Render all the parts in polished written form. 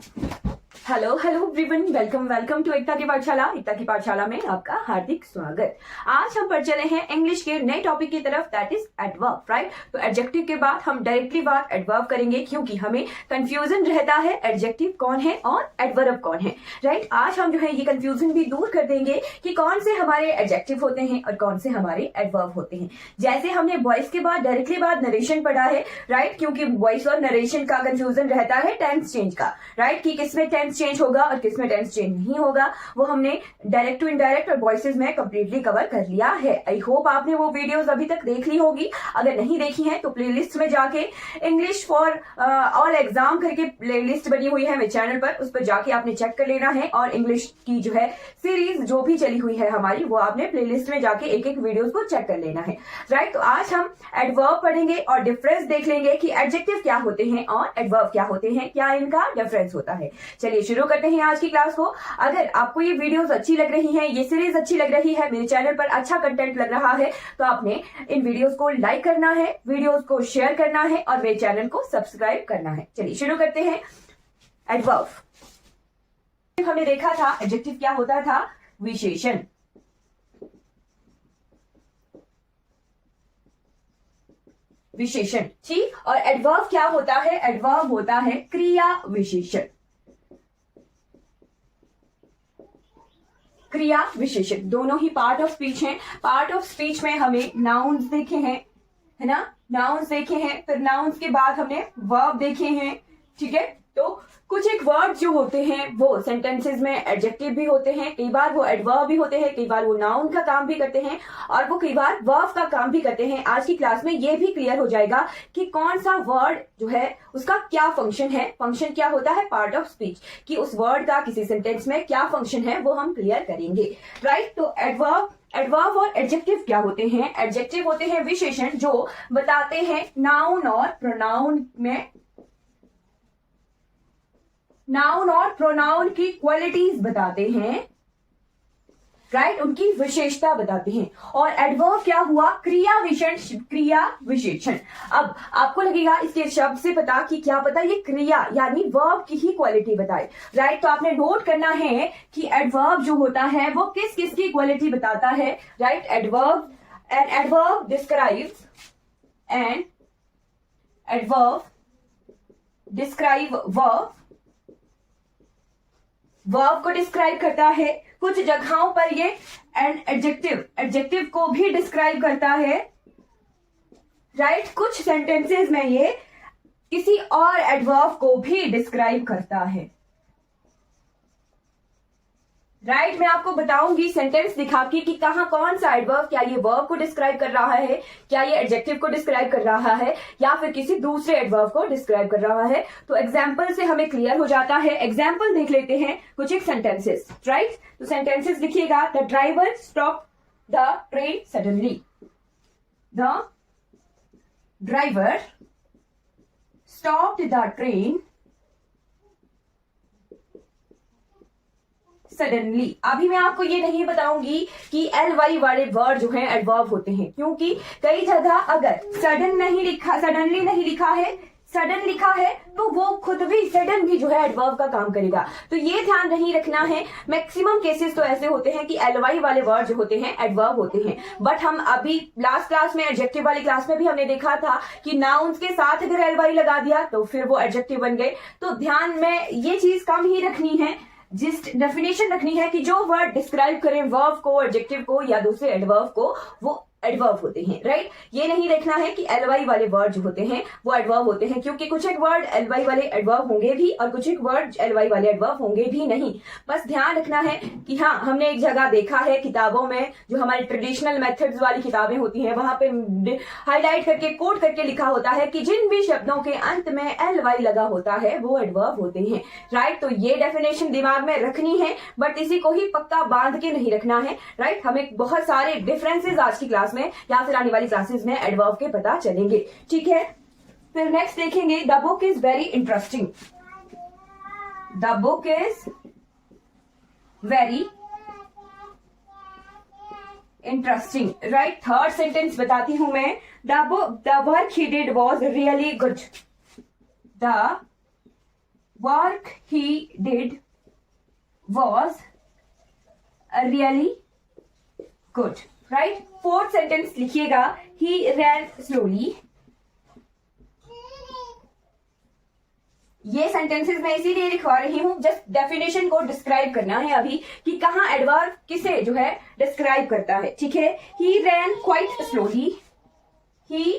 Hello hello everyone, welcome welcome to Ekta की पाठशाला। एकता की पाठशाला में आपका हार्दिक स्वागत। आज हम पढ़ चले हैं इंग्लिश के नए टॉपिक की तरफ, दैट इज एडवर्ब, राइट। तो एडजेक्टिव के बाद हम डायरेक्टली बात एडवर्ब करेंगे, क्योंकि हमें कंफ्यूजन रहता है एडजेक्टिव कौन है और एडवर्ब कौन है, राइट। आज हम जो है ये कंफ्यूजन भी दूर कर देंगे कि कौन से हमारे एडजेक्टिव होते हैं और कौन से हमारे एडवर्ब होते हैं। जैसे हमने वॉइस के बाद डायरेक्टली बाद नरेशन पढ़ा है, राइट, क्योंकि वॉइस और नरेशन का कंफ्यूजन रहता है टेंस चेंज का, राइट, कि किसमें टेंस चेंज होगा और किसमें टेंस चेंज नहीं होगा। वो हमने डायरेक्ट टू इनडायरेक्ट और वॉइसेस में कंप्लीटली कवर कर लिया है। आई होप आपने वो वीडियोस अभी तक देख ली होगी। अगर नहीं देखी है तो प्लेलिस्ट में जाके इंग्लिश फॉर ऑल एग्जाम करके प्लेलिस्ट बनी हुई है मेरे चैनल पर, उस पर जाके आपने चेक कर लेना है। और इंग्लिश की जो है सीरीज जो भी चली हुई है हमारी, वो आपने प्लेलिस्ट में जाके एक एक वीडियोस को चेक कर लेना है, राइट। तो आज हम एडवर्ब पढ़ेंगे और डिफरेंस देख लेंगे कि एडजेक्टिव क्या होते हैं और एडवर्ब क्या होते हैं, क्या इनका डिफरेंस होता है। चलिए शुरू करते हैं आज की क्लास को। अगर आपको ये वीडियोस अच्छी लग रही हैं, ये सीरीज अच्छी लग रही है, मेरे चैनल पर अच्छा कंटेंट लग रहा है, तो आपने इन वीडियोस को लाइक करना है, वीडियोस को शेयर करना है और मेरे चैनल को सब्सक्राइब करना है। चलिए शुरू करते हैं। एडवर्ब हमने देखा था, एडजेक्टिव क्या होता था, विशेषण। विशेषण, ठीक। और एडवर्ब क्या होता है, एडवर्ब होता है क्रिया विशेषण। क्रिया विशेषण दोनों ही पार्ट ऑफ स्पीच हैं। पार्ट ऑफ स्पीच में हमें नाउन्स देखे हैं, है ना, नाउन्स देखे हैं, फिर नाउन्स के बाद हमने वर्ब देखे हैं, ठीक है। तो कुछ एक वर्ड जो होते हैं वो सेंटेंसेस में एडजेक्टिव भी होते हैं, कई बार वो एडवर्ब भी होते हैं, कई बार वो नाउन का काम भी करते हैं और वो कई बार वर्ब का काम भी करते हैं। आज की क्लास में ये भी क्लियर हो जाएगा कि कौन सा वर्ड जो है उसका क्या फंक्शन है, फंक्शन क्या होता है पार्ट ऑफ स्पीच, कि उस वर्ड का किसी सेंटेंस में क्या फंक्शन है, वो हम क्लियर करेंगे, राइट। तो एडवर्ब और एडजेक्टिव क्या होते हैं। एडजेक्टिव होते हैं विशेषण जो बताते हैं नाउन और प्रोनाउन में, नाउन और प्रोनाउन की क्वालिटीज बताते हैं, राइट, उनकी विशेषता बताते हैं। और एडवर्ब क्या हुआ, क्रिया विशेषण। अब आपको लगेगा इसके शब्द से पता कि क्या पता ये क्रिया यानी वर्ब की ही क्वालिटी बताए, राइट। तो आपने नोट करना है कि एडवर्ब जो होता है वो किस किस की क्वालिटी बताता है, राइट। एडवर्ब डिस्क्राइब वर्ब को डिस्क्राइब करता है। कुछ जगहों पर ये एडजेक्टिव को भी डिस्क्राइब करता है, राइट। कुछ सेंटेंसेस में ये किसी और एडवर्ब को भी डिस्क्राइब करता है, राइट। मैं आपको बताऊंगी सेंटेंस दिखा के कि कहां कौन सा एडवर्ब, क्या ये वर्ब को डिस्क्राइब कर रहा है, क्या ये एडजेक्टिव को डिस्क्राइब कर रहा है, या फिर किसी दूसरे एडवर्ब को डिस्क्राइब कर रहा है। तो एग्जाम्पल से हमें क्लियर हो जाता है। एग्जाम्पल देख लेते हैं कुछ एक सेंटेंसेस, राइट। तो सेंटेंसेस लिखिएगा। The driver stop the train suddenly. The driver stopped the train suddenly. अभी मैं आपको ये नहीं बताऊंगी कि ly वाले वर्ड जो हैं एडवर्ब होते हैं, क्योंकि कई जगह अगर सडनली नहीं लिखा है, सडन लिखा है, तो वो खुद भी सडन भी जो है एडवर्ब का काम करेगा। तो ये ध्यान नहीं रखना है। मैक्सिमम केसेस तो ऐसे होते हैं कि ly वाले वर्ड जो होते हैं एडवर्ब होते हैं, बट हम अभी लास्ट क्लास में एडजेक्टिव वाली क्लास में भी हमने देखा था कि नाउन्स के साथ अगर ly लगा दिया तो फिर वो एडजेक्टिव बन गए। तो ध्यान में ये चीज कम ही रखनी है, जिस डेफिनेशन रखनी है कि जो वर्ड डिस्क्राइब करें वर्ब को, एडजेक्टिव को या दूसरे एडवर्ब को, वो एडवर्ब होते हैं, राइट। ये नहीं देखना है कि ly वाले वर्ड जो होते हैं वो एडवर्ब होते हैं, क्योंकि कुछ एक वर्ड ly वाले एडवर्ब होंगे भी और कुछ एक वर्ड ly वाले एडवर्ब होंगे भी नहीं। बस ध्यान रखना है कि हाँ, हमने एक जगह देखा है किताबों में, जो हमारी ट्रेडिशनल मेथड्स वाली किताबें होती हैं, वहां पे हाईलाइट करके कोट करके लिखा होता है कि जिन भी शब्दों के अंत में ly लगा होता है वो एडवर्ब होते हैं, राइट। तो ये डेफिनेशन दिमाग में रखनी है, बट इसी को ही पक्का बांध के नहीं रखना है, राइट। हमें बहुत सारे डिफरेंसेस आज की क्लास में या फिर आने वाली क्लासेस में एडवर्ब के पता चलेंगे, ठीक है। फिर नेक्स्ट देखेंगे, the book is very interesting. The book is very interesting, right. Third sentence बताती हूं मैं। The work he did was really good. The work he did was really good, right. Fourth sentence लिखिएगा, ही ran slowly. ये sentences मैं इसीलिए लिखवा रही हूं, जस्ट डेफिनेशन को डिस्क्राइब करना है अभी कि कहां एडवर्ब किसे जो है डिस्क्राइब करता है, ठीक है। He ran quite slowly, he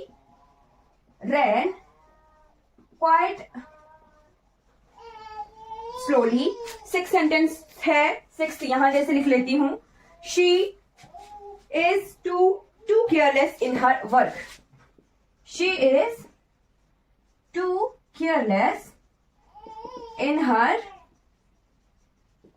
ran quite slowly. Six sentence है, सिक्स यहां जैसे लिख लेती हूं, she is too careless in her work, she is too careless in her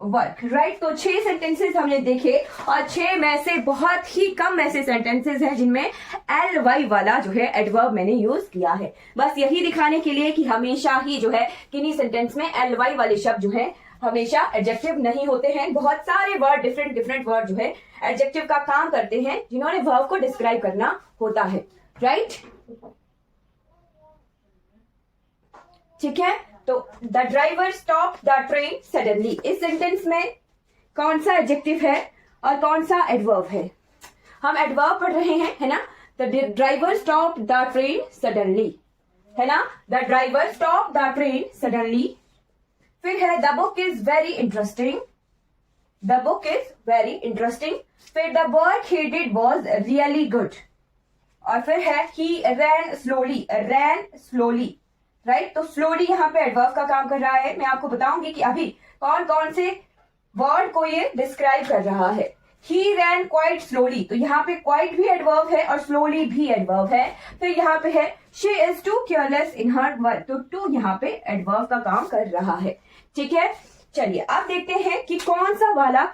work, right. तो 6 सेंटेंसेस हमने देखे और 6 में से बहुत ही कम ऐसे सेंटेंसेस हैं जिनमें ly वाला जो है एडवर्ब मैंने यूज किया है। बस यही दिखाने के लिए कि हमेशा ही जो है किन्हीं सेंटेंस में ly वाले शब्द जो है हमेशा एडजेक्टिव नहीं होते हैं। बहुत सारे वर्ड, डिफरेंट वर्ड जो है एडजेक्टिव का काम करते हैं जिन्होंने वर्ब को डिस्क्राइब करना होता है, राइट। ठीक है, तो the driver stop the train suddenly, इस सेंटेंस में कौन सा एडजेक्टिव है और कौन सा एडवर्ब है? हम एडवर्ब पढ़ रहे हैं, है ना। The driver stop the train suddenly, है ना। The driver stop the train suddenly. फिर है the book is very interesting, the book is very interesting. फिर the work he did was really good. और फिर है he ran slowly, ran slowly, right. तो slowly यहाँ पे एडवर्ब का काम कर रहा है। मैं आपको बताऊंगी कि अभी कौन कौन से वर्ड को ये डिस्क्राइब कर रहा है। ही रैन क्वाइट स्लोली, तो यहाँ पे क्वाइट भी एडवर्ब है और स्लोली भी एडवर्ब है। फिर यहाँ पे है she is too careless in her work, तो टू यहाँ पे एडवर्ब का काम कर रहा है, ठीक है। चलिए अब देखते हैं कि कौन सा वाला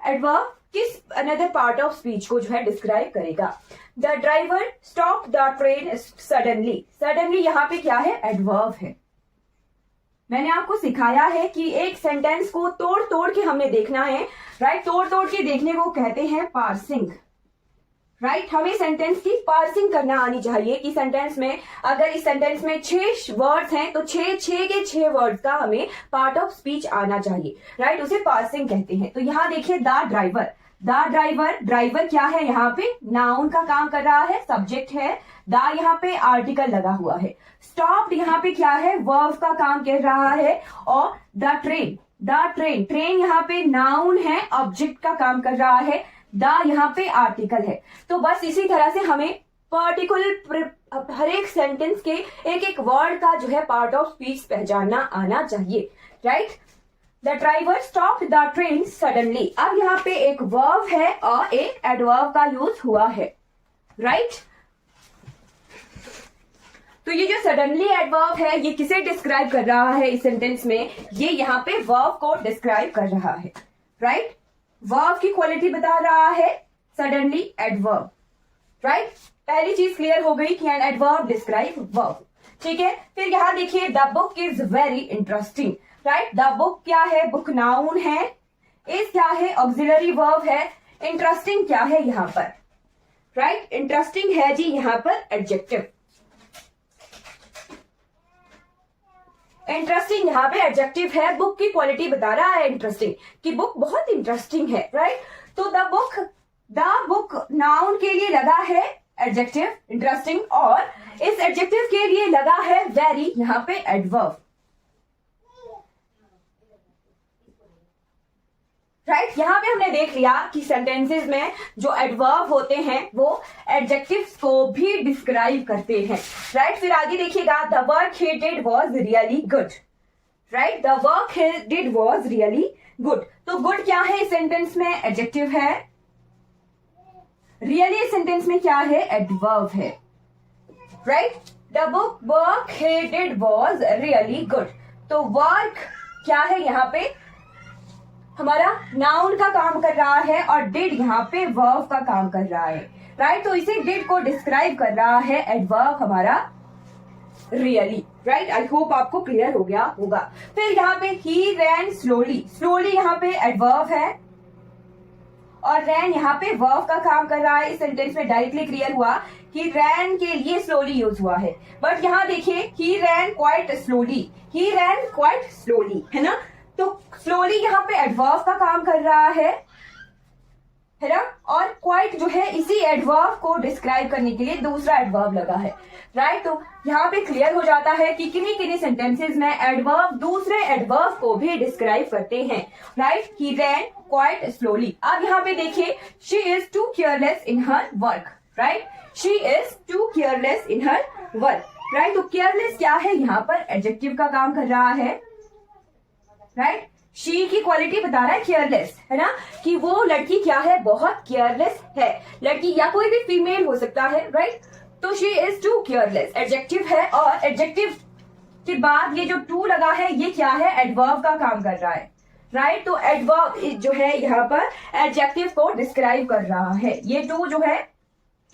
एडवर्ब किस अनदर पार्ट ऑफ स्पीच को जो है डिस्क्राइब करेगा। The driver stop the train suddenly, suddenly यहाँ पे क्या है? एडवर्ब है। मैंने आपको सिखाया है कि एक सेंटेंस को तोड़ तोड़ के हमने देखना है, राइट। तोड़ तोड़ के देखने को कहते हैं पार्सिंग, राइट। हमें सेंटेंस की पार्सिंग करना आनी चाहिए कि सेंटेंस में अगर इस सेंटेंस में 6 वर्ड्स हैं तो 6 के 6 वर्ड्स का हमें पार्ट ऑफ स्पीच आना चाहिए, राइट। उसे पार्सिंग कहते हैं। तो यहाँ देखिए the driver, the driver, driver क्या है? यहाँ पे नाउन का काम कर रहा है, सब्जेक्ट है। द यहाँ पे आर्टिकल लगा हुआ है। स्टॉप यहाँ पे क्या है? वर्ब का काम कर रहा है। और the train, the train, train यहाँ पे नाउन है, ऑब्जेक्ट का काम कर रहा है। द यहाँ पे आर्टिकल है। तो बस इसी तरह से हमें पर्टिकुलर हर एक सेंटेंस के एक एक वर्ड का जो है पार्ट ऑफ स्पीच पहचानना आना चाहिए, right. The driver stop the train suddenly. अब यहाँ पे एक वर्ब है और एक एडवर्ब का यूज हुआ है, राइट। तो ये जो सडनली एडवर्ब है ये किसे डिस्क्राइब कर रहा है इस सेंटेंस में? ये यहाँ पे वर्ब को डिस्क्राइब कर रहा है, राइट। वर्ब की क्वालिटी बता रहा है सडनली एडवर्ब, राइट। पहली चीज क्लियर हो गई कि एन एडवर्ब डिस्क्राइब वर्ब, ठीक है। फिर यहाँ देखिए the book is very interesting, right. The book क्या है? बुक नाउन है। इज क्या है? ऑक्सिलरी वर्ब है। इंटरेस्टिंग क्या है यहाँ पर? राइट, इंटरेस्टिंग है जी यहाँ पर एडजेक्टिव। इंटरेस्टिंग यहाँ पे एडजेक्टिव है। बुक की क्वालिटी बता रहा है इंटरेस्टिंग, कि बुक बहुत इंटरेस्टिंग है, राइट। तो द बुक नाउन के लिए लगा है एडजेक्टिव इंटरेस्टिंग और इस एडजेक्टिव के लिए लगा है वेरी यहाँ पे एडवर्ब, राइट। यहाँ पे हमने देख लिया कि सेंटेंसेस में जो एडवर्ब होते हैं वो एडजेक्टिव्स को भी डिस्क्राइब करते हैं, राइट। फिर आगे देखिएगा the work he did was really good, right. The work he did was really good. तो गुड क्या है इस सेंटेंस में? एडजेक्टिव है। रियली इस सेंटेंस में क्या है? एडवर्ब है, right. The work he did was really good. तो वर्क क्या है यहाँ पे? हमारा नाउन का काम कर रहा है और डिड यहाँ पे वर्ब का काम कर रहा है, राइट। तो इसे डिड को डिस्क्राइब कर रहा है एडवर्ब हमारा रियली, राइट। आई होप आपको क्लियर हो गया होगा। फिर यहाँ पे ही रैन स्लोली, स्लोली यहाँ पे एडवर्ब है और रैन यहाँ पे वर्ब का काम कर रहा है। इस सेंटेंस में डायरेक्टली क्लियर हुआ कि रैन के लिए स्लोली यूज हुआ है। बट यहाँ देखिए ही ran quite slowly, he ran quite slowly, है ना। तो स्लोली यहाँ पे एडवर्ब का काम कर रहा है ना, और क्वाइट जो है इसी एडवर्ब को डिस्क्राइब करने के लिए दूसरा एडवर्ब लगा है, राइट। तो यहाँ पे क्लियर हो जाता है कि किन्हीं किन्हीं सेंटेंसेस में एडवर्ब दूसरे एडवर्ब को भी डिस्क्राइब करते हैं, right. He ran quite slowly. अब यहाँ पे देखिए she is too careless in her work, right, she is too careless in her work, right. तो केयरलेस क्या है, यहाँ पर एडजेक्टिव का काम कर रहा है, राइट। शी की क्वालिटी बता रहा है केयरलेस, है ना, कि वो लड़की क्या है, बहुत केयरलेस है। लड़की या कोई भी फीमेल हो सकता है, राइट। तो she is too careless adjective है, और एडजेक्टिव के बाद ये जो टू लगा है ये क्या है, एडवर्ब का काम कर रहा है, राइट। तो एडवर्ब जो है यहाँ पर एडजेक्टिव को डिस्क्राइब कर रहा है, ये टू जो है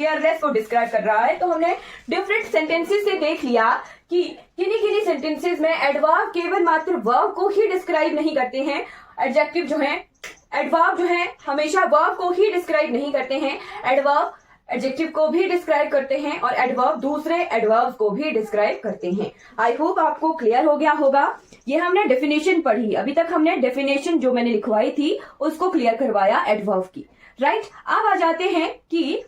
केयरलेस को डिस्क्राइब कर रहा है। तो हमने डिफरेंट सेंटेंसेस से देख लिया कि किन्हीं किन्हीं सेंटेंसेस में एडवर्ब केवल मात्र वर्ब को ही डिस्क्राइब नहीं करते हैं, एडजेक्टिव जो है, एडवर्ब जो है हमेशा वर्ब को ही डिस्क्राइब नहीं करते हैं, एडवर्ब एडजेक्टिव को भी डिस्क्राइब करते हैं और एडवर्ब दूसरे एडवर्ब को भी डिस्क्राइब करते हैं। आई होप आपको क्लियर हो गया होगा। ये हमने डेफिनेशन पढ़ी, अभी तक हमने डेफिनेशन जो मैंने लिखवाई थी उसको क्लियर करवाया एडवर्ब की, राइट। अब आ जाते हैं कि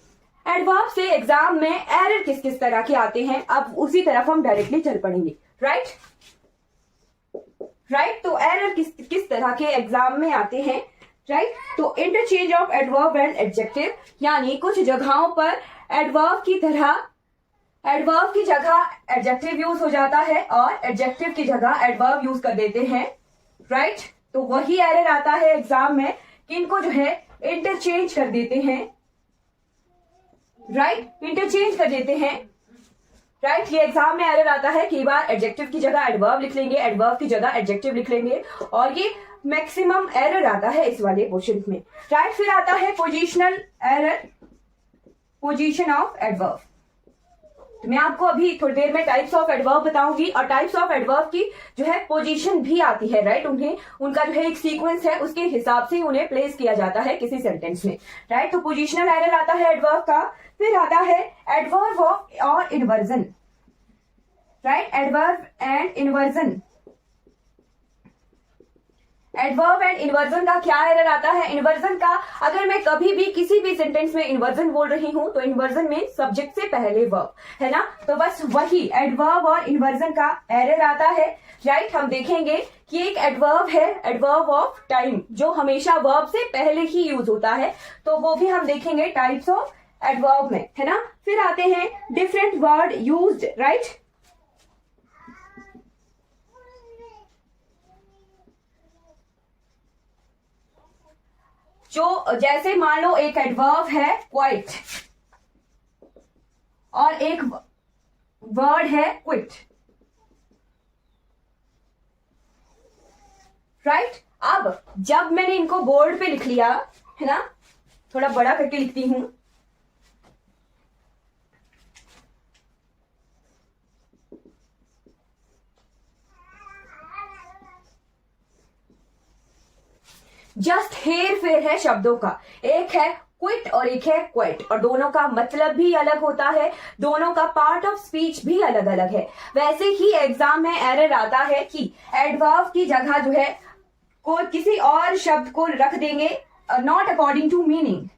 एडवर्ब से एग्जाम में एरर किस किस तरह के आते हैं, अब उसी तरफ हम डायरेक्टली चल पड़ेंगे, राइट, राइट। तो एरर किस तरह के एग्जाम में आते हैं, राइट। तो interchange of adverb and adjective, यानी कुछ जगहों पर एडवर्ब की जगह एडजेक्टिव यूज हो जाता है और एडजेक्टिव की जगह एडवर्ब यूज कर देते हैं, राइट। तो वही एरर आता है एग्जाम में कि इनको जो है इंटरचेंज कर देते हैं, राइट, इंटरचेंज कर देते हैं, राइट। ये एग्जाम में एरर आता है, कई बार एडजेक्टिव की जगह एडवर्ब लिख लेंगे, एडवर्ब की जगह एडजेक्टिव लिख लेंगे, और ये मैक्सिमम एरर आता है इस वाले क्वेश्चन में, राइट। फिर आता है positional error, position of adverb. तो मैं आपको अभी थोड़ी देर में टाइप्स ऑफ एडवर्ब बताऊंगी, और टाइप्स ऑफ एडवर्ब की जो है पोजीशन भी आती है, राइट। उन्हें उनका जो है एक सीक्वेंस है, उसके हिसाब से उन्हें प्लेस किया जाता है किसी सेंटेंस में, राइट। तो पोजीशनल एरर आता है एडवर्ब का। फिर आता है एडवर्ब ऑफ और inversion, right, adverb and inversion. Adverb and inversion का क्या एरर आता है, इन्वर्जन का अगर मैं कभी भी किसी भी सेंटेंस में इन्वर्जन बोल रही हूं तो इन्वर्जन में सब्जेक्ट से पहले वर्ब, है ना। तो बस वही एडवर्ब और इन्वर्जन का एरर आता है, राइट। हम देखेंगे कि एक एडवर्ब है एडवर्ब ऑफ टाइम, जो हमेशा वर्ब से पहले ही यूज होता है, तो वो भी हम देखेंगे टाइप्स ऑफ एडवर्ब में, है ना। फिर आते हैं डिफरेंट वर्ड यूज्ड, राइट। जो जैसे मान लो एक एडवर्ब है क्वाइट और एक वर्ड है क्विट, राइट। अब जब मैंने इनको बोर्ड पे लिख लिया, है ना, थोड़ा बड़ा करके लिखती हूं, जस्ट हेर फेर है शब्दों का, एक है क्विट और एक है क्वाइट, और दोनों का मतलब भी अलग होता है, दोनों का पार्ट ऑफ स्पीच भी अलग अलग है। वैसे ही एग्जाम में एरर आता है कि एडवर्ब की जगह जो है को किसी और शब्द को रख देंगे नॉट अकॉर्डिंग टू मीनिंग,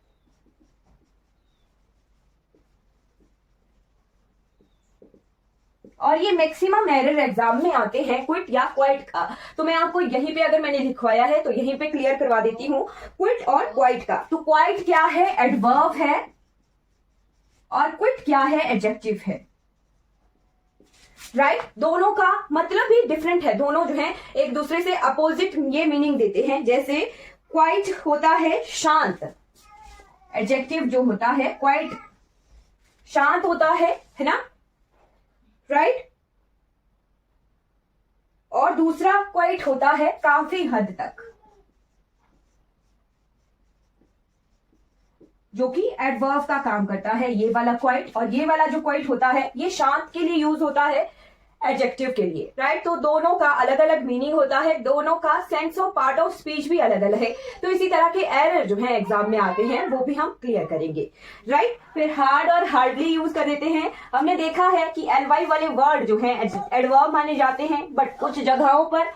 और ये मैक्सिमम एरर एग्जाम में आते हैं क्विट या क्वाइट का। तो मैं आपको यहीं पे अगर मैंने लिखवाया है तो यहीं पे क्लियर करवा देती हूं क्विट और क्वाइट का। तो क्वाइट क्या है, एडवर्ब है, और क्विट क्या है, एडजेक्टिव है, राइट। दोनों का मतलब भी डिफरेंट है, दोनों जो है एक दूसरे से अपोजिट ये मीनिंग देते हैं। जैसे क्वाइट होता है शांत, एडजेक्टिव जो होता है क्वाइट शांत होता है ना, राइट। और दूसरा क्वाइट होता है काफी हद तक, जो कि एडवर्ब का काम करता है। ये वाला क्वाइट और ये वाला जो क्वाइट होता है ये शांत के लिए यूज होता है, एडजेक्टिव के लिए, राइट। तो दोनों का अलग अलग मीनिंग होता है, दोनों का sense of part of speech भी अलग अलग है। तो इसी तरह के एरर जो है एग्जाम में आते हैं वो भी हम क्लियर करेंगे, राइट। फिर हार्ड और हार्डली यूज कर देते हैं। हमने देखा है कि एलवाई वाले वर्ड जो है एडवर्ब माने जाते हैं, बट कुछ जगहों पर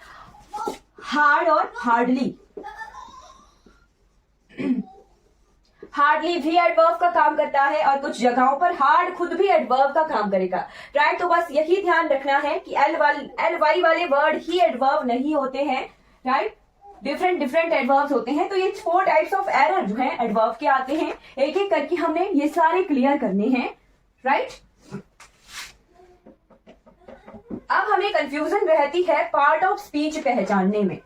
हार्ड और हार्डली हार्डली भी एडवर्ब का काम करता है और कुछ जगहों पर हार्ड खुद भी एडवर्ब का काम करेगा, राइट। तो बस यही ध्यान रखना है कि एल वाई वाले वर्ड ही एडवर्ब नहीं होते हैं, राइट। डिफरेंट एडवर्ब्स होते हैं। तो ये 4 टाइप्स ऑफ एरर जो है एडवर्ब के आते हैं, एक एक करके हमने ये सारे क्लियर करने हैं, राइट। अब हमें कंफ्यूजन रहती है पार्ट ऑफ स्पीच पहचानने में,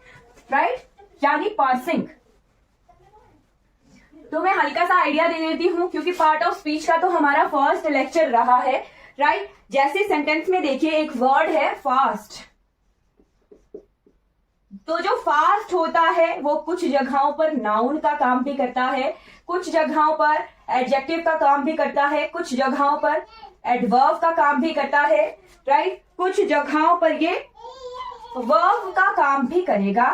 राइट, यानी पार्सिंग। तो मैं हल्का सा आइडिया दे देती हूं, क्योंकि पार्ट ऑफ स्पीच का तो हमारा फर्स्ट लेक्चर रहा है, राइट। जैसे सेंटेंस में देखिए एक वर्ड है फास्ट, तो जो फास्ट होता है वो कुछ जगहों पर नाउन का काम भी करता है, कुछ जगहों पर एडजेक्टिव का काम भी करता है, कुछ जगहों पर एडवर्ब का काम भी करता है, राइट। कुछ जगहों पर ये वर्ब का काम भी करेगा,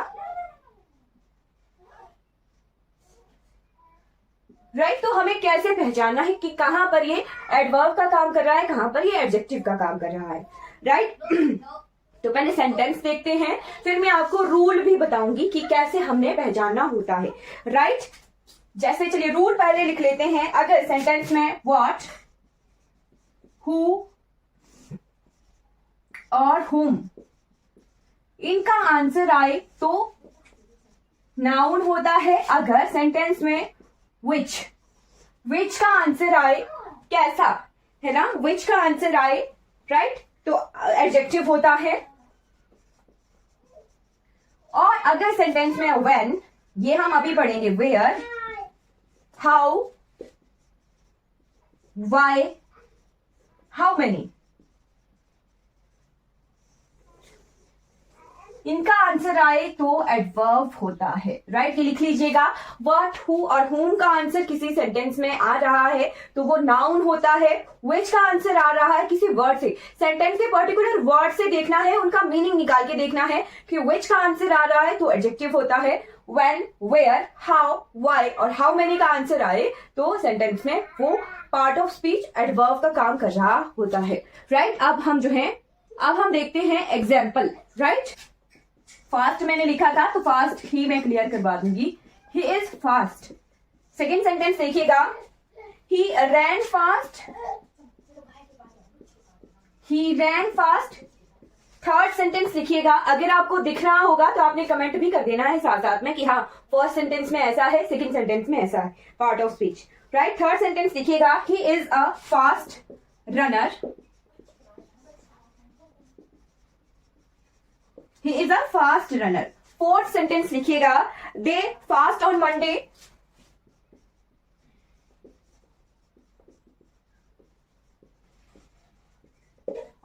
राइट। तो हमें कैसे पहचानना है कि कहां पर ये एडवर्ब का काम कर रहा है, कहां पर ये एडजेक्टिव का काम कर रहा है, राइट। तो पहले सेंटेंस देखते हैं, फिर मैं आपको रूल भी बताऊंगी कि कैसे हमने पहचानना होता है, राइट। जैसे चलिए रूल पहले लिख लेते हैं। अगर सेंटेंस में व्हाट, हु और हुम इनका आंसर आए तो नाउन होता है। अगर सेंटेंस में विच का आंसर आए, कैसा है ना, विच का आंसर आए, राइट, तो एडजेक्टिव होता है। और अगर सेंटेंस में व्हेन, ये हम अभी पढ़ेंगे, where, how, why, how many, इनका आंसर आए तो एडवर्ब होता है, राइट। ये लिख लीजिएगा, व्हाट, हु और हुम का आंसर किसी सेंटेंस में आ रहा है तो वो नाउन होता है। विच का आंसर आ रहा है किसी वर्ड से, सेंटेंस के पर्टिकुलर वर्ड से देखना है, उनका मीनिंग निकाल के देखना है कि विच का आंसर आ रहा है तो एडजेक्टिव होता है। व्हेन, वेयर, हाउ, व्हाई और हाउ मेनी का आंसर आए तो सेंटेंस में वो पार्ट ऑफ स्पीच एडवर्ब का काम कर रहा होता है, राइट। अब हम देखते हैं एग्जाम्पल, राइट। फास्ट मैंने लिखा था तो फास्ट ही मैं क्लियर करवा दूंगी। He is fast. Second sentence देखिएगा, ही ran fast, he ran fast. Third sentence लिखिएगा, अगर आपको दिख रहा होगा तो आपने कमेंट भी कर देना है साथ साथ में कि हाँ फर्स्ट सेंटेंस में ऐसा है, सेकेंड सेंटेंस में ऐसा है, part of speech, right. Third sentence लिखिएगा, he is a fast runner, he is a fast runner। Fourth sentence लिखिएगा, they fast on Monday,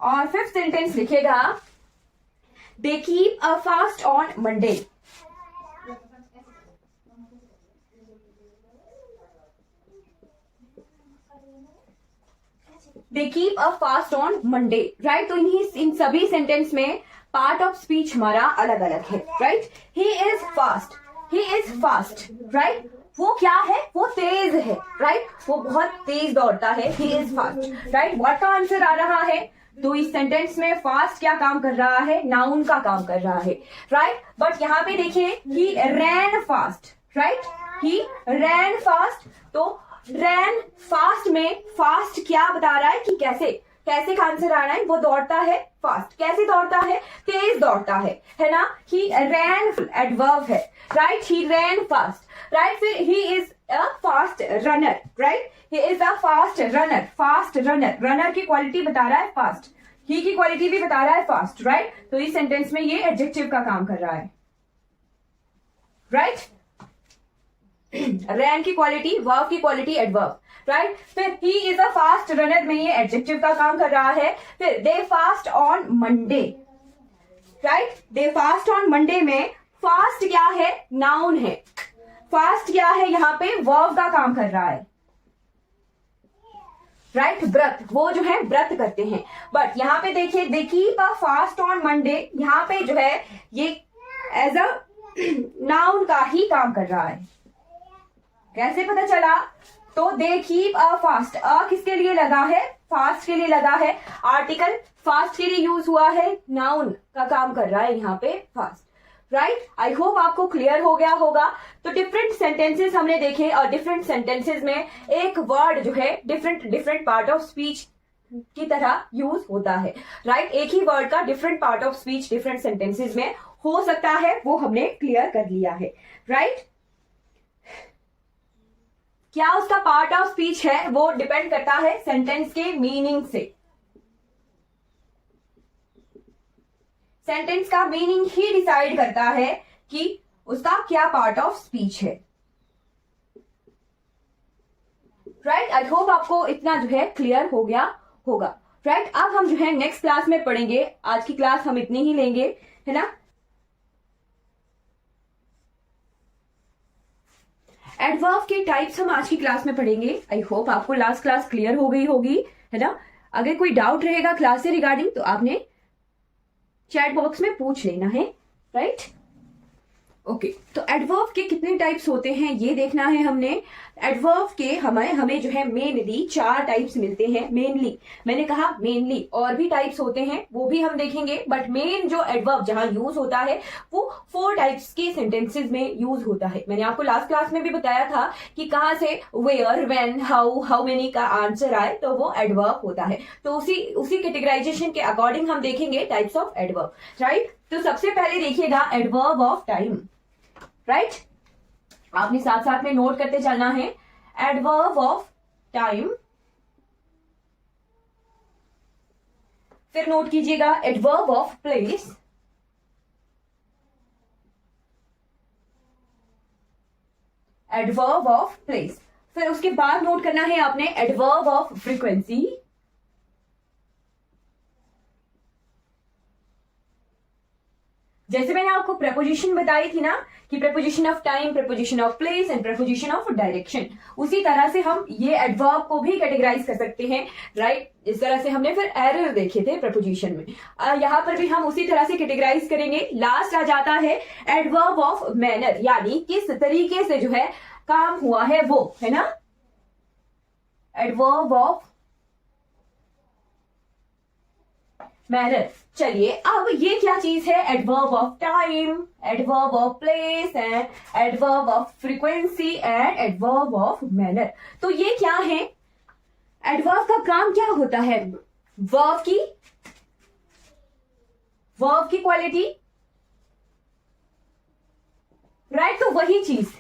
और फिफ्थ सेंटेंस लिखिएगा, they keep a fast on Monday। they keep a fast on Monday, right. तो इन सभी sentence में part of speech हमारा अलग अलग है, right. He is fast, right. वो क्या है, वो तेज है, राइट, वो बहुत तेज दौड़ता है, he is fast, right. What का आंसर आ रहा है तो इस सेंटेंस में फास्ट क्या काम कर रहा है, नाउन का काम कर रहा है, राइट। बट यहाँ पे देखिए ही ran fast, right, he ran fast. तो रैन फास्ट में फास्ट क्या बता रहा है कि कैसे का आंसर आ रहा है, वो दौड़ता है फास्ट। कैसे दौड़ता है, तेज दौड़ता है ना। ही रैन एडवर्ब है, right, he ran fast, right. फिर he is a fast runner, right, he is a fast runner, runner की क्वालिटी बता रहा है फास्ट, ही की क्वालिटी भी बता रहा है फास्ट, राइट। तो इस सेंटेंस में ये एडजेक्टिव का काम कर रहा है, राइट। रैन की क्वालिटी, वर्ब की क्वालिटी एडवर्ब, राइट। फिर he is a fast runner में ये एडजेक्टिव का काम कर रहा है। फिर they fast on Monday, right, they fast on Monday में फास्ट क्या है, नाउन है। फास्ट क्या है, यहाँ पे वर्ब का काम कर रहा है। राइट, व्रत, वो जो है व्रत करते हैं। बट यहाँ पे देखिए, दे keep a fast on Monday, यहाँ पे जो है ये एज अ नाउन का ही काम कर रहा है। कैसे पता चला? तो दे कीप अ फास्ट, अ किसके लिए लगा है? फास्ट के लिए लगा है। आर्टिकल फास्ट के लिए यूज हुआ है, नाउन का काम कर रहा है यहाँ पे फास्ट। राइट, आई होप आपको क्लियर हो गया होगा। तो डिफरेंट सेंटेंसेस हमने देखे, और डिफरेंट सेंटेंसेस में एक वर्ड जो है डिफरेंट पार्ट ऑफ स्पीच की तरह यूज होता है। राइट, एक ही वर्ड का different part of speech different sentences में हो सकता है, वो हमने क्लियर कर लिया है। राइट, क्या उसका पार्ट ऑफ स्पीच है वो डिपेंड करता है सेंटेंस के मीनिंग से। सेंटेंस का मीनिंग ही डिसाइड करता है कि उसका क्या पार्ट ऑफ स्पीच है। राइट, आई होप आपको इतना जो है क्लियर हो गया होगा। राइट, अब हम जो है नेक्स्ट क्लास में पढ़ेंगे। आज की क्लास हम इतनी ही लेंगे, है ना। एडवर्ब के टाइप्स हम आज की क्लास में पढ़ेंगे। आई होप आपको लास्ट क्लास क्लियर हो गई होगी, है ना। अगर कोई डाउट रहेगा क्लास से रिगार्डिंग तो आपने चैट बॉक्स में पूछ लेना है। राइट, ओके, तो एडवर्ब के कितने टाइप्स होते हैं ये देखना है हमने। एडवर्ब के हमें जो है मेनली 4 टाइप्स मिलते हैं। मेनली, मैंने कहा मेनली, और भी टाइप्स होते हैं वो भी हम देखेंगे, बट मेन जो एडवर्ब जहां यूज होता है वो 4 टाइप्स के सेंटेंसेस में यूज होता है। मैंने आपको लास्ट क्लास में भी बताया था कि कहां से वेयर, व्हेन, हाउ मेनी का आंसर आए तो वो एडवर्ब होता है। तो उसी कैटेगराइजेशन के अकॉर्डिंग हम देखेंगे टाइप्स ऑफ एडवर्ब। राइट, तो सबसे पहले देखिएगा एडवर्ब ऑफ टाइम। राइट, आपने साथ साथ में नोट करते चलना है। एडवर्ब ऑफ टाइम, फिर नोट कीजिएगा adverb of place, adverb of place, फिर उसके बाद नोट करना है आपने एडवर्ब ऑफ फ्रीक्वेंसी, जैसे मैंने आपको प्रेपोजिशन बताई थी ना कि preposition of time, preposition of place and preposition of direction, उसी तरह से हम ये एडवर्ब को भी कैटेगराइज कर सकते हैं। राइट, इस तरह से हमने फिर एरर देखे थे प्रेपोजिशन में, यहां पर भी हम उसी तरह से कैटेगराइज करेंगे। लास्ट आ जाता है एडवर्ब ऑफ मैनर, यानी किस तरीके से जो है काम हुआ है वो, है ना। Adverb of manner. चलिए, अब ये क्या चीज है? Adverb of time, adverb of place and adverb of frequency and adverb of manner. तो ये क्या है? एडवर्ब का काम क्या होता है? वर्ब की क्वालिटी, राइट, तो वही चीज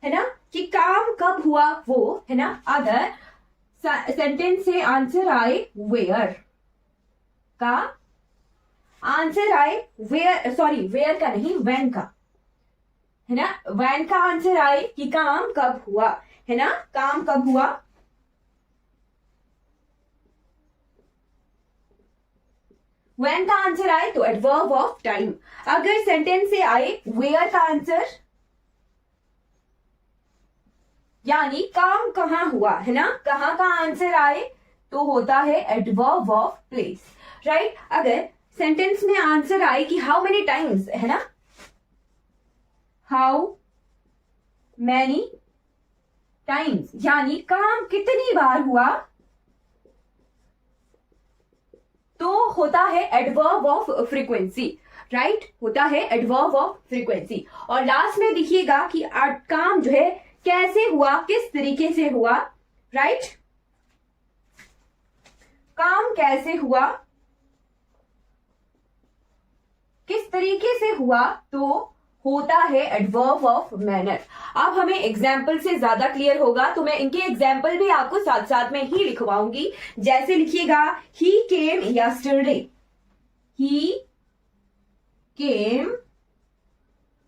है ना कि काम कब हुआ वो, है ना। अगर सेंटेंस से आंसर आए वेयर का, आंसर आए वेयर का नहीं, व्हेन का, है ना। व्हेन का आंसर आए कि काम कब हुआ, है ना, काम कब हुआ। व्हेन का आंसर आए तो एडवर्ब ऑफ टाइम। अगर सेंटेंस से आए वेयर का आंसर, यानी काम कहां हुआ, है ना, कहां का आंसर आए तो होता है एडवर्ब ऑफ प्लेस। राइट, अगर सेंटेंस में आंसर आए कि हाउ मेनी टाइम्स, है ना, हाउ मैनी टाइम्स, यानी काम कितनी बार हुआ, तो होता है एडवर्ब ऑफ फ्रीक्वेंसी। राइट, होता है एडवर्ब ऑफ फ्रीक्वेंसी। और लास्ट में देखिएगा कि काम जो है कैसे हुआ, किस तरीके से हुआ। राइट, काम कैसे हुआ, किस तरीके से हुआ, तो होता है एडवर्ब ऑफ मैनर। अब हमें एग्जाम्पल से ज्यादा क्लियर होगा, तो मैं इनके एग्जाम्पल भी आपको साथ साथ में ही लिखवाऊंगी। जैसे लिखिएगा, ही केम यस्टरडे, ही केम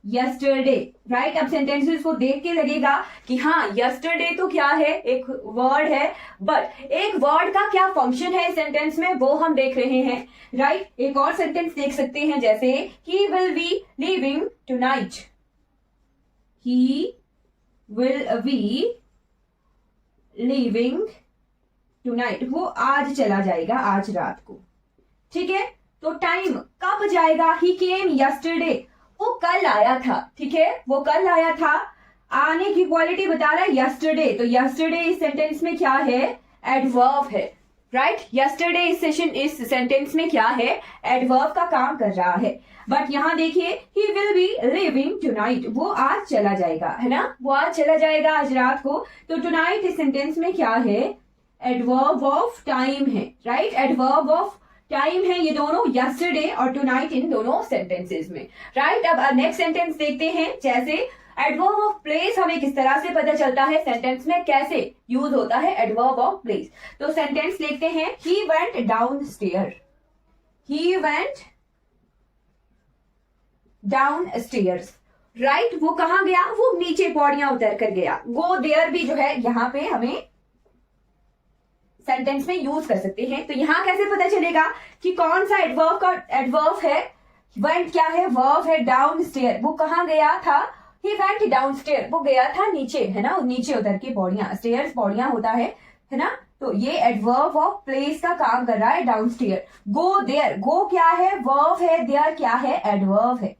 यस्टरडे। राइट, अब सेंटेंसेस को देख के लगेगा कि हाँ, यस्टरडे तो क्या है, एक वर्ड है, बट एक वर्ड का क्या फंक्शन है सेंटेंस में वो हम देख रहे हैं। राइट, एक और सेंटेंस देख सकते हैं, जैसे he will be leaving tonight, he will be leaving tonight, वो आज चला जाएगा, आज रात को, ठीक है। तो टाइम कब जाएगा, ही केम यस्टरडे, वो कल आया था, ठीक है, वो कल आया था। आने की क्वालिटी बता रहा है यस्टरडे, तो यस्टरडे इस सेंटेंस में क्या है, एडवर्ब है, राइट। यस्टरडे इस सेंटेंस में क्या है, एडवर्ब का काम कर रहा है। बट यहाँ देखिए, he will be living tonight, वो आज चला जाएगा, है ना, वो आज चला जाएगा, आज रात को। तो टुनाइट इस सेंटेंस में क्या है, एडवर्ब ऑफ टाइम है, राइट, एडवर्ब ऑफ टाइम है ये दोनों, यस्टरडे और टुनाइट इन दोनों सेंटेंसेस में, राइट। अब नेक्स्ट सेंटेंस देखते हैं, जैसे एडवर्ब ऑफ प्लेस हमें किस तरह से पता चलता है, सेंटेंस में कैसे यूज होता है एडवर्ब ऑफ प्लेस। तो सेंटेंस लिखते हैं, he went down stair, he went down stairs, right, वो कहां गया, वो नीचे पौड़ियां उतर कर गया। गो देयर भी जो है यहाँ पे हमें सेंटेंस में यूज कर सकते हैं। तो यहां कैसे पता चलेगा कि कौन सा एडवर्ब का एडवर्ब है, वेंट क्या है, वर्ब है, डाउन स्टेयर, वो कहां गया था, ही वेंट डाउन स्टेयर, वो गया था नीचे, है ना, नीचे उतर के पौड़ियां, स्टेयर्स पौड़ियां होता है ना। तो ये एडवर्ब ऑफ प्लेस का काम कर रहा है, डाउन स्टेयर। गो देयर, गो क्या है, वर्ब है, देयर क्या है, एडवर्ब है।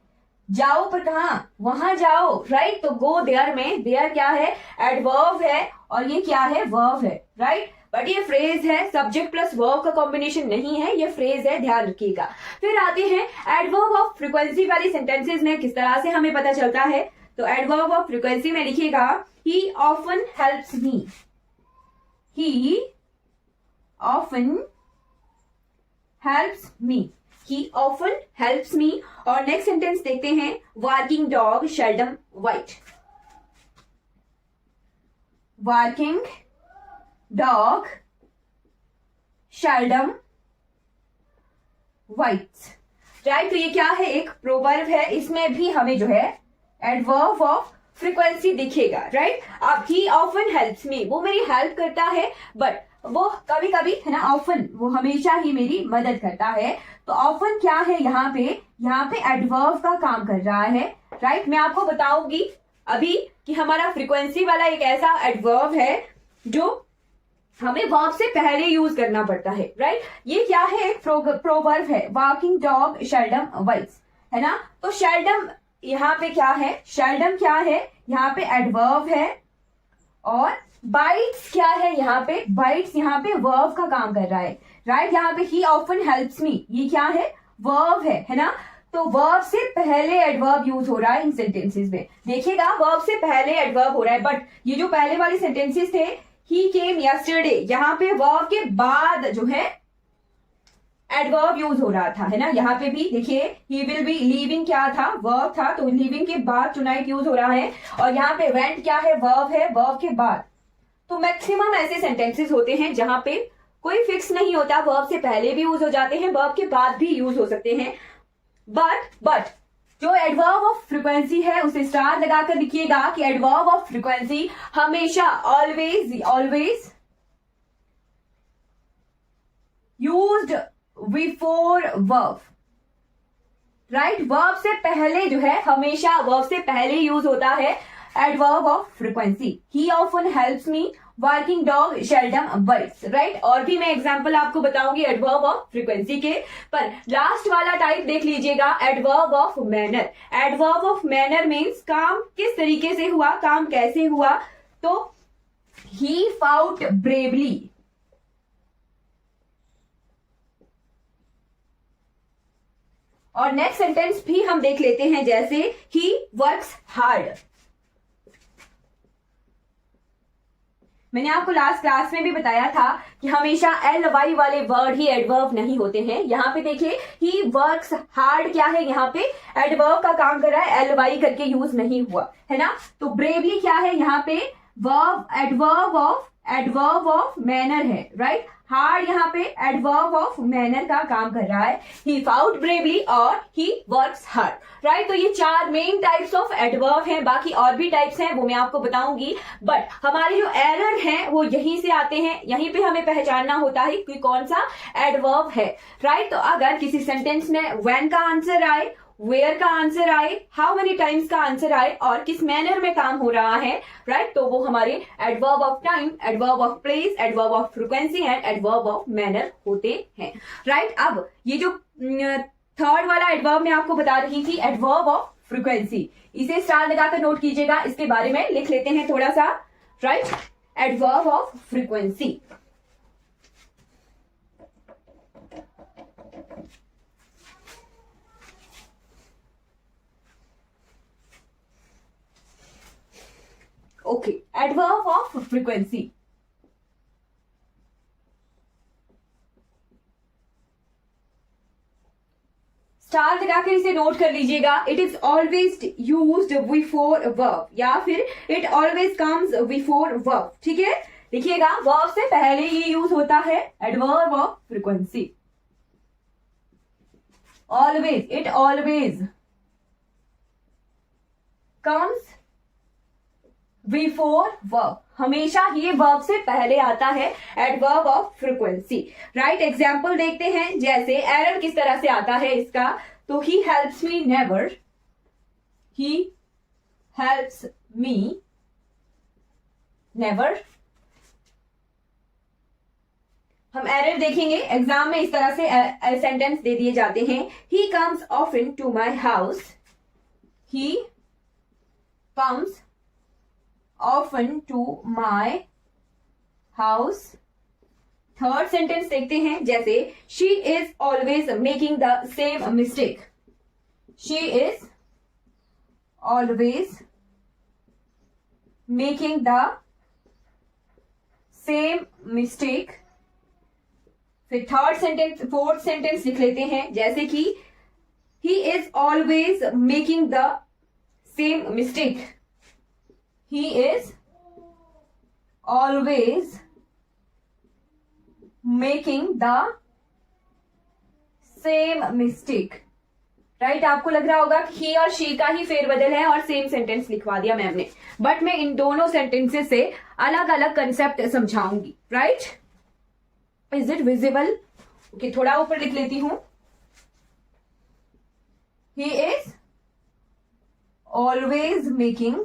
जाओ पर कहा, वहां जाओ, राइट। तो गो देयर में देयर क्या है, एडवर्ब है, और ये क्या है, वर्ब है, राइट। बट ये फ्रेज है, सब्जेक्ट प्लस वर्ब का कॉम्बिनेशन नहीं है, ये फ्रेज है, ध्यान रखिएगा। फिर आते हैं एडवर्ब ऑफ फ्रीक्वेंसी वाली सेंटेंसेस में किस तरह से हमें पता चलता है। तो एडवर्ब ऑफ फ्रीक्वेंसी में लिखिएगा, he often helps me, he often helps me, he often helps me. और नेक्स्ट सेंटेंस देखते हैं, working dog seldom white, working dog seldom whites, right. तो ये क्या है, एक प्रोवर्ब है, इसमें भी हमें जो है एडवर्ब ऑफ फ्रीक्वेंसी दिखेगा, राइट। अब ही ऑफन हेल्प्स मी, वो मेरी हेल्प करता है, बट वो कभी कभी, है ना, ऑफन वो हमेशा ही मेरी मदद करता है। तो ऑफन क्या है, यहाँ पे एडवर्ब का काम कर रहा है, राइट। मैं आपको बताऊंगी अभी कि हमारा फ्रीक्वेंसी वाला एक ऐसा एडवर्ब है जो हमें वर्ब से पहले यूज करना पड़ता है, राइट। ये क्या है, एक प्रोवर्ब है, वॉकिंग डॉग शेल्डम वाइट्स, है ना। तो शेल्डम यहाँ पे क्या है, शेल्डम क्या है, यहाँ पे एडवर्ब है, और बाइट्स क्या है, यहाँ पे बाइट्स यहाँ पे वर्ब का काम कर रहा है, राइट। यहाँ पे ही ऑफन हेल्प्स मी, ये क्या है, वर्ब है ना। तो वर्ब से पहले एडवर्ब यूज हो रहा है इन सेंटेंसेस में, देखिएगा वर्ब से पहले एडवर्ब हो रहा है। बट ये जो पहले वाले सेंटेंसेस थे, ही केम यस्टरडे, यहाँ पे वर्ब के बाद जो है एडवर्ब यूज हो रहा था, है ना। यहाँ पे भी देखिए, ही विल बी लिविंग क्या था, वर्ब था, तो लिविंग के बाद टुनाइट यूज हो रहा है। और यहाँ पे वेंट क्या है, वर्ब है, वर्ब के बाद। तो मैक्सिमम ऐसे सेंटेंसेस होते हैं जहां पे कोई फिक्स नहीं होता, वर्ब से पहले भी यूज हो जाते हैं, वर्ब के बाद भी यूज हो सकते हैं। बट जो एडवर्ब ऑफ फ्रीक्वेंसी है उसे स्टार लगाकर लिखिएगा कि एडवर्ब ऑफ फ्रीक्वेंसी हमेशा always used before verb, right. Verb से पहले जो है, हमेशा वर्ब से पहले यूज होता है adverb of frequency. He often helps me, working dog seldom bytes, right. और भी मैं एग्जांपल आपको बताऊंगी एडवर्ब ऑफ फ्रीक्वेंसी के, पर लास्ट वाला टाइप देख लीजिएगा, adverb of manner. Adverb of manner means काम किस तरीके से हुआ, काम कैसे हुआ। तो ही फाउट ब्रेवली, और नेक्स्ट सेंटेंस भी हम देख लेते हैं, जैसे ही वर्क्स हार्ड। मैंने आपको लास्ट क्लास में भी बताया था कि हमेशा ly वाले वर्ड ही एडवर्ब नहीं होते हैं। यहाँ पे देखिए, ही वर्क्स हार्ड क्या है, यहाँ पे एडवर्ब का काम कर रहा है, ly करके यूज नहीं हुआ, है ना। तो ब्रेवली क्या है, यहाँ पे वर्ब एडवर्ब ऑफ मैनर है, राइट। हार्ड यहाँ पे एडवर्ब ऑफ मैनर का काम कर रहा है, ही फाउट ब्रेवली और ही वर्क्स हार्ड, राइट। तो ये चार मेन टाइप्स ऑफ एडवर्ब हैं, बाकी और भी टाइप्स हैं वो मैं आपको बताऊंगी। बट हमारे जो एरर हैं वो यहीं से आते हैं, यहीं पे हमें पहचानना होता है कि कौन सा एडवर्ब है, राइट। तो अगर किसी सेंटेंस में व्हेन का आंसर आए, वेयर का आंसर आए, हाउ मेनी टाइम्स का आंसर आए और किस मैनर में काम हो रहा है, राइट, तो वो हमारे adverb of time, adverb of place, adverb of frequency and adverb of manner होते हैं, राइट। अब ये जो थर्ड वाला एडवर्ब मैं आपको बता रही थी, एडवर्ब ऑफ फ्रीक्वेंसी, इसे स्टार लगाकर नोट कीजिएगा, इसके बारे में लिख लेते हैं थोड़ा सा, right. Adverb of frequency, okay, adverb of frequency, star लगाकर इसे नोट कर लीजिएगा। It is always used before verb या फिर it always comes before verb, ठीक है, लिखिएगा, वर्ब से पहले ये यूज होता है, adverb of frequency, always, it always comes before verb, हमेशा ये वर्ब से पहले आता है, adverb of frequency, right. Example देखते हैं, जैसे एरर किस तरह से आता है इसका, तो he helps me never, he helps me never, हम एरर देखेंगे एग्जाम में, इस तरह से सेंटेंस दे दिए जाते हैं, he comes often to my house, he comes often to my house। Third sentence देखते हैं, जैसे she is always making the same mistake, she is always making the same mistake। फिर थर्ड सेंटेंस, फोर्थ सेंटेंस लिख लेते हैं, जैसे कि he is always making the same mistake, he is always making the same mistake, right. आपको लग रहा होगा कि he और she का ही फेरबदल है और सेम सेंटेंस लिखवा दिया मैम ने, बट मैं इन दोनों सेंटेंसेस से अलग अलग कंसेप्ट समझाऊंगी, right. Is it visible? Okay, थोड़ा ऊपर लिख लेती हूं, he is always making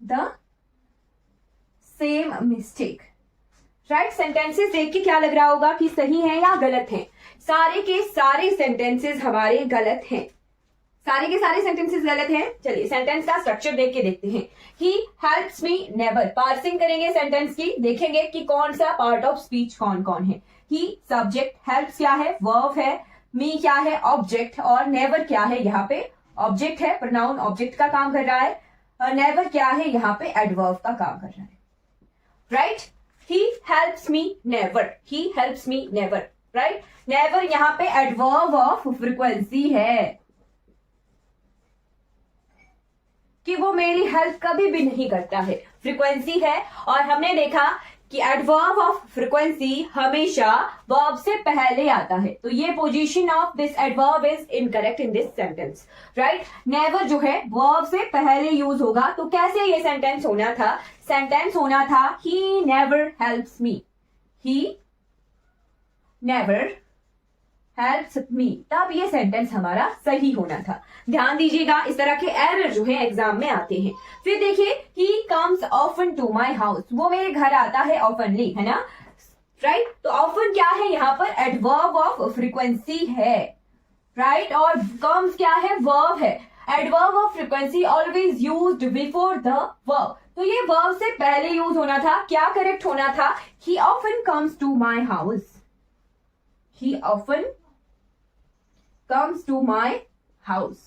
the same mistake, right. Sentences देख के क्या लग रहा होगा कि सही है या गलत है? सारे के सारे सेंटेंसेस हमारे गलत हैं, सारे के सारे सेंटेंसेस गलत हैं। चलिए सेंटेंस का स्ट्रक्चर देख के देखते हैं। ही हेल्प्स मी नेवर, पार्सिंग करेंगे सेंटेंस की, देखेंगे कि कौन सा पार्ट ऑफ स्पीच कौन कौन है। ही सब्जेक्ट, हेल्प्स क्या है? वर्ब है, मी क्या है? ऑब्जेक्ट, और नेवर क्या है? यहाँ पे ऑब्जेक्ट है, प्रोनाउन ऑब्जेक्ट का काम कर रहा है, और नेवर क्या है? यहाँ पे एडवर्ब का काम कर रहा है, right. He helps me never, he helps me never, right. Never यहाँ पे एडवर्ब ऑफ फ्रीक्वेंसी है कि वो मेरी हेल्प कभी भी नहीं करता है, फ्रीक्वेंसी है। और हमने देखा कि एडवर्ब ऑफ फ्रीक्वेंसी हमेशा वर्ब से पहले आता है, तो ये position of this adverb is incorrect in this sentence, right. Never जो है वर्ब से पहले यूज होगा, तो कैसे ये सेंटेंस होना था? सेंटेंस होना था ही नेवर हेल्प्स मी, ही नेवर हेल्प्स मी, तब ये सेंटेंस हमारा सही होना था। ध्यान दीजिएगा, इस तरह के एरर जो है एग्जाम में आते हैं। फिर देखिए, he comes often to my house, वो मेरे घर आता है ऑफनली, है ना, राइट। तो ऑफन क्या है? यहाँ पर एडवर्ब ऑफ फ्रीक्वेंसी है, राइट। और कम्स क्या है? वर्ब है। Adverb of frequency always used before the verb, तो ये वर्ब से पहले यूज होना था। क्या करेक्ट होना था? He often comes to my house, he often comes to my house,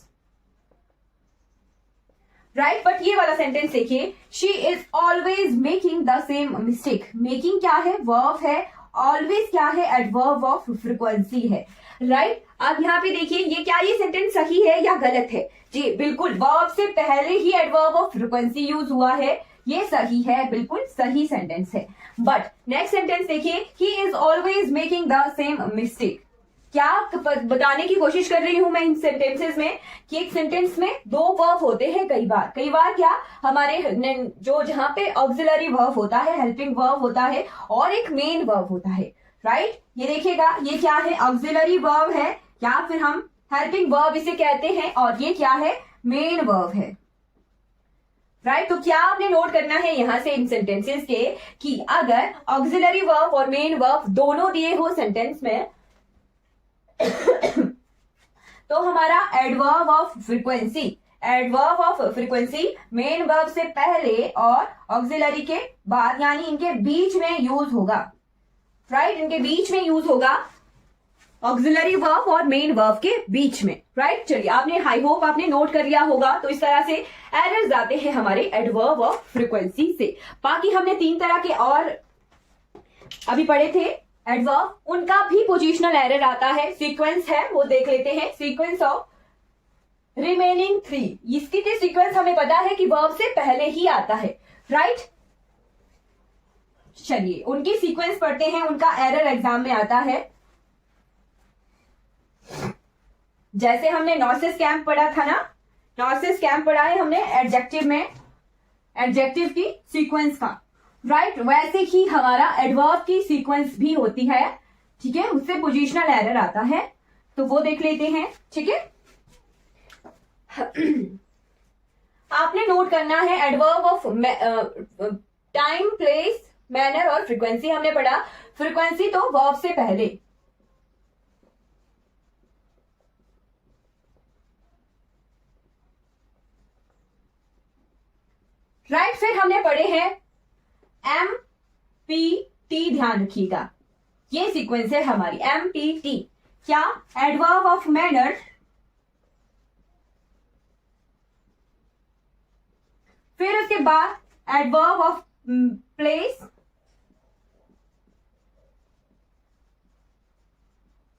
right। But ये वाला सेंटेंस देखिए, she is always making the same mistake, making क्या है? वर्ब है, always क्या है? एडवर्ब ऑफ फ्रीक्वेंसी है, राइट। अब यहाँ पे देखिए, ये क्या ये सेंटेंस सही है या गलत है? जी बिल्कुल, वर्ब से पहले ही एडवर्ब ऑफ फ्रीक्वेंसी यूज हुआ है, ये सही है, बिल्कुल सही सेंटेंस है। बट नेक्स्ट सेंटेंस देखिए, he is always making the same mistake, क्या बताने की कोशिश कर रही हूं मैं इन सेंटेंसेस में कि एक सेंटेंस में दो वर्ब होते हैं कई बार क्या हमारे जो जहां पे ऑक्सिलरी वर्ब होता है, हेल्पिंग वर्ब होता है, और एक मेन वर्ब होता है, राइट। ये देखिएगा, ये क्या है? ऑक्सिलरी वर्ब है, या फिर हम हेल्पिंग वर्ब इसे कहते हैं, और ये क्या है, मेन वर्ब है, राइट। तो क्या आपने नोट करना है यहां से इन सेंटेंसेस के कि अगर ऑक्सिलरी वर्ब और मेन वर्ब दोनों दिए हो सेंटेंस में तो हमारा adverb of frequency, adverb of frequency main verb से पहले और ऑक्सिलरी के बाद, यानी इनके बीच में यूज होगा, राइट। इनके बीच में यूज होगा, ऑक्सिलरी वर्ब और मेन वर्ब के बीच में, राइट। चलिए, आपने आई होप आपने नोट कर लिया होगा। तो इस तरह से एरर्स आते हैं हमारे एडवर्ब ऑफ फ्रीक्वेंसी से। बाकी हमने 3 तरह के और अभी पढ़े थे एडवर्ब, उनका भी पोजिशनल एरर आता है, सीक्वेंस है वो देख लेते हैं। सीक्वेंस ऑफ रिमेनिंग 3, इसकी तो सीक्वेंस हमें पता है कि वर्ब से पहले ही आता है, राइट। चलिए, उनकी सीक्वेंस पढ़ते हैं, उनका एरर एग्जाम में आता है। जैसे हमने नॉसिस कैंप पढ़ा था ना, नॉसिस कैंप पढ़ा है हमने एडजेक्टिव में, एडजेक्टिव की सीक्वेंस का, राइट। वैसे ही हमारा एडवर्ब की सीक्वेंस भी होती है, ठीक है, उससे पोजिशनल एरर आता है, तो वो देख लेते हैं, ठीक है। आपने नोट करना है adverb of time, place, manner और फ्रीक्वेंसी हमने पढ़ा। फ्रीक्वेंसी तो वर्ब से पहले, राइट। फिर हमने पढ़े हैं MPT, ध्यान रखिएगा, ये सीक्वेंस है हमारी MPT। क्या, एडवर्ब ऑफ मैनर, फिर उसके बाद एडवर्ब ऑफ प्लेस,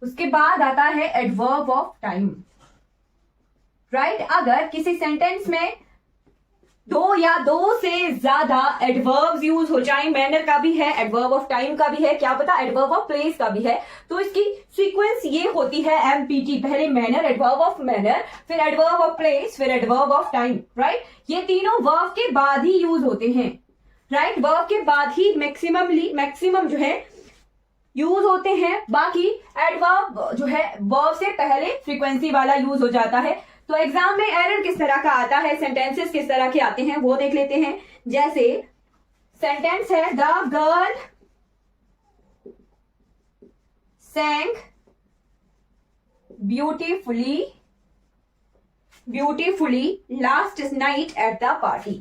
उसके बाद आता है एडवर्ब ऑफ टाइम, राइट। अगर किसी सेंटेंस में 2 या 2 से ज्यादा एडवर्ब्स यूज हो जाए, मैनर का भी है, एडवर्ब ऑफ टाइम का भी है, क्या पता एडवर्ब ऑफ प्लेस का भी है, तो इसकी सीक्वेंस ये होती है MPT। पहले मैनर, एडवर्ब ऑफ मैनर, फिर एडवर्ब ऑफ प्लेस, फिर एडवर्ब ऑफ टाइम, राइट। ये तीनों वर्ब के बाद ही यूज होते हैं, राइट। वर्ब के बाद ही मैक्सिमम जो है यूज होते हैं, बाकी एडवर्ब जो है वर्ब से पहले फ्रीक्वेंसी वाला यूज हो जाता है। तो एग्जाम में एरर किस तरह का आता है, सेंटेंसेस किस तरह के आते हैं वो देख लेते हैं। जैसे सेंटेंस है, the girl sang beautifully last night at the party।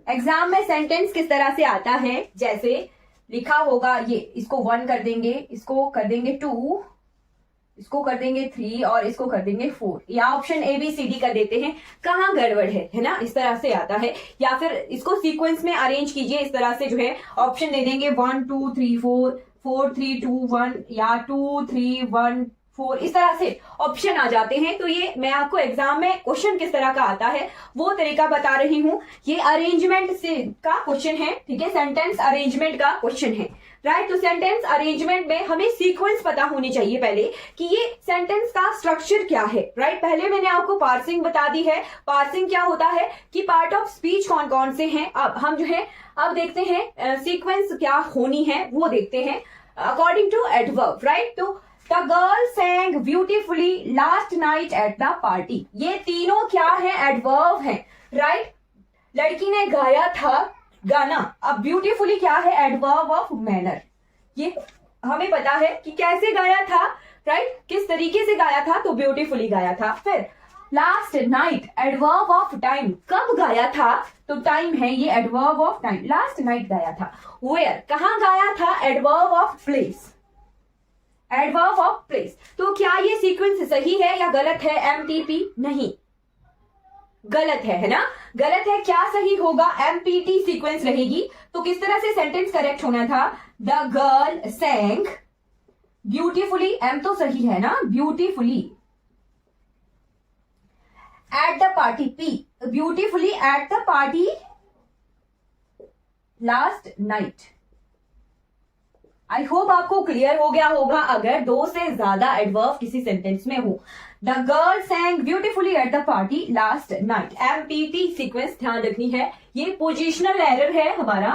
Exam में सेंटेंस किस तरह से आता है, जैसे लिखा होगा, ये इसको 1 कर देंगे, इसको कर देंगे 2, इसको कर देंगे 3 और इसको कर देंगे 4, या ऑप्शन ABCD कर देते हैं। कहाँ गड़बड़ है ना, इस तरह से आता है। या फिर इसको सीक्वेंस में अरेंज कीजिए, इस तरह से जो है ऑप्शन दे देंगे 1 2 3 4, 4 3 2 1 या 2 3 1 4, इस तरह से ऑप्शन आ जाते हैं। तो ये मैं आपको एग्जाम में क्वेश्चन किस तरह का आता है वो तरीका बता रही हूँ। ये अरेंजमेंट से का क्वेश्चन है, ठीक है, सेंटेंस अरेंजमेंट का क्वेश्चन है, राइट। तो सेंटेंस अरेंजमेंट में हमें सीक्वेंस पता होनी चाहिए पहले कि ये सेंटेंस का स्ट्रक्चर क्या है, राइट। पहले मैंने आपको पार्सिंग बता दी है। पार्सिंग क्या होता है कि पार्ट ऑफ स्पीच कौन कौन से हैं। अब हम जो है अब देखते हैं सीक्वेंस क्या होनी है वो देखते हैं अकॉर्डिंग टू एडवर्ब, राइट। तो the girl sang beautifully last night at the party, ये तीनों क्या है, एडवर्ब है, राइट। लड़की ने गाया था गाना। अब ब्यूटीफुली क्या है, एडवर्ब ऑफ मैनर। ये हमें पता है कि कैसे गाया था, राइट, किस तरीके से गाया था, तो ब्यूटीफुली गाया था। फिर last night, adverb of time, कब गाया था, तो टाइम है ये, adverb of time, last night गाया था। वेयर, कहाँ गाया था, adverb of place, adverb of place. तो क्या ये सीक्वेंस सही है या गलत है, MTP नहीं, गलत है ना, गलत है। क्या सही होगा, MPT सीक्वेंस रहेगी। तो किस तरह से सेंटेंस करेक्ट होना था, the girl sang beautifully, M तो सही है ना, beautifully at the party, P beautifully at the party last night. I hope आपको क्लियर हो गया होगा अगर 2 से ज्यादा एडवर्ब किसी सेंटेंस में हो। The girl sang beautifully at the party last night, MPT sequence ध्यान रखनी है। ये पोजिशनल एरर है हमारा,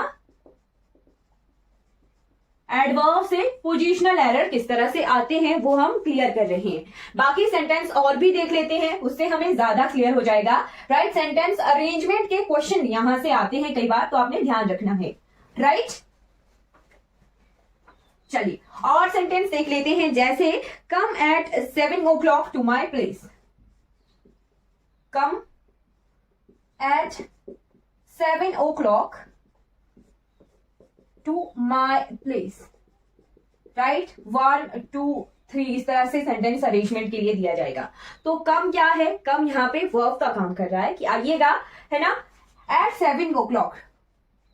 एडवर्ब से पोजिशनल एरर किस तरह से आते हैं वो हम क्लियर कर रहे हैं। बाकी सेंटेंस और भी देख लेते हैं, उससे हमें ज्यादा क्लियर हो जाएगा। राइट, सेंटेंस अरेंजमेंट के क्वेश्चन यहां से आते हैं कई बार, तो आपने ध्यान रखना है। राइट, चलिए और सेंटेंस देख लेते हैं, जैसे come at 7 o'clock to my place. Come at 7 o'clock to my place. Right, 1 2 3 इस तरह से सेंटेंस अरेंजमेंट के लिए दिया जाएगा। तो कम क्या है, कम यहाँ पे वर्ब का काम कर रहा है कि आइएगा, है ना। At 7 o'clock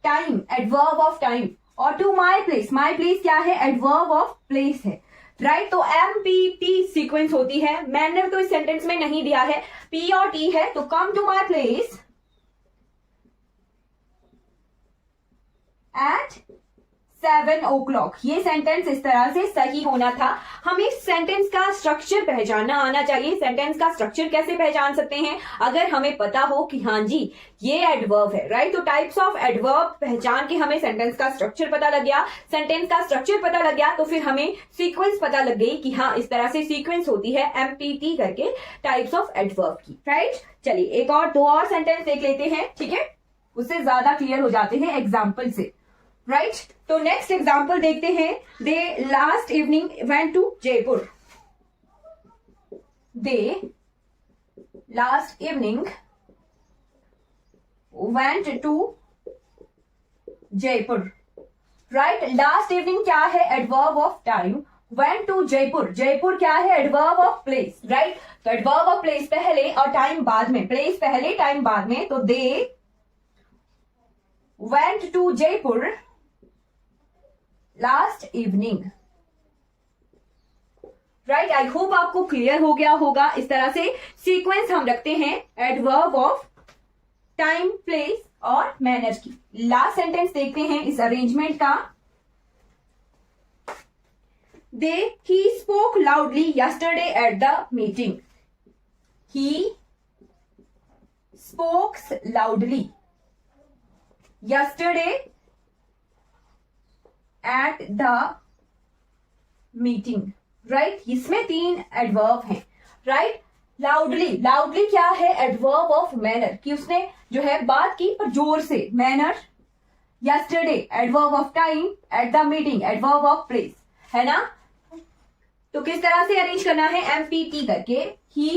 time, adverb of time, और to my place, my place क्या है, एडवर्ब ऑफ प्लेस है। राइट, तो MPT सीक्वेंस होती है। मैनर तो इस सेंटेंस में नहीं दिया है, P और T है, तो come to my place at 7 o'clock। ये सेंटेंस इस तरह से सही होना था। हमें सेंटेंस का स्ट्रक्चर पहचानना आना चाहिए। सेंटेंस का स्ट्रक्चर कैसे पहचान सकते हैं, अगर हमें पता हो कि हाँ जी ये एडवर्ब है। राइट, तो टाइप्स ऑफ एडवर्ब पहचान के हमें सेंटेंस का स्ट्रक्चर पता लग गया। सेंटेंस का स्ट्रक्चर पता लग गया तो फिर हमें सीक्वेंस पता लग गई कि हाँ इस तरह से सीक्वेंस होती है MPT करके टाइप्स ऑफ एडवर्ब की। राइट, चलिए एक और दो और सेंटेंस देख लेते हैं, ठीक है, उससे ज्यादा क्लियर हो जाते हैं एग्जाम्पल से। राइट, तो नेक्स्ट एग्जाम्पल देखते हैं। They last evening went to Jaipur. They last evening went to Jaipur. Right, last evening क्या है, adverb of time. Went to Jaipur, Jaipur क्या है, एडवर्ब ऑफ प्लेस। राइट, तो एडवर्ब ऑफ प्लेस पहले और टाइम बाद में, प्लेस पहले टाइम बाद में, तो they went to Jaipur last evening. Right, I hope आपको क्लियर हो गया होगा। इस तरह से सीक्वेंस हम रखते हैं एडवर्ब ऑफ टाइम, प्लेस और मैनर की। लास्ट सेंटेंस देखते हैं इस अरेंजमेंट का। He spoke loudly yesterday at the meeting. He spokes loudly yesterday at the meeting. Right, इसमें 3 एडवर्ब हैं। राइट, लाउडली, लाउडली क्या है, एडवर्ब ऑफ मैनर, कि उसने जो है बात की पर जोर से, manner. Yesterday adverb of time, at the meeting adverb of place, है ना। तो किस तरह से अरेंज करना है, MPT करके। ही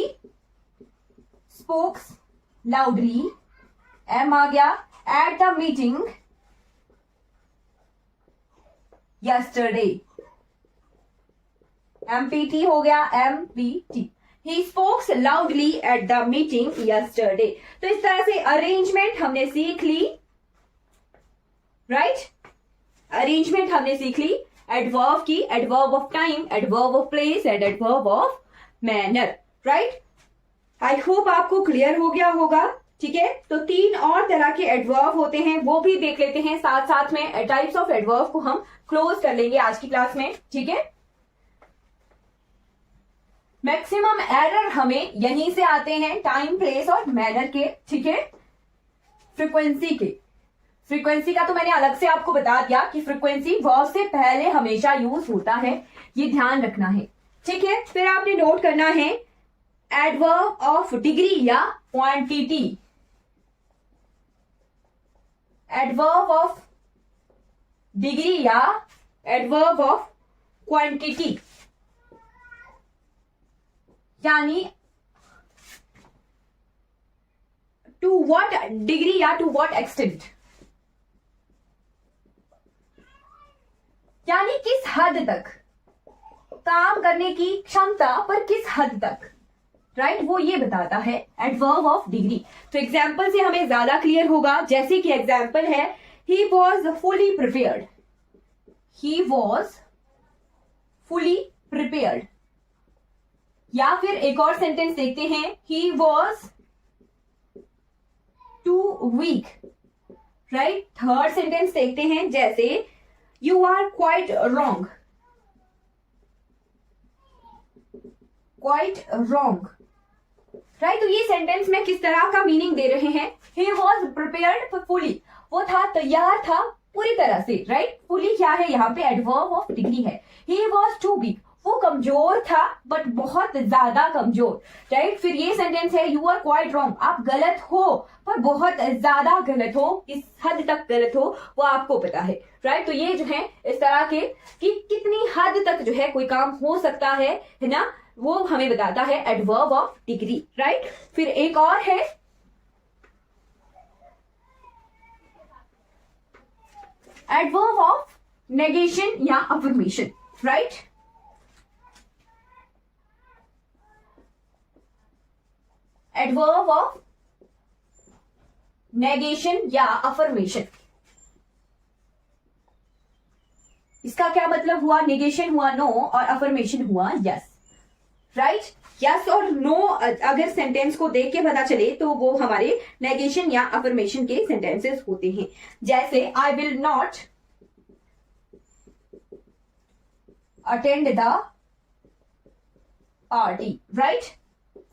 स्पोक्स लाउडली, M आ गया, at the meeting yesterday, MPT हो गया, MPT। He spoke loudly at the meeting yesterday। तो इस तरह से अरेंजमेंट हमने सीख ली। राइट, अरेंजमेंट हमने सीख ली एडवर्ब की, adverb of time, adverb of place and adverb of manner. Right, I hope आपको क्लियर हो गया होगा। ठीक है, तो 3 और तरह के एडवर्ब होते हैं, वो भी देख लेते हैं। साथ साथ में टाइप्स ऑफ एडवर्ब को हम क्लोज कर लेंगे आज की क्लास में। ठीक है, मैक्सिमम एरर हमें यहीं से आते हैं, टाइम, प्लेस और मैनर के। ठीक है, फ्रीक्वेंसी के, फ्रीक्वेंसी का तो मैंने अलग से आपको बता दिया कि फ्रीक्वेंसी वर्ब से पहले हमेशा यूज होता है, ये ध्यान रखना है। ठीक है, फिर आपने नोट करना है एडवर्ब ऑफ डिग्री या क्वांटिटी। एडवर्ब ऑफ डिग्री या एडवर्ब ऑफ क्वांटिटी, यानी टू व्हाट डिग्री या टू व्हाट एक्सटेंट, यानी किस हद तक, काम करने की क्षमता पर किस हद तक। राइट, वो ये बताता है एडवर्ब ऑफ डिग्री। तो एग्जाम्पल से हमें ज्यादा क्लियर होगा। जैसे कि एग्जाम्पल है, he was fully prepared. He was fully prepared. या फिर एक और सेंटेंस देखते हैं, he was too weak. Right, third sentence देखते हैं, जैसे you are quite wrong. Quite wrong. Right, तो ये सेंटेंस में किस तरह का मीनिंग दे रहे हैं। ही वॉज प्रिपेयर्ड फुली, वो था, तैयार था पूरी तरह से, राइट। फुली क्या है यहाँ पे, एडवर्ब ऑफ डिग्री है। ही वॉज टू वीक, वो कमजोर था बट बहुत ज्यादा कमजोर, राइट। फिर ये सेंटेंस है, यू आर क्वाइट रॉन्ग, आप गलत हो पर बहुत ज्यादा गलत हो, किस हद तक गलत हो वो आपको पता है, राइट। तो ये जो है इस तरह के कि कितनी हद तक जो है कोई काम हो सकता है ना, वो हमें बताता है एडवर्ब ऑफ डिग्री, राइट। फिर एक और है एडवर्ब ऑफ नेगेशन या affirmation, right. Adverb of negation या अफर्मेशन, इसका क्या मतलब हुआ, नेगेशन हुआ नो और अफर्मेशन हुआ यस, राइट। यस और नो अगर सेंटेंस को देख के पता चले तो वो हमारे नेगेशन या अफर्मेशन के सेंटेंसेस होते हैं। जैसे I will not attend the party, right.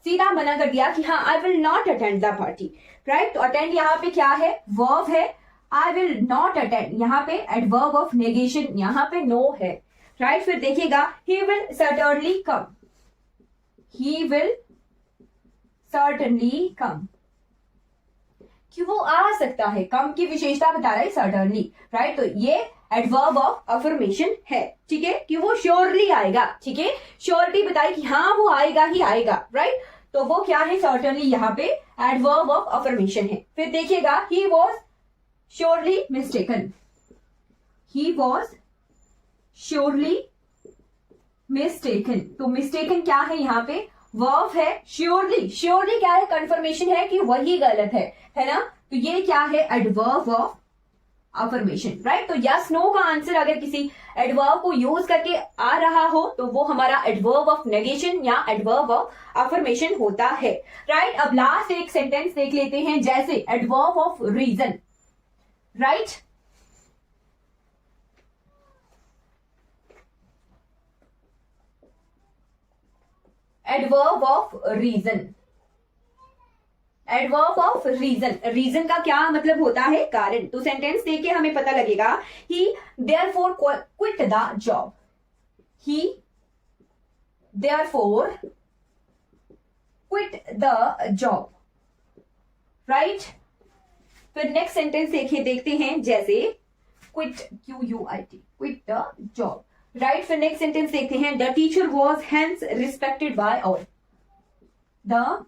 सीधा मना कर दिया कि हाँ I will not attend the party, right. तो अटेंड यहाँ पे क्या है, वर्ब है। आई विल नॉट अटेंड यहाँ पे एडवर्ब ऑफ नेगेशन, यहाँ पे नो है, राइट। फिर देखिएगा he will certainly come, he will certainly come, कि वो आ सकता है, कम की विशेषता बता रहा है सर्टेनली, राइट। तो ये एडवर्ब ऑफ अफर्मेशन है, ठीक है, कि वो श्योरली आएगा, ठीक है, श्योरिटी बताई कि हाँ वो आएगा ही आएगा, राइट। तो वो क्या है, सर्टेनली यहाँ पे एडवर्ब ऑफ अफर्मेशन है। फिर देखिएगा he was surely mistaken, he was surely mistaken, तो मिस्टेकन क्या है यहाँ पे, वर्ब है। श्योरली, श्योरली क्या है, कंफर्मेशन है कि वही गलत है ना। तो ये क्या है, एडवर्ब ऑफ अफर्मेशन, राइट। तो यस नो का आंसर अगर किसी एडवर्ब को यूज करके आ रहा हो तो वो हमारा एडवर्ब ऑफ नेगेशन या एडवर्ब ऑफ अफर्मेशन होता है, राइट। अब लास्ट एक सेंटेंस देख लेते हैं, जैसे adverb of reason, right. Adverb of reason, adverb of reason, reason का क्या मतलब होता है, कारण। तो सेंटेंस देके हमें पता लगेगा, he therefore quit the job, he therefore quit the job, right. फिर नेक्स्ट सेंटेंस देखते हैं, जैसे quit, QUIT, quit the job, right. फिर नेक्स्ट सेंटेंस देखते हैं, the teacher was hence respected by all, द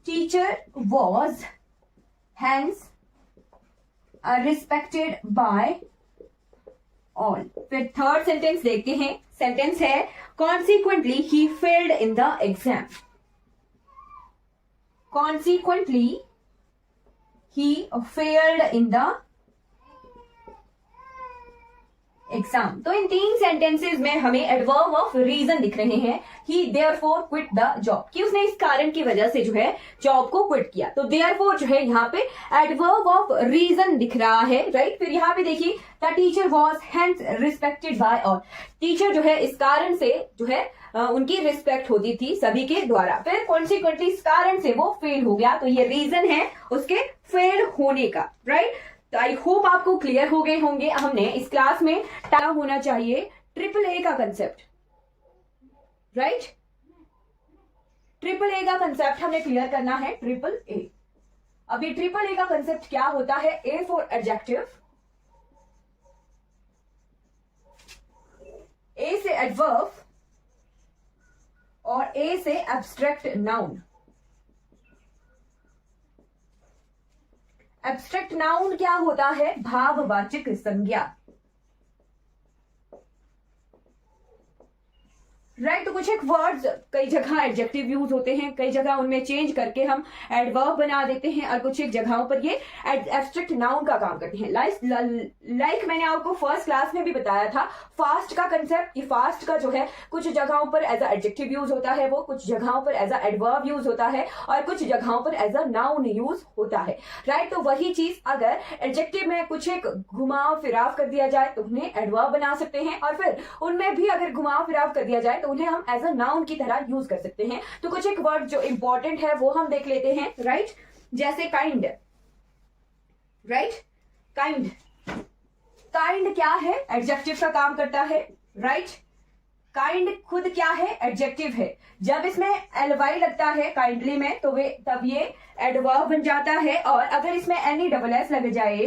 teacher was hence respected by all। फिर third sentence देखते हैं, सेंटेंस है consequently he failed in the exam, consequently he failed in the exam. तो इन तीन सेंटेंसेस में हमें एडवर्ब ऑफ रीजन दिख रहे हैं, ही देयरफॉर क्विट द जॉब, कि उसने इस कारण की वजह से जो है जॉब को क्विट किया। तो देयरफॉर जो है यहाँ पे एडवर्ब ऑफ रीजन दिख रहा है, राइट। फिर यहाँ पे देखिए, the teacher was hence respected by all, teacher जो है इस कारण से जो है उनकी रिस्पेक्ट होती थी सभी के द्वारा। फिर कॉन्सिक्वेंटली इस कारण से वो फेल हो गया, तो ये रीजन है उसके फेल होने का, राइट। तो आई होप आपको क्लियर हो गए होंगे। हमने इस क्लास में टाला होना चाहिए AAA का कंसेप्ट, राइट। AAA का कंसेप्ट हमने क्लियर करना है, AAA। अभी AAA का कंसेप्ट क्या होता है, A फॉर एडजेक्टिव, A से एडवर्ब और A से एब्स्ट्रैक्ट नाउन। एब्स्ट्रैक्ट नाउन क्या होता है, भाववाचक संज्ञा, राइट। तो कुछ एक वर्ड्स कई जगह एडजेक्टिव यूज होते हैं, कई जगह उनमें चेंज करके हम एडवर्ब बना देते हैं, और कुछ एक जगहों पर ये एब्स्ट्रैक्ट नाउन का काम करते हैं। लाइक मैंने आपको फर्स्ट क्लास में भी बताया था फास्ट का कंसेप्ट, कि फास्ट का जो है कुछ जगहों पर एज अ एडजेक्टिव यूज होता है, वो कुछ जगहों पर एज अ एडवर्ब यूज होता है, और कुछ जगहों पर एज अ नाउन यूज होता है, राइट। तो वही चीज अगर एडजेक्टिव में कुछ एक घुमाव फिराव कर दिया जाए तो उन्हें एडवर्ब बना सकते हैं, और फिर उनमें भी अगर घुमाव फिराव कर दिया जाए तो उन्हें हम एज अ नाउन की तरह यूज कर सकते हैं। तो कुछ एक वर्ड जो इंपॉर्टेंट है वो हम देख लेते हैं, राइट। जैसे काइंड, राइट, काइंड, काइंड क्या है, एडजेक्टिव का काम करता है, राइट। काइंड खुद क्या है, एडजेक्टिव है। जब इसमें ly लगता है काइंडली में तो वे तब ये एडवर्ब बन जाता है, और अगर इसमें एनी डबल एस लग जाए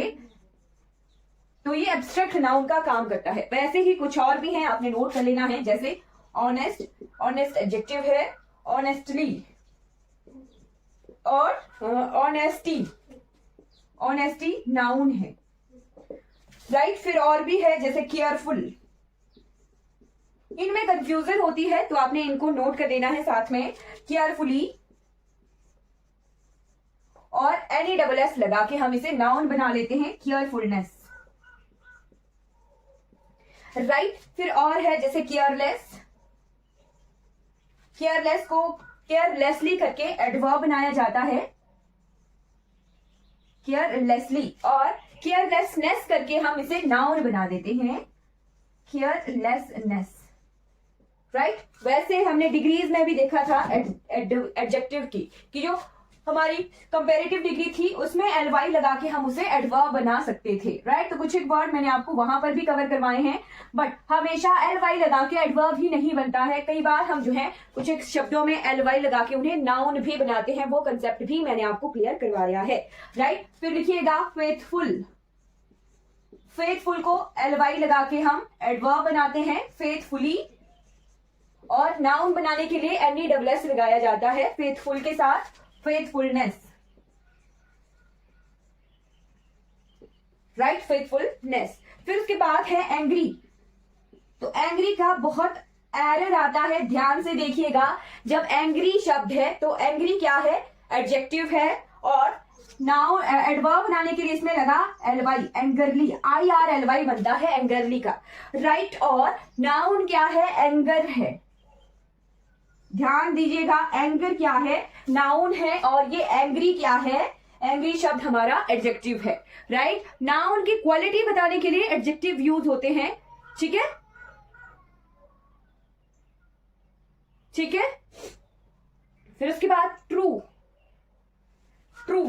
तो ये एब्स्ट्रैक्ट नाउन का काम करता है। वैसे ही कुछ और भी हैं, आपने नोट कर लेना है, जैसे ऑनेस्ट, ऑनेस्ट एडजेक्टिव है, ऑनेस्टली और ऑनेस्टी, ऑनेस्टी नाउन है, राइट। फिर और भी है जैसे केयरफुल। इनमें कंफ्यूजन होती है तो आपने इनको नोट कर देना है साथ में, केयरफुली और एनी डबल एस लगा के हम इसे नाउन बना लेते हैं, केयरफुलनेस, राइट। फिर और है जैसे केयरलेस, केयरलेस को केयरलेसली करके एडवर्ब बनाया जाता है, केयरलेसली, और केयरलेसनेस करके हम इसे नाउन बना देते हैं, केयरलेसनेस, राइट। वैसे हमने डिग्रीज में भी देखा था एडजेक्टिव की कि जो हमारी कंपैरेटिव डिग्री थी उसमें ly लगा के हम उसे एडवर्ब बना सकते थे, राइट। तो कुछ एक वर्ड मैंने आपको वहां पर भी कवर करवाए हैं, बट हमेशा ly लगा के एडवर्ब ही नहीं बनता है। कई बार हम जो है कुछ एक शब्दों में ly लगा के उन्हें नाउन भी बनाते हैं, वो कंसेप्ट भी मैंने आपको क्लियर करवाया है, राइट। फिर लिखिएगा फेथफुल, फेथफुल को ly लगा के हम एडवर्ब बनाते हैं, फेथफुली, और नाउन बनाने के लिए एनी डबल एस लगाया जाता है फेथफुल के साथ, फेथफुलनेस, राइट, फेथफुलनेस। फिर उसके बाद है एंग्री। तो एंग्री का बहुत एरर आता है, ध्यान से देखिएगा। जब एंग्री शब्द है तो एंग्री क्या है, एडजेक्टिव है, और नाउन एडवर्ब बनाने के लिए इसमें लगा ly, एंगरली, IRLY बनता है एंगरली का, राइट। और नाउन क्या है, एंगर है, ध्यान दीजिएगा। एंगर क्या है, नाउन है, और ये एंग्री क्या है, एंग्री शब्द हमारा एडजेक्टिव है, राइट। नाउन की क्वालिटी बताने के लिए एडजेक्टिव यूज होते हैं, ठीक है, ठीक है। फिर उसके बाद ट्रू, ट्रू,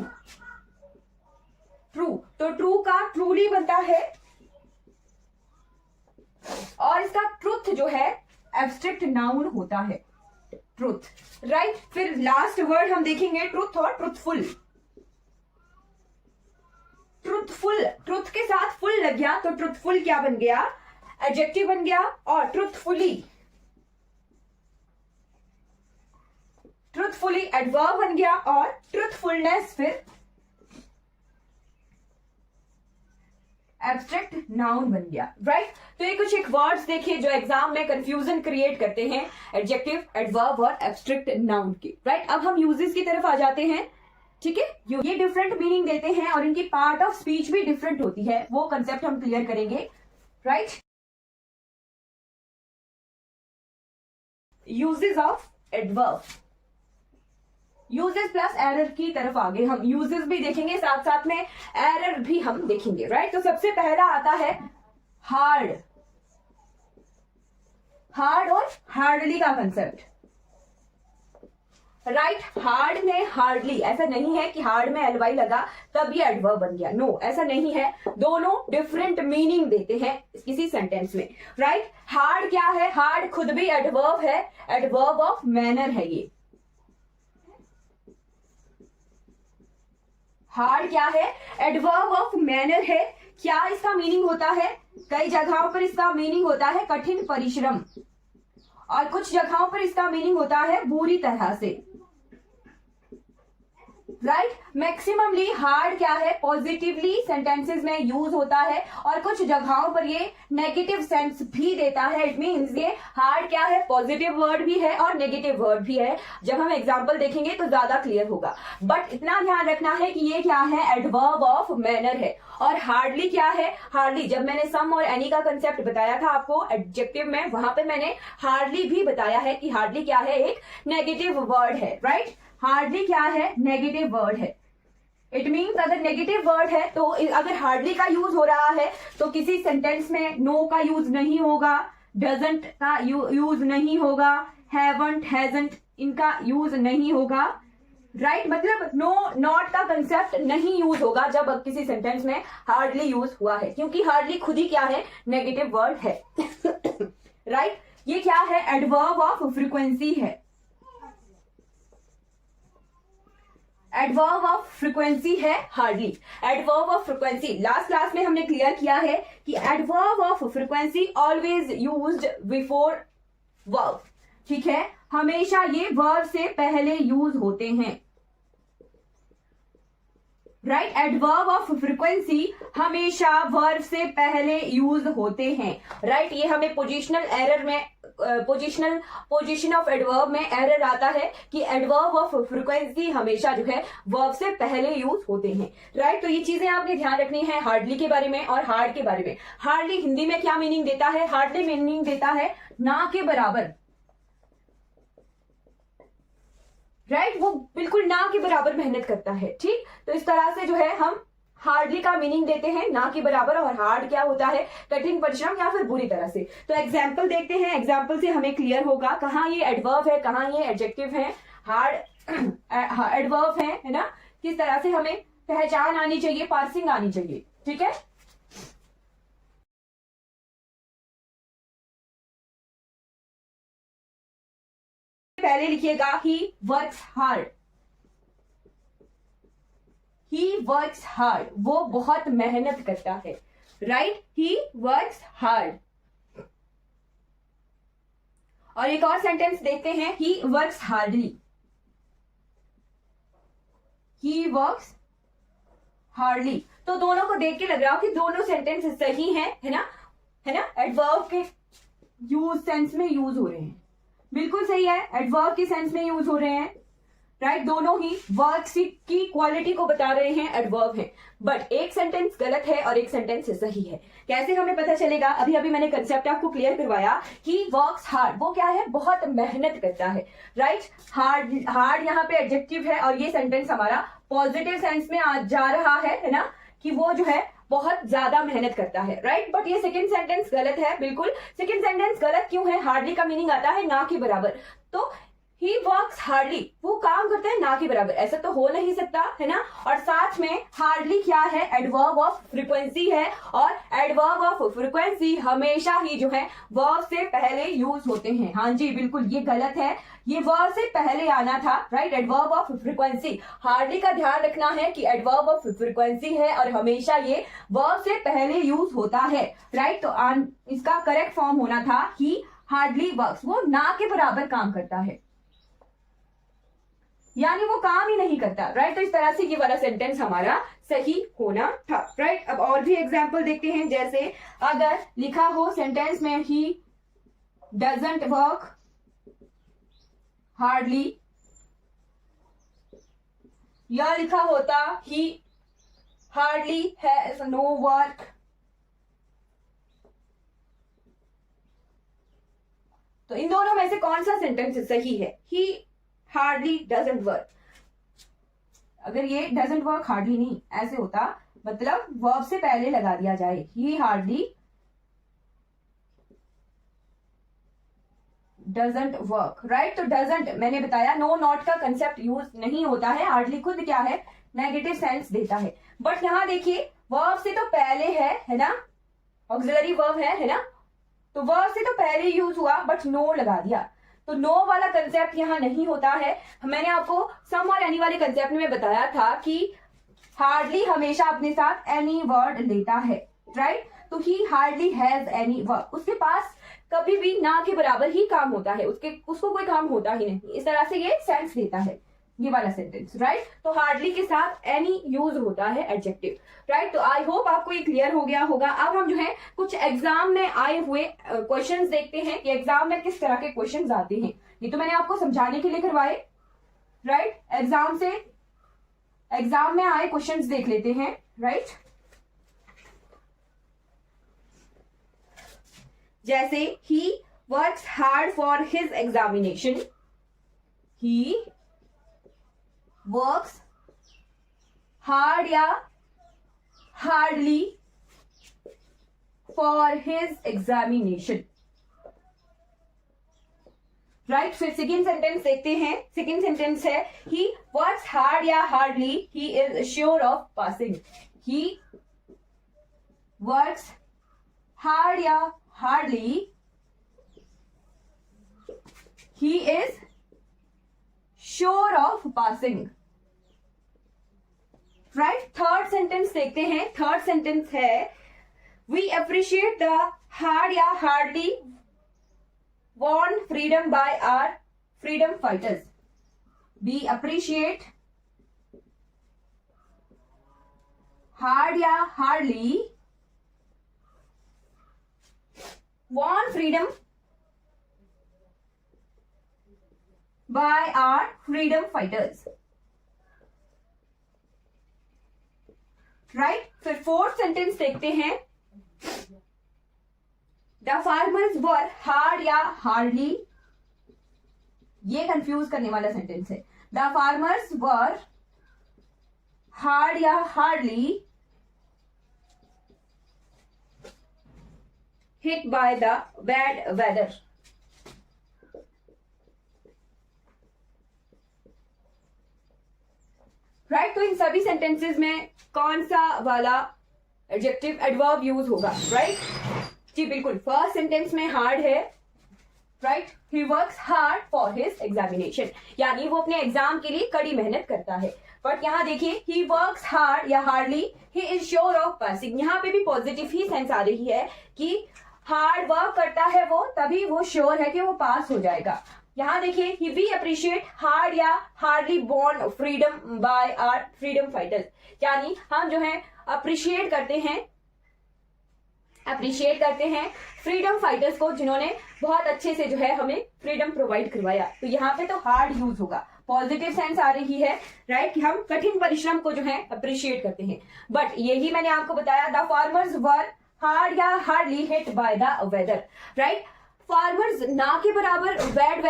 ट्रू, तो ट्रू का ट्रूली बनता है, और इसका ट्रुथ जो है एब्स्ट्रैक्ट नाउन होता है, ट्रुथ, राइट। फिर लास्ट वर्ड हम देखेंगे ट्रुथ और ट्रुथफुल। ट्रुथफुल, ट्रुथ के साथ फुल लग गया तो ट्रुथफुल क्या बन गया, एडजेक्टिव बन गया, और ट्रुथफुली, ट्रुथफुली एडवर्ब बन गया, और ट्रुथफुलनेस फिर एब्स्ट्रैक्ट नाउन बन गया, राइट। तो ये कुछ एक वर्ड्स देखिए जो एग्जाम में कंफ्यूजन क्रिएट करते हैं, एडजेक्टिव, एडवर्ब और एब्स्ट्रैक्ट नाउन की, राइट। अब हम यूजेस की तरफ आ जाते हैं, ठीक है। ये डिफरेंट मीनिंग देते हैं और इनकी पार्ट ऑफ स्पीच भी डिफरेंट होती है, वो कंसेप्ट हम क्लियर करेंगे, right. Uses of adverb, uses plus error की तरफ आगे हम यूजेस भी देखेंगे, साथ साथ में एरर भी हम देखेंगे, राइट। तो सबसे पहला आता है हार्ड, हार्ड और हार्डली का कंसेप्ट, राइट। हार्ड में हार्डली, ऐसा नहीं है कि हार्ड में ly लगा तब ये एडवर्ब बन गया, नो, ऐसा नहीं है, दोनों डिफरेंट मीनिंग देते हैं किसी सेंटेंस में, राइट। हार्ड क्या है, हार्ड खुद भी एडवर्ब है, एडवर्ब ऑफ मैनर है ये, हार्ड क्या है, एडवर्ब ऑफ मैनर है। क्या इसका मीनिंग होता है, कई जगहों पर इसका मीनिंग होता है कठिन परिश्रम, और कुछ जगहों पर इसका मीनिंग होता है बुरी तरह से, राइट। मैक्सिममली हार्ड क्या है, पॉजिटिवली सेंटेंसेस में यूज होता है, और कुछ जगहों पर ये नेगेटिव सेंस भी देता है। इट मींस ये हार्ड क्या है, पॉजिटिव वर्ड भी है और नेगेटिव वर्ड भी है। जब हम एग्जांपल देखेंगे तो ज्यादा क्लियर होगा, बट इतना ध्यान रखना है कि ये क्या है, एडवर्ब ऑफ मैनर है। और हार्डली क्या है, हार्डली जब मैंने सम और एनी का कंसेप्ट बताया था आपको एडजेक्टिव में, वहां पे मैंने हार्डली भी बताया है कि हार्डली क्या है, एक नेगेटिव वर्ड है, राइट। हार्डली क्या है, नेगेटिव वर्ड है। इट मीन्स अगर नेगेटिव वर्ड है तो अगर हार्डली का यूज हो रहा है तो किसी सेंटेंस में नो का यूज नहीं होगा, डजंट का यूज नहीं होगा, हैवंट, हैजंट इनका यूज नहीं होगा, राइट मतलब नो नॉट का कंसेप्ट नहीं यूज होगा जब किसी सेंटेंस में हार्डली यूज हुआ है, क्योंकि हार्डली खुद ही क्या है, नेगेटिव वर्ड है। राइट ये क्या है, एडवर्ब ऑफ फ्रीक्वेंसी है, एडवर्ब ऑफ फ्रीक्वेंसी है hardly. Adverb of frequency last class में हमने क्लियर किया है कि adverb of frequency always used before verb, ठीक है, हमेशा ये वर्ब से पहले यूज होते हैं। राइट एडवर्ब ऑफ फ्रीक्वेंसी हमेशा वर्ब से पहले यूज होते हैं। राइट ये हमें पोजिशनल एरर में पोजीशन ऑफ एडवर्ब में एरर आता है कि एडवर्ब ऑफ फ्रीक्वेंसी हमेशा जो है वर्ब से पहले यूज होते हैं। राइट तो ये चीजें आपने ध्यान रखनी है हार्डली के बारे में और हार्ड के बारे में। हार्डली हिंदी में क्या मीनिंग देता है, हार्डली मीनिंग देता है ना के बराबर। राइट वो बिल्कुल ना के बराबर मेहनत करता है, ठीक। तो इस तरह से जो है हम हार्डली का मीनिंग देते हैं ना के बराबर, और हार्ड क्या होता है, कठिन परिश्रम या फिर बुरी तरह से। तो एग्जाम्पल देखते हैं, एग्जाम्पल से हमें क्लियर होगा कहाँ ये एडवर्ब है, कहाँ ये एडजेक्टिव है, हार्ड एडवर्ब है ना, किस तरह से हमें पहचान आनी चाहिए, पार्सिंग आनी चाहिए, ठीक है। पहले लिखिएगा ही वर्क्स हार्ड, ही वर्क्स हार्ड, वो बहुत मेहनत करता है। Right he works hard. और एक और सेंटेंस देखते हैं, he works hardly, he works hardly. तो दोनों को देख के लग रहा हो कि दोनों सेंटेंस सही हैं, है ना, एडवर्ब के यूज सेंस में यूज हो रहे हैं, बिल्कुल सही है, एडवर्ब के सेंस में यूज हो रहे हैं। राइट दोनों ही वर्क की क्वालिटी को बता रहे हैं, एडवर्ब है। बट एक सेंटेंस गलत है और एक सेंटेंस सही है। कैसे हमें पता चलेगा, अभी अभी मैंने कंसेप्ट आपको क्लियर करवाया कि वर्क्स हार्ड, वो क्या है, बहुत मेहनत करता है। राइट हार्ड यहाँ पे एडजेक्टिव है और ये सेंटेंस हमारा पॉजिटिव सेंस में जा रहा है ना, कि वो जो है बहुत ज्यादा मेहनत करता है। राइट बट ये सेकंड सेंटेंस गलत है, बिल्कुल। सेकंड सेंटेंस गलत क्यों है, हार्डली का मीनिंग आता है ना के बराबर, तो ही वर्क्स हार्डली, वो काम करते हैं ना के बराबर, ऐसा तो हो नहीं सकता, है ना। और साथ में हार्डली क्या है, एडवर्ब ऑफ फ्रीक्वेंसी है, और एडवर्ब ऑफ फ्रीक्वेंसी हमेशा ही जो है वर्ब से पहले यूज होते हैं। हाँ जी बिल्कुल ये गलत है, ये वर्ब से पहले आना था। Right adverb of frequency, hardly का ध्यान रखना है कि एडवर्ब ऑफ फ्रीक्वेंसी है और हमेशा ये वर्ब से पहले यूज होता है। राइट तो इसका करेक्ट फॉर्म होना था ही हार्डली वर्क्स, वो ना के बराबर काम करता है, यानी वो काम ही नहीं करता। राइट तो इस तरह से ये वाला सेंटेंस हमारा सही होना था। राइट अब और भी एग्जाम्पल देखते हैं, जैसे अगर लिखा हो सेंटेंस में ही डजंट वर्क हार्डली, या लिखा होता he hardly has no work, तो इन दोनों में से कौन सा सेंटेंस सही है, ही हार्डली डजंट वर्क। अगर ये डजंट वर्क हार्डली नहीं ऐसे होता, मतलब वर्ब से पहले लगा दिया जाए, ही हार्डली डजंट वर्क। राइट तो डजंट मैंने बताया नो नॉट का कंसेप्ट यूज नहीं होता है, हार्डली खुद क्या है, नेगेटिव सेंस देता है। बट यहां देखिए वर्ब से तो पहले है ना, ऑक्सिलरी वर्ब है ना, तो वर्ब से तो पहले यूज हुआ बट नो लगा दिया, तो नो वाला कंसेप्ट यहां नहीं होता है। मैंने आपको सम और एनी वाले कंसेप्ट में बताया था कि हार्डली हमेशा अपने साथ एनी वर्ड लेता है। राइट तो ही हार्डली हैज एनी वर्क, उसके पास कभी भी ना के बराबर ही काम होता है, उसको कोई काम होता ही नहीं, इस तरह से ये सेंस देता है ये वाला सेंटेंस। राइट तो हार्डली के साथ एनी यूज होता है एडजेक्टिव। राइट तो आई होप आपको ये क्लियर हो गया होगा। अब हम जो है कुछ एग्जाम में आए हुए क्वेश्चंस देखते हैं कि एग्जाम में किस तरह के क्वेश्चंस आते हैं। ये तो मैंने आपको समझाने के लिए करवाए। राइट एग्जाम में आए क्वेश्चंस देख लेते हैं। राइट जैसे he works hard for his examination, he works hard या hardly for his examination. Right. फिर सेकेंड सेंटेंस देखते हैं। सेकेंड सेंटेंस है ही वर्क्स हार्ड या hardly he is sure of passing. He works hard या hardly he is sure of passing. Right. Third sentence देखते हैं। Third sentence है we appreciate the hard या hardly won freedom by our freedom fighters. We appreciate hard या hardly won freedom by our freedom fighters. Right? फिर fourth sentence देखते हैं। The farmers were hard या hardly, ये confuse करने वाला सेंटेंस है। द फार्मर्स वर हार्ड या hardly hit by the bad weather. Right. तो इन सभी सेंटेंसेस में कौन सा वाला एडजेक्टिव एडवर्ब यूज होगा? राइट जी बिल्कुल। फर्स्ट सेंटेंस में हार्ड है। Right. He works hard for his examination, यानी वो अपने एग्जाम के लिए कड़ी मेहनत करता है। बट यहाँ देखिए ही वर्क्स हार्ड या hardly he is sure of passing. यहाँ पे भी पॉजिटिव ही सेंस आ रही है कि हार्ड वर्क करता है वो, तभी वो श्योर है कि वो पास हो जाएगा। यहाँ देखिए ही वी अप्रिशिएट हार्ड या hardly won freedom by our freedom fighters, यानी हम जो है अप्रिशिएट करते हैं फ्रीडम फाइटर्स को, जिन्होंने बहुत अच्छे से जो है हमें फ्रीडम प्रोवाइड करवाया। तो यहाँ पे तो हार्ड यूज होगा, पॉजिटिव सेंस आ रही है। राइट कि हम कठिन परिश्रम को जो है अप्रिशिएट करते हैं। बट यही मैंने आपको बताया, द फार्मर्स वर हार्ड या hardly hit by the weather. Right. Farmers ना के बराबर बैड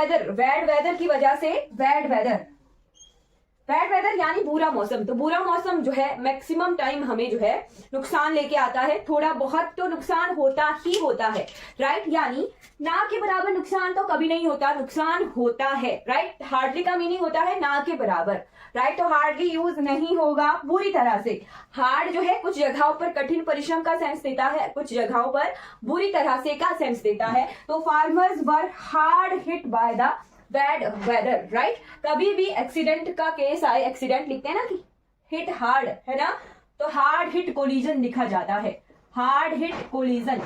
वेदर की वजह से बैड वेदर यानी बुरा मौसम। तो बुरा मौसम जो है मैक्सिमम टाइम हमें जो है नुकसान लेके आता है। थोड़ा बहुत तो नुकसान होता ही होता है। राइट। यानी ना के बराबर नुकसान तो कभी नहीं होता, नुकसान होता है। राइट। हार्डली का मीनिंग होता है ना के बराबर। राइट। तो हार्डली यूज नहीं होगा बुरी तरह से। हार्ड जो है कुछ जगहों पर कठिन परिश्रम का सेंस देता है, कुछ जगहों पर बुरी तरह से का सेंस देता है। तो farmers were hard hit by the bad weather. Right. कभी भी एक्सीडेंट का केस आए, एक्सीडेंट लिखते हैं ना कि हिट हार्ड, है ना, तो हार्ड हिट कोलिजन लिखा जाता है। Hard hit collision.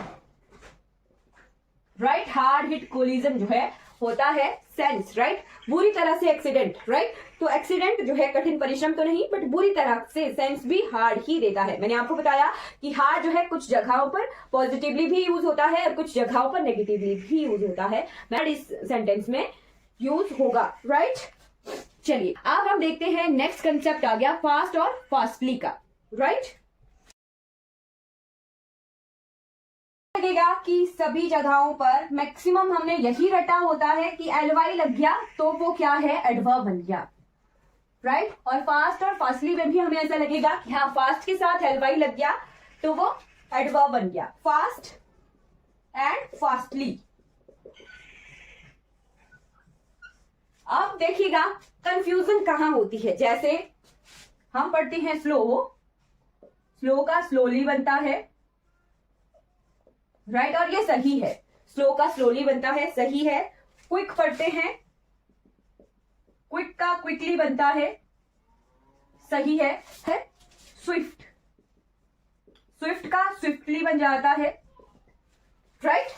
Right. Hard hit collision जो है होता है सेंस। राइट। बुरी तरह से एक्सीडेंट। राइट। तो एक्सीडेंट जो है कठिन परिश्रम तो नहीं, बट बुरी तरह से सेंस भी हार्ड ही देता है। मैंने आपको बताया कि हार्ड जो है कुछ जगहों पर पॉजिटिवली भी यूज होता है और कुछ जगहों पर नेगेटिवली भी यूज होता है। मैं इस सेंटेंस में यूज होगा। राइट। चलिए अब हम देखते हैं नेक्स्ट कंसेप्ट आ गया फास्ट और फास्टली का। राइट। लगेगा कि सभी जगहों पर मैक्सिमम हमने यही रटा होता है कि एलवाई लग गया तो वो क्या है, एडवर्ब बन गया। राइट। और फास्ट और फास्टली में भी हमें ऐसा लगेगा कि हाँ फास्ट के साथ एलवाई लग गया तो वो एडवर्ब बन गया। Fast and fastly. अब देखिएगा कंफ्यूजन कहां होती है। जैसे हम पढ़ते हैं स्लो का स्लोली बनता है। राइट। और ये सही है, स्लो का स्लोली बनता है, सही है। क्विक पढ़ते हैं, क्विक का क्विकली बनता है, सही है। स्विफ्ट का स्विफ्टली बन जाता है। राइट।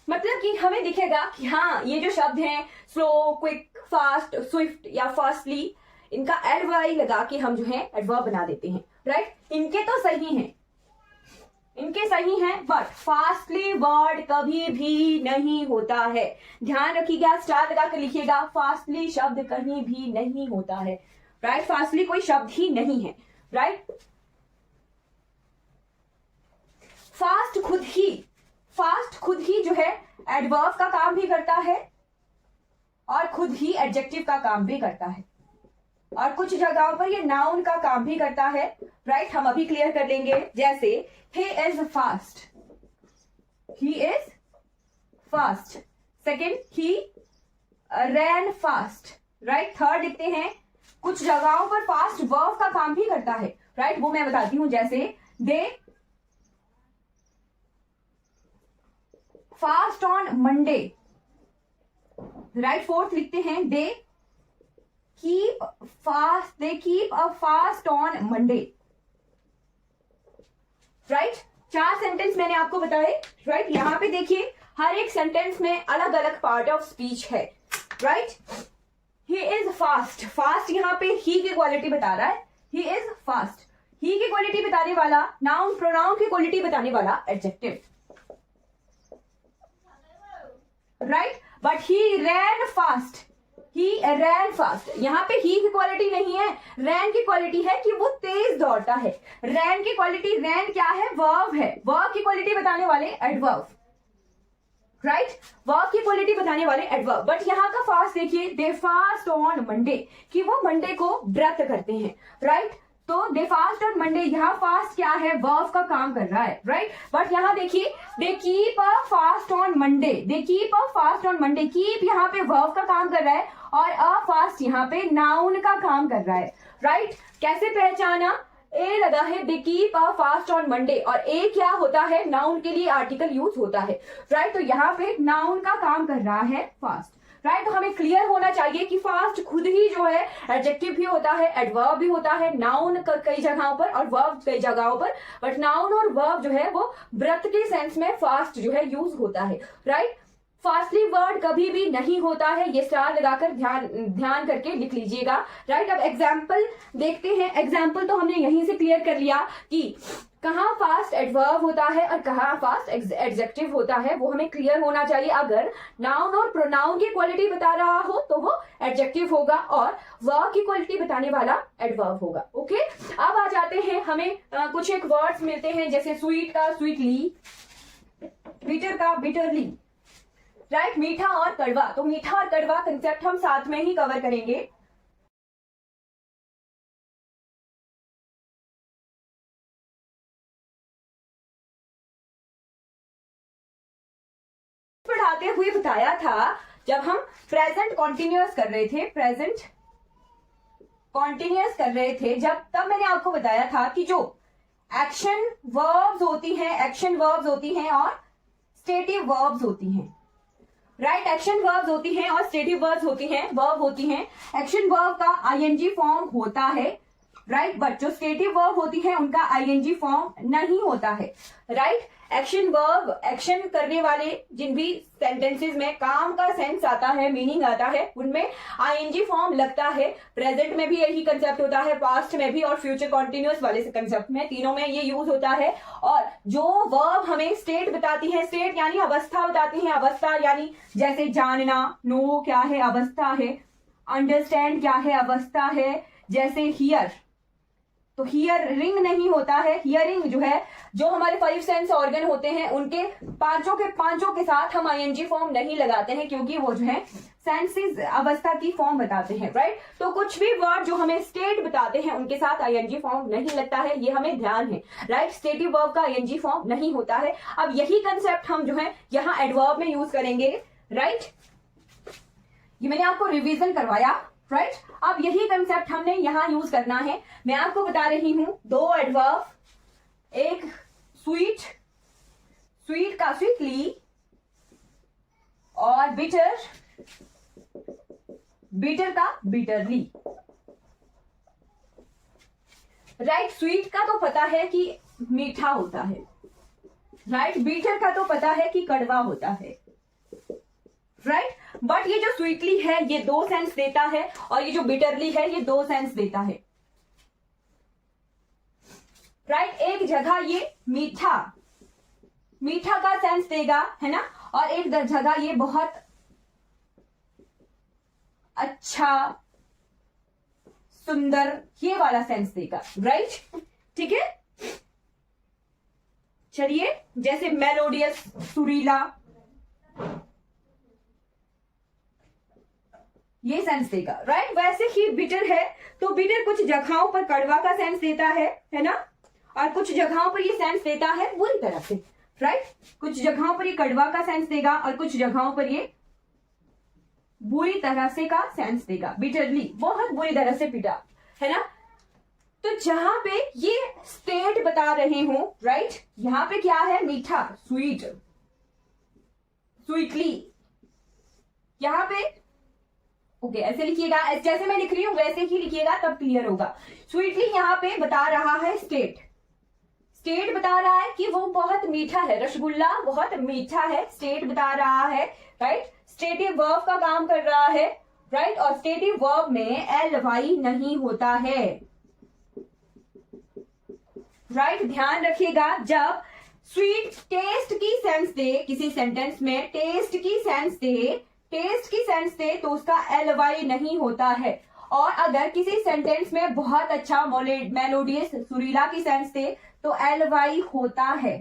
मतलब कि हमें दिखेगा कि हाँ ये जो शब्द हैं स्लो, क्विक, फास्ट, स्विफ्ट या फास्टली, इनका एडवाई लगा के हम जो है एडवर्ब बना देते हैं। राइट। इनके तो सही हैं, इनके सही हैं, बट फास्टली वर्ड कभी भी नहीं होता है। ध्यान रखिएगा, स्टार लगा कर लिखिएगा, फास्टली शब्द कहीं भी नहीं होता है। राइट। फास्टली कोई शब्द ही नहीं है। राइट। फास्ट खुद ही जो है एडवर्ब का काम भी करता है और खुद ही एडजेक्टिव का काम भी करता है, और कुछ जगहों पर ये नाउन का काम भी करता है। राइट। हम अभी क्लियर कर लेंगे। जैसे he is fast। Second, he ran fast, right. Third लिखते हैं कुछ जगहों पर फास्ट वर्ब का काम भी करता है, राइट, वो मैं बताती हूं, जैसे they fast on Monday, right. Fourth लिखते हैं they keep a fast on Monday, right. 4 sentence मैंने आपको बताए, राइट। यहां पे देखिए हर एक सेंटेंस में अलग अलग पार्ट ऑफ स्पीच है, right. He is fast, fast यहाँ पे ही की क्वालिटी बता रहा है, ही इज फास्ट। ही की क्वालिटी बताने वाला नाउन, प्रोनाउन की क्वालिटी बताने वाला adjective, right. But he ran fast, he ran fast, यहाँ पे ही की क्वालिटी नहीं है, रैन की क्वालिटी है कि वो तेज दौड़ता है। रैन की क्वालिटी, रैन क्या है, वर्ब है, वर्ब की क्वालिटी बताने वाले एडवर्ब, राइट, वर्ब की क्वालिटी बताने वाले एडवर्ब। बट यहाँ का फास्ट देखिए, दे फास्ट ऑन मंडे, कि वो मंडे को व्रत करते हैं, राइट। तो दे फास्ट ऑन मंडे, यहाँ फास्ट क्या है, वर्ब का काम कर रहा है, राइट। बट यहाँ देखिए दे keep a fast on Monday, they keep a fast on Monday, keep यहाँ पे वर्ब का काम कर रहा है और अ फास्ट यहाँ पे नाउन का काम कर रहा है, राइट। कैसे पहचाना, ए लगा है दे keep a fast on Monday, और ए क्या होता है, नाउन के लिए आर्टिकल यूज होता है, राइट। तो यहाँ पे नाउन का काम कर रहा है फास्ट, राइट। तो हमें क्लियर होना चाहिए कि फास्ट खुद ही जो है एडजेक्टिव भी होता है, एडवर्ब भी होता है, नाउन कई जगहों पर और वर्ब कई जगहों पर, बट नाउन और वर्ब जो है वो व्रत के सेंस में फास्ट जो है यूज होता है, राइट। फास्टली वर्ड कभी भी नहीं होता है, ये स्टार लगाकर ध्यान करके लिख लीजिएगा, राइट। अब एग्जाम्पल देखते हैं। एग्जाम्पल तो हमने यहीं से क्लियर कर लिया कि कहाँ फास्ट एडवर्ब होता है और कहाँ फास्ट एडजेक्टिव होता है, वो हमें क्लियर होना चाहिए। अगर नाउन और प्रोनाउन की क्वालिटी बता रहा हो तो वो एडजेक्टिव होगा और वर्ब की क्वालिटी बताने वाला एडवर्ब होगा, ओके। अब आ जाते हैं, हमें कुछ एक वर्ड्स मिलते हैं, जैसे स्वीट का स्वीटली, बिटर का बिटरली, राइट, मीठा और कड़वा। तो मीठा और कड़वा कंसेप्ट हम साथ में ही कवर करेंगे। पढ़ाते हुए बताया था, जब हम प्रेजेंट कॉन्टिन्यूअस कर रहे थे, प्रेजेंट कॉन्टिन्यूअस कर रहे थे जब, तब मैंने आपको बताया था कि जो एक्शन वर्ब्स होती हैं, एक्शन वर्ब्स होती हैं और स्टेटिव वर्ब्स होती हैं, राइट। एक्शन वर्ब्स होती हैं और स्टेटिव वर्ब्स होती हैं, वर्ब होती हैं। एक्शन वर्ब का आईएनजी फॉर्म होता है, राइट, बट जो स्टेटिव वर्ब होती है उनका आईएनजी फॉर्म नहीं होता है, राइट। एक्शन वर्ब, एक्शन करने वाले जिन भी सेंटेंसेस में काम का सेंस आता है, मीनिंग आता है, उनमें आईएनजी फॉर्म लगता है। प्रेजेंट में भी यही कंसेप्ट होता है, पास्ट में भी और फ्यूचर कॉन्टिन्यूअस वाले कंसेप्ट में, तीनों में ये यूज होता है। और जो वर्ब हमें स्टेट बताती है, स्टेट यानी अवस्था बताती है, अवस्था यानी जैसे जानना, नो क्या है, अवस्था है, अंडरस्टैंड क्या है, अवस्था है, जैसे हियर, तो हियरिंग नहीं होता है, हियरिंग जो है, जो हमारे 5 सेंस ऑर्गन होते हैं उनके पांचों के साथ हम आईएनजी फॉर्म नहीं लगाते हैं, क्योंकि वो जो है सेंसेस अवस्था की फॉर्म बताते हैं, राइट। तो कुछ भी वर्ड जो हमें स्टेट बताते हैं उनके साथ आईएनजी फॉर्म नहीं लगता है, ये हमें ध्यान है, राइट। स्टेटिव वर्ब का आईएनजी फॉर्म नहीं होता है। अब यही कंसेप्ट हम जो है यहाँ एडवर्ब में यूज करेंगे, राइट। ये मैंने आपको रिवीजन करवाया, राइट। अब यही कंसेप्ट हमने यहां यूज करना है। मैं आपको बता रही हूं 2 एडवर्ब, एक स्वीट, स्वीट का स्वीटली, और बिटर, बिटर का बिटरली, राइट। स्वीट का तो पता है कि मीठा होता है, राइट। बिटर का तो पता है कि कड़वा होता है, राइट। बट ये जो स्वीटली है ये 2 सेंस देता है और ये जो बिटरली है ये 2 सेंस देता है, राइट। एक जगह ये मीठा, मीठा का सेंस देगा, है ना, और एक जगह ये बहुत अच्छा, सुंदर, ये वाला सेंस देगा, राइट, ठीक है। चलिए, जैसे मेलोडियस, सुरीला, ये सेंस देगा, राइट। वैसे ही बिटर है, तो बिटर कुछ जगहों पर कड़वा का सेंस देता है ना, और कुछ जगहों पर ये सेंस देता है बुरी तरह से, राइट। कुछ जगहों पर ये कड़वा का सेंस देगा और कुछ जगहों पर ये बुरी तरह से का सेंस देगा, बिटरली बहुत बुरी तरह से पीटा, है ना। तो जहां पे ये स्टेट बता रहे हो, राइट, यहां पे क्या है, मीठा, स्वीट, स्वीटली, यहां पे ओके ऐसे लिखिएगा, जैसे मैं लिख रही हूं वैसे ही लिखिएगा तब क्लियर होगा। स्वीटली यहां पे बता रहा है स्टेट, स्टेट बता रहा है कि वो बहुत मीठा है, रसगुल्ला बहुत मीठा है, स्टेट बता रहा है, राइट। स्टेटिव वर्ब का काम कर रहा है, राइट, और स्टेटिव वर्ब में ly नहीं होता है, राइट। ध्यान रखिएगा, जब स्वीट टेस्ट की सेंस दे किसी सेंटेंस में, टेस्ट की सेंस दे, टेस्ट की सेंस दे तो उसका ly नहीं होता है। और अगर किसी सेंटेंस में बहुत अच्छा मेलोडियस सुरीला की सेंस दे तो ly होता है,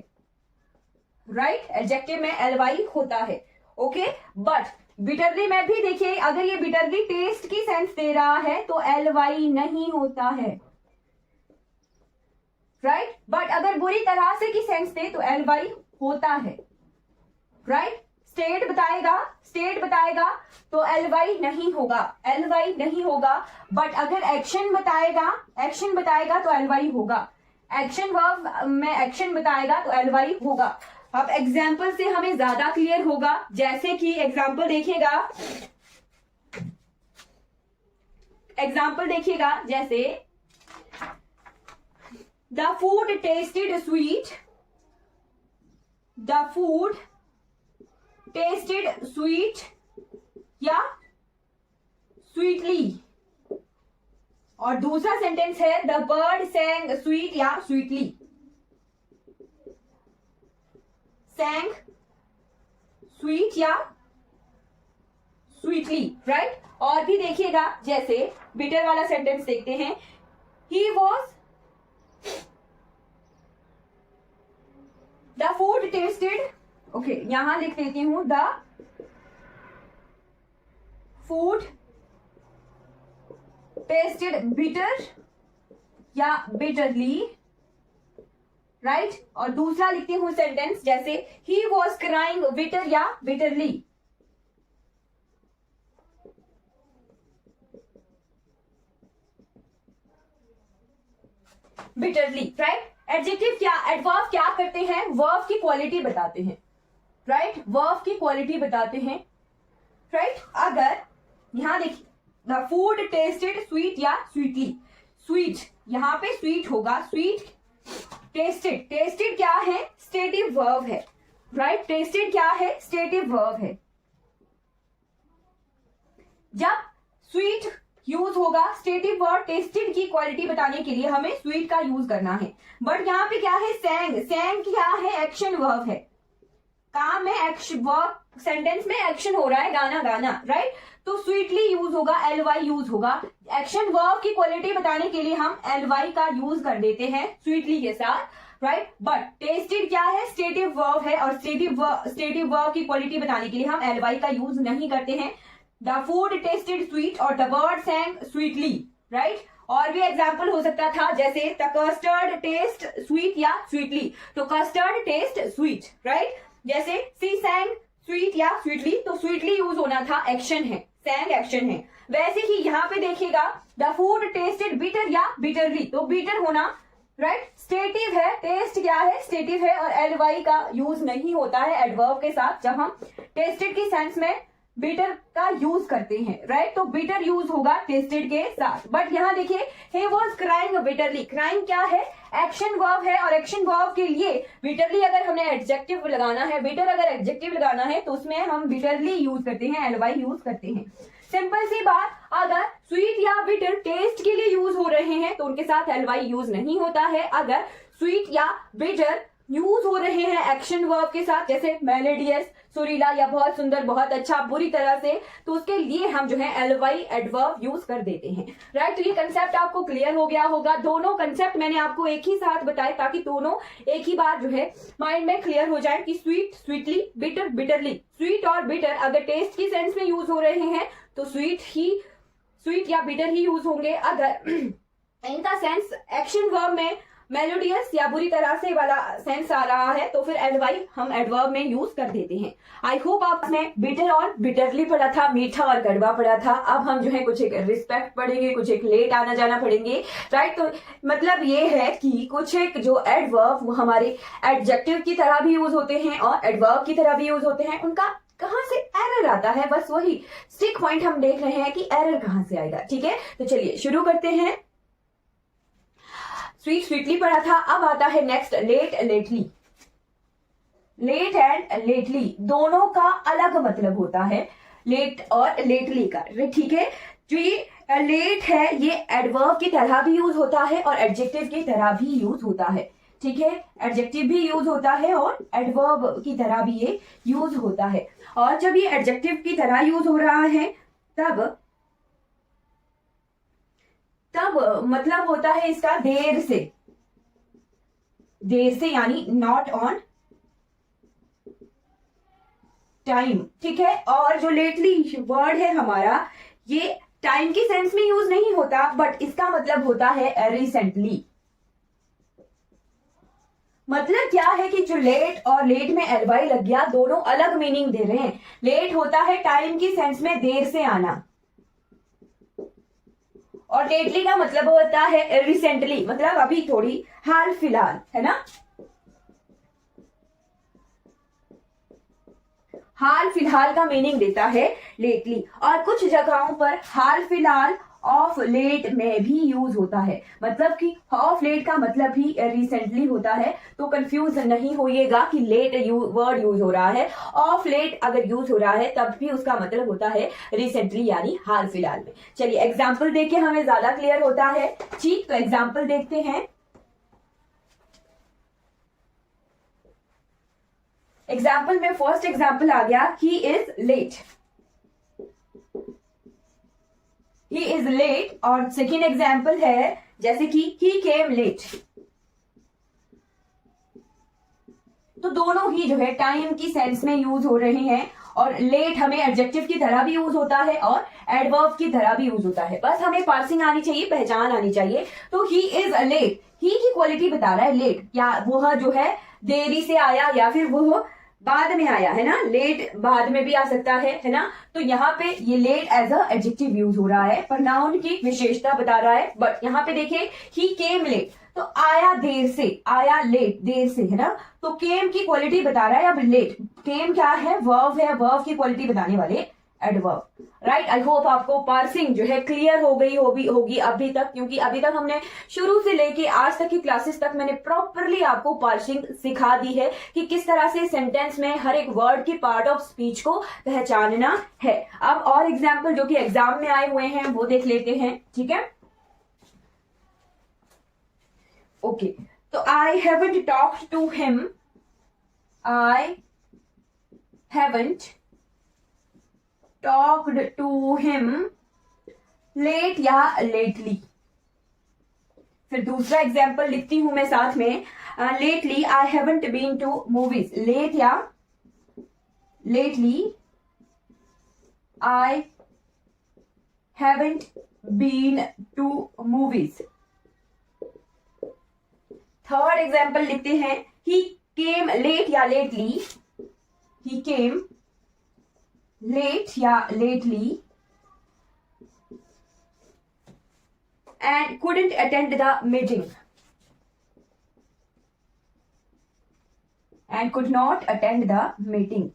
राइट, एडजेक्टिव में ly होता है, ओके। बट बिटरली में भी देखिए, अगर ये बिटरली टेस्ट की सेंस दे रहा है तो ly नहीं होता है, राइट। बट अगर बुरी तरह से की सेंस दे तो ly होता है, राइट। स्टेट बताएगा, स्टेट बताएगा तो ly नहीं होगा, ly नहीं होगा। बट अगर एक्शन बताएगा, एक्शन बताएगा तो ly होगा, एक्शन वर्ब में एक्शन बताएगा तो ly होगा। अब एग्जाम्पल से हमें ज्यादा क्लियर होगा, जैसे कि एग्जाम्पल देखिएगा, एग्जाम्पल देखिएगा, जैसे the food tested sweet, the food tested sweet या स्वीटली। और दूसरा सेंटेंस है द बर्ड सैंग स्वीट या स्वीटली, सैंग स्वीट या स्वीटली, राइट। और भी देखिएगा, जैसे बिटर वाला सेंटेंस देखते हैं, he was the food tested, okay यहां लिख देती हूं, द फूड टेस्टेड बिटर या बिटरली, राइट। और दूसरा लिखती हूं सेंटेंस, जैसे ही वॉज क्राइंग बिटर या बिटरली, बिटरली, राइट। एडजेक्टिव क्या, एडवर्ब क्या करते हैं, वर्ब की क्वालिटी बताते हैं, राइट, वर्ब की क्वालिटी बताते हैं, राइट। अगर यहां देखिए, द फूड टेस्टेड स्वीट या स्वीटली, स्वीट यहां पे स्वीट होगा, स्वीट, टेस्टेड, टेस्टेड क्या है, स्टेटिव वर्ब है, राइट, टेस्टेड क्या है, स्टेटिव वर्ब है। जब स्वीट यूज होगा, स्टेटिव वर्ब टेस्टेड की क्वालिटी बताने के लिए हमें स्वीट का यूज करना है। बट यहाँ पे क्या है, सैंग, सैंग क्या है, एक्शन वर्ब है, काम में एक्शन वर्ब, सेंटेंस में एक्शन हो रहा है, गाना गाना, राइट। तो स्वीटली यूज होगा, ly यूज होगा। एक्शन वर्ब की क्वालिटी बताने के लिए हम ly का यूज कर देते हैं स्वीटली के साथ, राइट। बट टेस्टेड क्या है, स्टेटिव वर्ब है, और स्टेटिव वर्ब की क्वालिटी बताने के लिए हम ly का यूज नहीं करते हैं। द फूड टेस्टेड स्वीट और द बर्ड सैंग स्वीटली, राइट। और भी एग्जाम्पल हो सकता था, जैसे द कस्टर्ड टेस्ट स्वीट या स्वीटली, तो कस्टर्ड टेस्ट स्वीट, राइट। जैसे सी सैंग स्वीट या स्वीटली, तो स्वीटली यूज होना था, एक्शन है, सैंग एक्शन है। वैसे ही यहाँ पे देखिएगा, द फूड टेस्टेड बिटर या बिटरली, तो बिटर होना, राइट, स्टेटिव है, टेस्ट क्या है, स्टेटिव है, और ly का यूज नहीं होता है एडवर्ब के साथ जब हम टेस्टेड की सेंस में बिटर का यूज करते हैं, राइट। तो बिटर यूज होगा टेस्टेड के साथ। बट यहाँ देखिए, he was crying bitterly, crying क्या है, एक्शन वर्ब है, और एक्शन वर्ब के लिए बिटरली अगर हमने एडजेक्टिव लगाना है, बिटर अगर एडजेक्टिव लगाना है तो उसमें हम बिटरली यूज करते हैं, ly यूज करते हैं। सिंपल सी बात, अगर स्वीट या बिटर टेस्ट के लिए यूज हो रहे हैं तो उनके साथ ly यूज नहीं होता है। अगर स्वीट या बिटर यूज हो रहे हैं एक्शन वर्ब के साथ, जैसे मेलोडियस, सुरीला या बहुत सुंदर, बहुत अच्छा, बुरी तरह से, तो उसके लिए हम जो है ly एडवर्ब यूज कर देते हैं, राइट। तो ये कंसेप्ट आपको क्लियर हो गया होगा। दोनों कंसेप्ट मैंने आपको एक ही साथ बताए ताकि दोनों एक ही बार जो है माइंड में क्लियर हो जाए कि sweet sweetly, bitter bitterly. Sweet और बिटर अगर टेस्ट की सेंस में यूज हो रहे हैं तो स्वीट या बिटर ही यूज होंगे। अगर इनका सेंस एक्शन वर्ब में मेलोडियस या बुरी तरह से वाला सेंस आ रहा है तो फिर एडवाई हम एडवर्ब में यूज कर देते हैं। आई होप आपने बिटर और बिटरली पढ़ा था, मीठा और कड़वा पढ़ा था। अब हम जो है कुछ एक रिस्पेक्ट पढ़ेंगे, कुछ एक लेट आना जाना पढ़ेंगे, राइट। तो मतलब ये है कि कुछ एक जो एडवर्ब वो हमारे एडजेक्टिव की तरह भी यूज होते हैं और एडवर्ब की तरह भी यूज होते हैं। उनका कहां से एरर आता है, बस वही स्टिक पॉइंट हम देख रहे हैं कि एरर कहां से आएगा। ठीक है, तो चलिए शुरू करते हैं। स्वीट स्वीटली पढ़ा था, अब आता है next late lately. Late and lately दोनों का अलग मतलब होता है, लेट और लेटली का, ठीक है। जो ये लेट है ये एडवर्ब की तरह भी यूज होता है और एडजेक्टिव की तरह भी यूज होता है, ठीक है। एडजेक्टिव भी यूज होता है और एडवर्ब की तरह भी ये यूज होता है। और जब ये एडजेक्टिव की तरह यूज हो रहा है तब मतलब होता है इसका देर से यानी नॉट ऑन टाइम, ठीक है। और जो लेटली वर्ड है हमारा ये टाइम की सेंस में यूज नहीं होता, बट इसका मतलब होता है रिसेंटली। मतलब क्या है कि जो लेट और लेट में एलवाई लग गया, दोनों अलग मीनिंग दे रहे हैं। लेट होता है टाइम की सेंस में देर से आना और लेटली का मतलब होता है रिसेंटली, मतलब अभी थोड़ी हाल फिलहाल, है ना। हाल फिलहाल का मीनिंग देता है लेटली। और कुछ जगहों पर हाल फिलहाल ऑफ लेट में भी यूज होता है, मतलब कि ऑफ लेट का मतलब भी रिसेंटली होता है। तो कंफ्यूज नहीं होइएगा कि लेट वर्ड यूज हो रहा है, ऑफ लेट अगर यूज हो रहा है तब भी उसका मतलब होता है रिसेंटली यानी हाल फिलहाल में। चलिए एग्जाम्पल देके हमें ज्यादा क्लियर होता है, ठीक। तो एग्जाम्पल देखते हैं। एग्जाम्पल में फर्स्ट एग्जाम्पल आ गया, he is late, he is late. और सेकेंड एग्जाम्पल है जैसे कि ही केम लेट। तो दोनों ही जो है टाइम की सेंस में यूज हो रहे हैं और लेट हमें एडजेक्टिव की तरह भी यूज होता है और एडवर्ब की तरह भी यूज होता है। बस हमें पार्सिंग आनी चाहिए, पहचान आनी चाहिए। तो ही इज लेट, ही की क्वालिटी बता रहा है लेट, या वह जो है देरी से आया या फिर वह बाद में आया, है ना। लेट बाद में भी आ सकता है ना। तो यहाँ पे ये late as a adjective use हो रहा है, प्रोनाउन की विशेषता बता रहा है। बट यहाँ पे देखिए ही केम लेट, तो आया देर से, आया लेट देर से, है ना। तो केम की क्वालिटी बता रहा है। अब लेट, केम क्या है, वर्ब है, वर्ब की क्वालिटी बताने वाले एडवर्ब, राइट। आई होप आपको पार्सिंग जो है क्लियर हो गई होगी अभी तक, क्योंकि अभी तक हमने शुरू से लेके आज तक की क्लासेस तक मैंने प्रॉपरली आपको पार्सिंग सिखा दी है कि किस तरह से सेंटेंस में हर एक वर्ड की पार्ट ऑफ स्पीच को पहचानना है। अब और एग्जाम्पल जो कि एग्जाम में आए हुए हैं वो देख लेते हैं, ठीक है। ओके, तो I haven't talked to him, I haven't talked to him late या लेटली। फिर दूसरा एग्जाम्पल लिखती हूं मैं साथ में, lately I haven't been to movies. Late या lately I haven't been to movies. Third example लिखते हैं, ही केम लेट या लेटली, ही केम लेट या lately and couldn't attend the meeting and could not attend the meeting,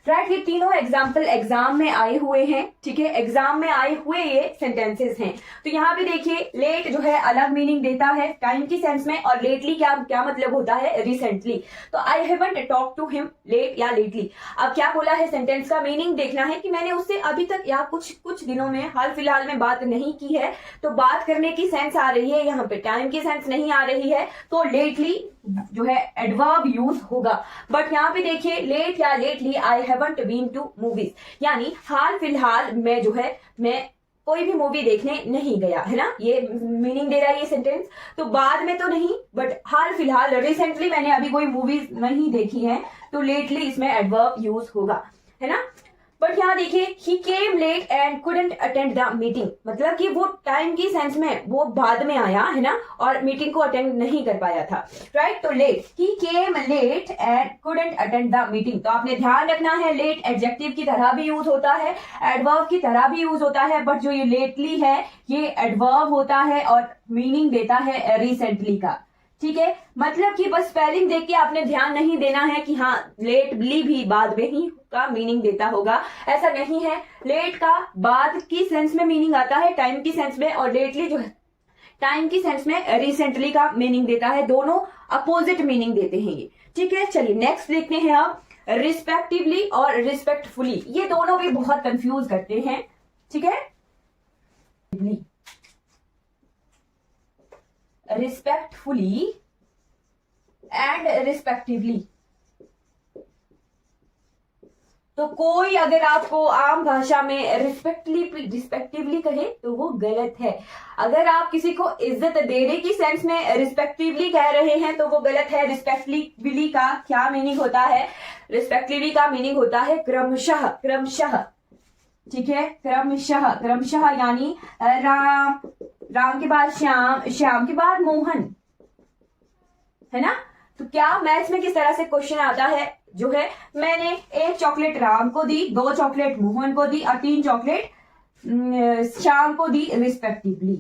right. ये तीनों example exam में आए हुए हैं, ठीक है। एग्जाम में आए हुए ये सेंटेंसेस हैं। तो यहाँ पे देखिए लेट जो है अलग मीनिंग देता है टाइम की सेंस में, और लेटली क्या मतलब होता है, रिसेंटली। तो I haven't talk to him late या लेटली। अब क्या बोला है, सेंटेंस का मीनिंग देखना है कि मैंने उससे अभी तक या कुछ दिनों में हाल फिलहाल में बात नहीं की है, तो बात करने की सेंस आ रही है, यहाँ पे टाइम की सेंस नहीं आ रही है, तो लेटली जो है एडवर्ब यूज होगा। बट यहाँ पे देखिए लेट या lately I haven't been to movies, यानी हाल फिलहाल में जो है मैं कोई भी मूवी देखने नहीं गया, है ना। ये मीनिंग दे रहा है ये सेंटेंस। तो बाद में तो नहीं, बट हाल फिलहाल रिसेंटली मैंने अभी कोई मूवीज नहीं देखी है, तो लेटली इसमें एडवर्ब यूज होगा, है ना। बट यहाँ देखिए he came late and couldn't attend the meeting, मतलब कि वो टाइम की सेंस में वो बाद में आया है ना, और मीटिंग को अटेंड नहीं कर पाया था, राइट। तो late, he came late and couldn't attend the meeting. तो आपने ध्यान रखना है लेट एडजेक्टिव की तरह भी यूज होता है, एडवर्ब की तरह भी यूज होता है, बट जो ये लेटली है ये एडवर्ब होता है और मीनिंग देता है रिसेंटली का, ठीक है। मतलब कि बस स्पेलिंग देख के आपने ध्यान नहीं देना है कि हाँ लेटली भी बाद में ही का मीनिंग देता होगा, ऐसा नहीं है। लेट का बाद की सेंस में मीनिंग आता है टाइम की सेंस में, और लेटली जो है टाइम की सेंस में रिसेंटली का मीनिंग देता है, दोनों अपोजिट मीनिंग देते हैं ये, ठीक है। चलिए नेक्स्ट देखते हैं आप, रिस्पेक्टिवली और रिस्पेक्टफुली, ये दोनों भी बहुत कंफ्यूज करते हैं, ठीक है। रिस्पेक्टफुली एंड रिस्पेक्टिवली, तो कोई अगर आपको आम भाषा में रिस्पेक्टिवली कहे तो वो गलत है। अगर आप किसी को इज्जत देने की सेंस में रिस्पेक्टिवली कह रहे हैं तो वो गलत है। रिस्पेक्टिवली का क्या मीनिंग होता है? रिस्पेक्टिवली का मीनिंग होता है क्रमशः, क्रमशः, ठीक है। क्रमशः, क्रमशः यानी राम, राम के बाद श्याम, श्याम के बाद मोहन, है ना। तो क्या मैथ्स में किस तरह से क्वेश्चन आता है, जो है मैंने 1 चॉकलेट राम को दी, 2 चॉकलेट मोहन को दी और 3 चॉकलेट श्याम को दी रिस्पेक्टिवली।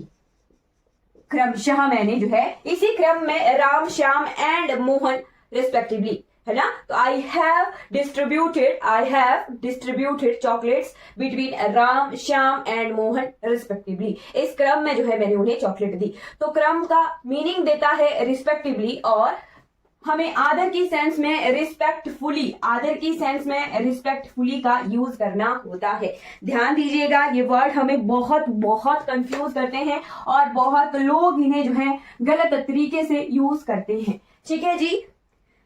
क्रमशः मैंने जो है इसी क्रम में राम, श्याम एंड मोहन रिस्पेक्टिवली, है ना। तो I have distributed chocolates between Ram, Shyam and Mohan respectively. इस क्रम में जो है मैंने उन्हें चॉकलेट दी। तो क्रम का मीनिंग देता है रिस्पेक्टिवली, और हमें आदर की सेंस में रिस्पेक्टफुली, आदर की सेंस में रिस्पेक्टफुली का यूज करना होता है। ध्यान दीजिएगा, ये वर्ड हमें बहुत बहुत कंफ्यूज करते हैं और बहुत लोग इन्हें जो है गलत तरीके से यूज करते हैं, ठीक है जी।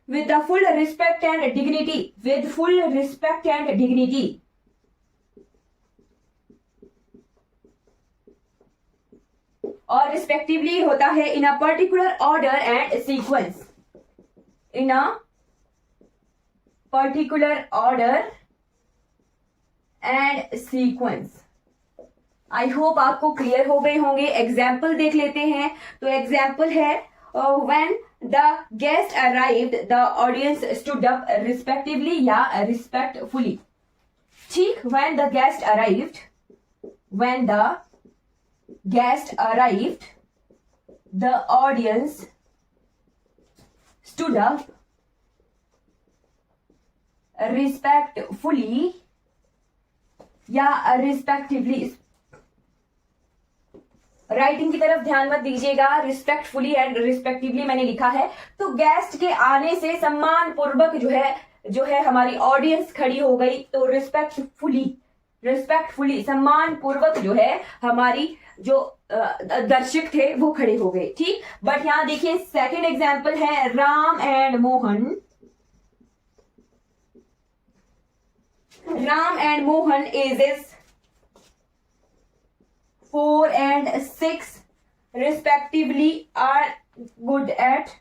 With the full respect and dignity, with full respect and dignity, और respectively होता है in a particular order and sequence, in a particular order and sequence। I hope आपको क्लियर हो गए होंगे। एग्जाम्पल देख लेते हैं। तो एग्जाम्पल है when the guest arrived, the audience stood up respectively या respectfully, ठीक। when the guest arrived, when the guest arrived, the audience stood up respectfully या respectively। राइटिंग की तरफ ध्यान मत दीजिएगा, रिस्पेक्टफुली एंड रिस्पेक्टिवली मैंने लिखा है। तो गेस्ट के आने से सम्मान पूर्वक जो है हमारी ऑडियंस खड़ी हो गई। तो रिस्पेक्टफुली सम्मान पूर्वक जो है हमारी जो दर्शक थे वो खड़े हो गए, ठीक। बट यहां देखिए सेकंड एग्जांपल है Ram and Mohan. Ram and Mohan ages 4 and 6 respectively are good at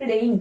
playing।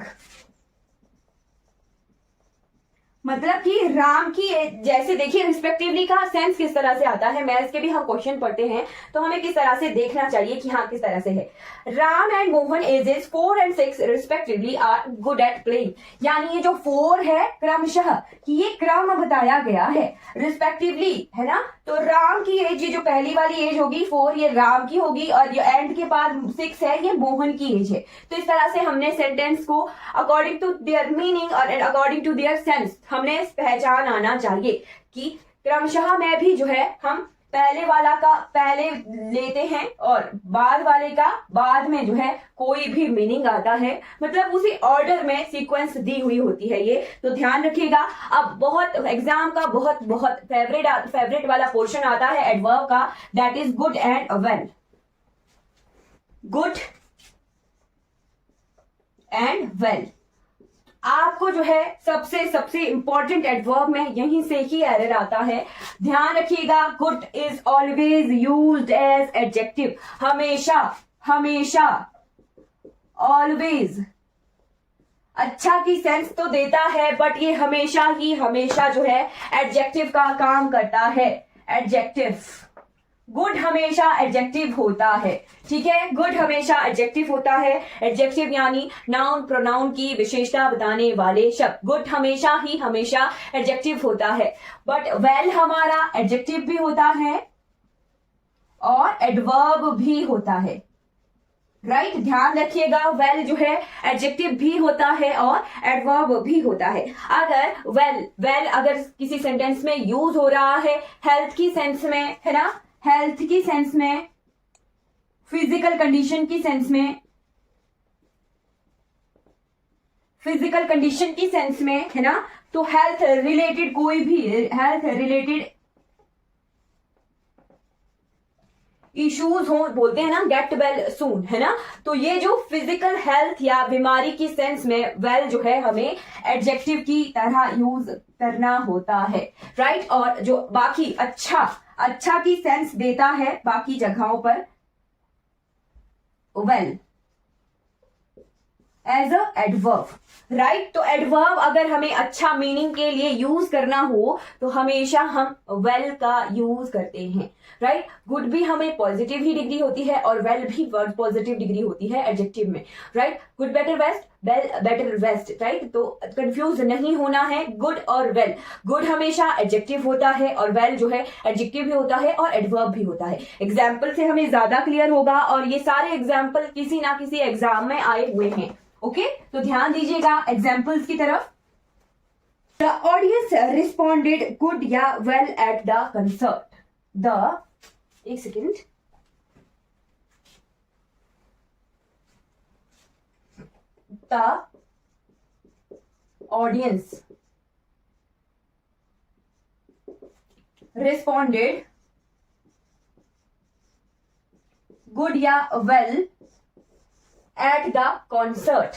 मतलब कि राम की, जैसे देखिए रिस्पेक्टिवली का सेंस किस तरह से आता है, मैथ्स के भी हम क्वेश्चन पढ़ते हैं तो हमें किस तरह से देखना चाहिए कि हाँ किस तरह से है। Ram and Mohan ages 4 and 6 respectively are good at playing, यानी ये जो 4 है क्रमशः कि ये क्रम बताया गया है, रिस्पेक्टिवली, है ना। तो राम की एज, ये जो पहली वाली एज होगी 4 ये राम की होगी, और ये एंड के बाद 6 है ये मोहन की एज है। तो इस तरह से हमने सेंटेंस को अकॉर्डिंग टू देयर मीनिंग और अकॉर्डिंग टू देयर सेंस हमने पहचान आना चाहिए कि क्रमशः में भी जो है हम पहले वाला का पहले लेते हैं और बाद वाले का बाद में जो है कोई भी मीनिंग आता है, मतलब उसी ऑर्डर में सीक्वेंस दी हुई होती है ये। तो ध्यान रखिएगा। अब बहुत एग्जाम का बहुत बहुत फेवरेट वाला पोर्शन आता है एडवर्ब का, that is good and well. Good and well आपको जो है सबसे इंपॉर्टेंट एडवर्ब में यहीं से ही एरर आता है। ध्यान रखिएगा, good is always used as adjective, हमेशा ऑलवेज, अच्छा की सेंस तो देता है बट ये हमेशा ही हमेशा जो है एडजेक्टिव का काम करता है। एडजेक्टिव, गुड हमेशा एडजेक्टिव होता है, ठीक है, गुड हमेशा एडजेक्टिव होता है। एडजेक्टिव यानी नाउन प्रोनाउन की विशेषता बताने वाले शब्द, गुड हमेशा ही हमेशा एडजेक्टिव होता है। बट वेल हमारा एडजेक्टिव भी होता है और एडवर्ब भी होता है, राइट ध्यान रखिएगा, वेल जो है एडजेक्टिव भी होता है और एडवर्ब भी होता है। अगर वेल अगर किसी सेंटेंस में यूज हो रहा है हेल्थ की सेंस में, है ना, हेल्थ की सेंस में, फिजिकल कंडीशन की सेंस में, फिजिकल कंडीशन की सेंस में, है ना, तो हेल्थ रिलेटेड कोई भी हेल्थ रिलेटेड इश्यूज हो, बोलते हैं ना गेट वेल सून, है ना, तो ये जो फिजिकल हेल्थ या बीमारी की सेंस में वेल जो है हमें एडजेक्टिव की तरह यूज करना होता है, राइट। और जो बाकी अच्छा की सेंस देता है बाकी जगहों पर well as a adverb, right. तो एडवर्ब अगर हमें अच्छा मीनिंग के लिए यूज करना हो तो हमेशा हम वेल का यूज करते हैं, राइट। गुड भी हमें पॉजिटिव ही डिग्री होती है और वेल भी पॉजिटिव डिग्री होती है एडजेक्टिव में, right. Good better best, well better best, right. तो कंफ्यूज नहीं होना है गुड और वेल, गुड हमेशा एडजेक्टिव होता है और वेल जो है एडजेक्टिव भी होता है और एडवर्ब भी होता है। एग्जाम्पल से हमें ज्यादा क्लियर होगा और ये सारे एग्जाम्पल किसी ना किसी एग्जाम में आए हुए हैं, ओके तो ध्यान दीजिएगा एग्जाम्पल्स की तरफ। द ऑडियंस रिस्पॉन्डेड गुड या वेल एट द कंसर्ट। एक second, the audience responded good या well at the concert,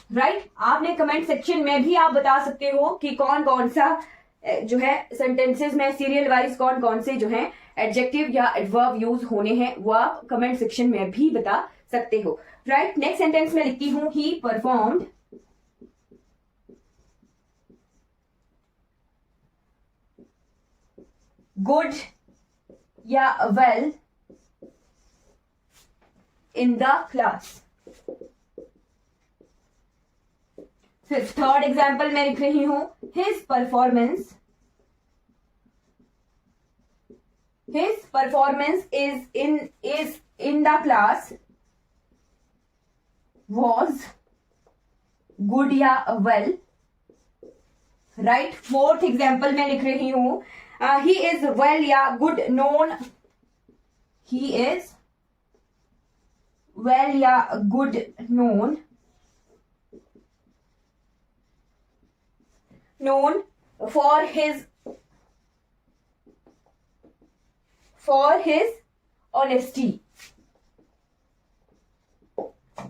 right. आपने कमेंट सेक्शन में भी आप बता सकते हो कि कौन कौन सा जो है सेंटेंसेस में सीरियल वाइज कौन कौन से जो है एडजेक्टिव या एडवर्ब यूज होने हैं, वो आप कमेंट सेक्शन में भी बता सकते हो, राइट। नेक्स्ट सेंटेंस में लिखती हूं ही परफॉर्म्ड गुड या वेल in the class। फिर थर्ड एग्जाम्पल मैं लिख रही हूं his performance is in the class was good या well, राइट। फोर्थ एग्जाम्पल मैं लिख रही हूं he is well या good known, he is well या good known for his honesty,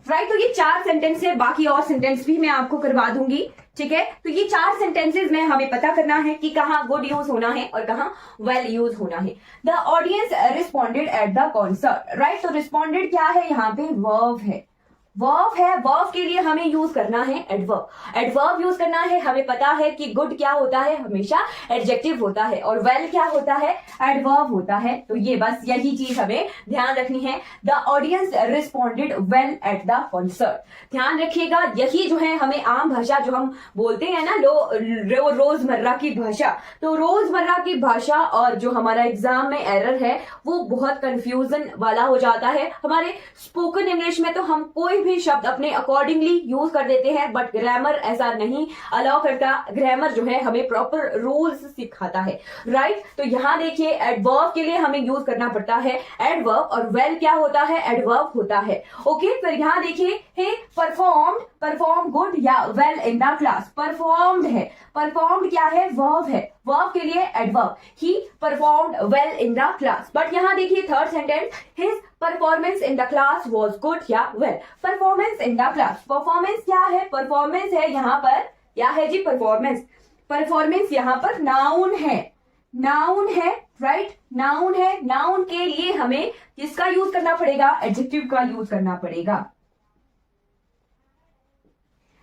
right. तो ये 4 सेंटेंस है, बाकी और सेंटेंस भी मैं आपको करवा दूंगी, ठीक है। तो ये 4 सेंटेंसेस में हमें पता करना है कि कहाँ गुड यूज होना है और कहाँ वेल यूज होना है। The audience responded eight the concert, right. तो रिस्पॉन्डेड क्या है, यहाँ पे वर्ब है, वर्ब के लिए हमें यूज करना है एडवर्ब यूज करना है। हमें पता है कि गुड क्या होता है, हमेशा एडजेक्टिव होता है और वेल क्या होता है, एडवर्ब होता है। तो ये बस यही चीज हमें ध्यान रखनी है। The audience responded well at the concert, ध्यान रखिएगा, यही जो है हमें आम भाषा जो हम बोलते हैं ना रोजमर्रा की भाषा, तो रोजमर्रा की भाषा और जो हमारा एग्जाम में एरर है वो बहुत कंफ्यूजन वाला हो जाता है। हमारे स्पोकन इंग्लिश में तो हम कोई भी शब्द अपने अकॉर्डिंगली यूज कर देते हैं, बट ग्रामर ऐसा नहीं अलाउ करता। ग्रामर जो है हमें प्रॉपर रूल्स सिखाता है, राइट। तो यहां देखिए एडवर्ब के लिए हमें यूज करना पड़ता है एडवर्ब, और वेल क्या होता है, एडवर्ब होता है, ओके। फिर यहां देखिए हे परफॉर्म गुड या well in the class, performed है, परफॉर्म्ड क्या है, वर्ब है, वर्ब के लिए adverb, he performed well in the class. But यहां देखिए third sentence his performance in the class was good या well, performance in the class, performance क्या है, परफॉर्मेंस है यहाँ पर, क्या है जी परफॉर्मेंस, परफॉर्मेंस यहाँ पर नाउन है, नाउन है, राइट, नाउन है, नाउन के लिए हमें किसका यूज करना पड़ेगा, एडजेक्टिव का यूज करना पड़ेगा,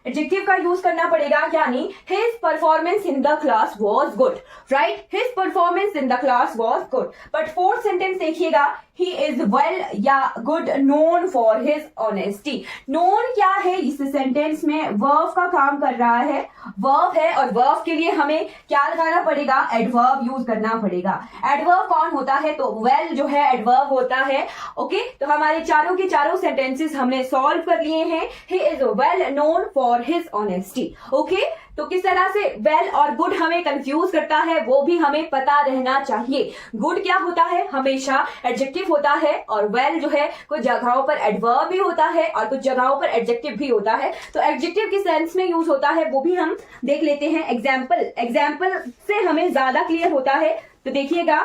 एडजेक्टिव का यूज करना पड़ेगा, यानी his performance in the class was good, right, his performance in the class was good. But fourth sentence देखिएगा, ही इज वेल या good known for his honesty. Known क्या है इस सेंटेंस में, वर्ब का काम कर रहा है, वर्ब है, और वर्ब के लिए हमें क्या लगाना पड़ेगा, एडवर्ब यूज करना पड़ेगा। एडवर्ब कौन होता है, तो वेल जो है एडवर्ब होता है। ओके, तो हमारे चारों के चारों सेंटेंसेस हमने सॉल्व कर लिए हैं। He is well known for his honesty. Okay, तो किस तरह से वेल और गुड हमें कंफ्यूज करता है वो भी हमें पता रहना चाहिए। गुड क्या होता है, हमेशा एडजेक्टिव होता है, और वेल जो है कुछ जगहों पर एडवर्ब भी होता है और कुछ जगहों पर एडजेक्टिव भी होता है। तो एडजेक्टिव किस सेंस में यूज होता है वो भी हम देख लेते हैं। एग्जाम्पल से हमें ज्यादा क्लियर होता है। तो देखिएगा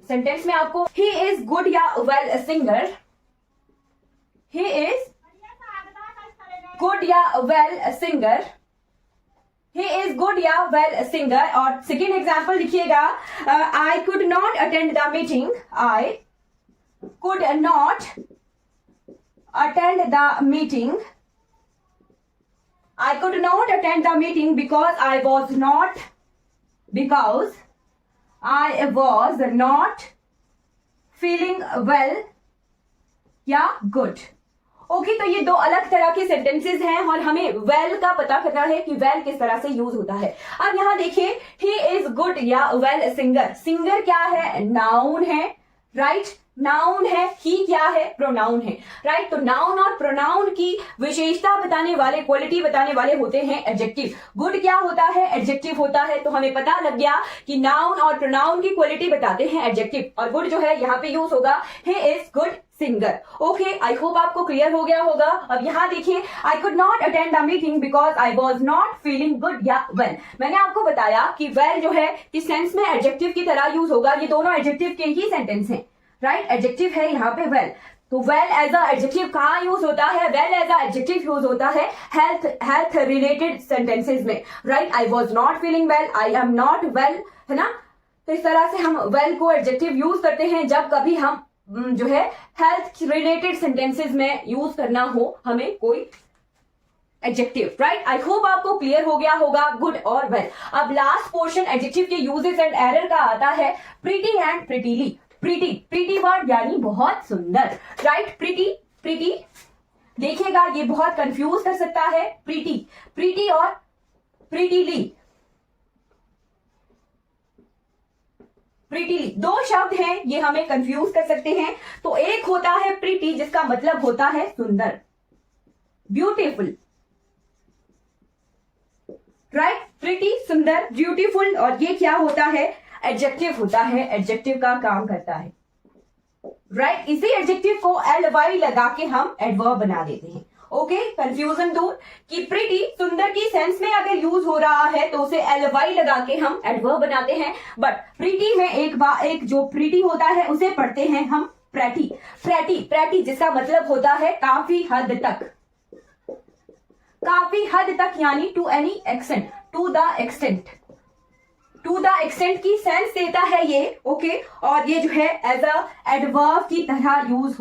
सेंटेंस में आपको ही इज गुड या well singer, he is good या well singer, he is good या वेल सिंगर। और सेकेंड एग्जाम्पल लिखिएगा, I could not attend the meeting, I could not attend the meeting, I could not attend the meeting because I was not feeling well या good. Okay, तो ये दो अलग तरह के सेंटेंसेस हैं और हमें वेल का पता करना है कि वेल किस तरह से यूज होता है। अब यहां देखिए, ही इज गुड या वेल सिंगर। सिंगर क्या है, नाउन है, राइट, नाउन है। ही क्या है, प्रोनाउन है, राइट। तो नाउन और प्रोनाउन की विशेषता बताने वाले, क्वालिटी बताने वाले होते हैं एडजेक्टिव। गुड क्या होता है, एडजेक्टिव होता है। तो हमें पता लग गया कि नाउन और प्रोनाउन की क्वालिटी बताते हैं एडजेक्टिव, और गुड जो है यहाँ पे यूज होगा, ही is good singer. Okay, I hope आपको क्लियर हो गया होगा। अब यहाँ देखिए, आई could not attend the meeting because I was not feeling good या वेल। मैंने आपको बताया कि वेल जो है किस सेंस में एडजेक्टिव की तरह यूज होगा। ये दोनों एडजेक्टिव के ही सेंटेंस हैं, राइट, एडजेक्टिव है यहाँ पे वेल। तो वेल एज अ एडजेक्टिव कहाँ यूज होता है, well as a adjective use होता है हेल्थ रिलेटेड सेंटेंसेज में, right. I was not feeling well, I am not well, है ना। तो इस तरह से हम वेल को एडजेक्टिव यूज करते हैं जब कभी हम जो है हेल्थ रिलेटेड सेंटेंसेस में यूज करना हो हमें कोई एडजेक्टिव, राइट। आई होप आपको क्लियर हो गया होगा गुड और वेल। अब लास्ट पोर्शन एडजेक्टिव के यूजेस एंड एरर का आता है, प्रीटी एंड प्रीटीली। प्रीटी वर्ड यानी बहुत सुंदर, राइट। प्रीटी देखिएगा, ये बहुत कंफ्यूज कर सकता है। प्रीटी और प्रीटीली दो शब्द हैं, ये हमें कंफ्यूज कर सकते हैं। तो एक होता है प्रीटी जिसका मतलब होता है सुंदर, ब्यूटीफुल, राइट। प्रीटी सुंदर, ब्यूटीफुल, और ये क्या होता है, एडजेक्टिव होता है, एडजेक्टिव का काम करता है, राइट। इसी एडजेक्टिव को ly लगा के हम एडवर्ब बना देते हैं। ओके, कंफ्यूजन दूर कि प्रीटी सुंदर की सेंस में अगर यूज हो रहा है तो उसे ly लगा के हम एडवर्ब बनाते हैं। बट प्रीटी में एक जो प्रीटी होता है उसे पढ़ते हैं हम प्रेटी, जिसका मतलब होता है काफी हद तक, यानी to any extent, to the extent की सेंस देता है ये। ओके, और ये जो है एज अ एडवर्ब की तरह यूज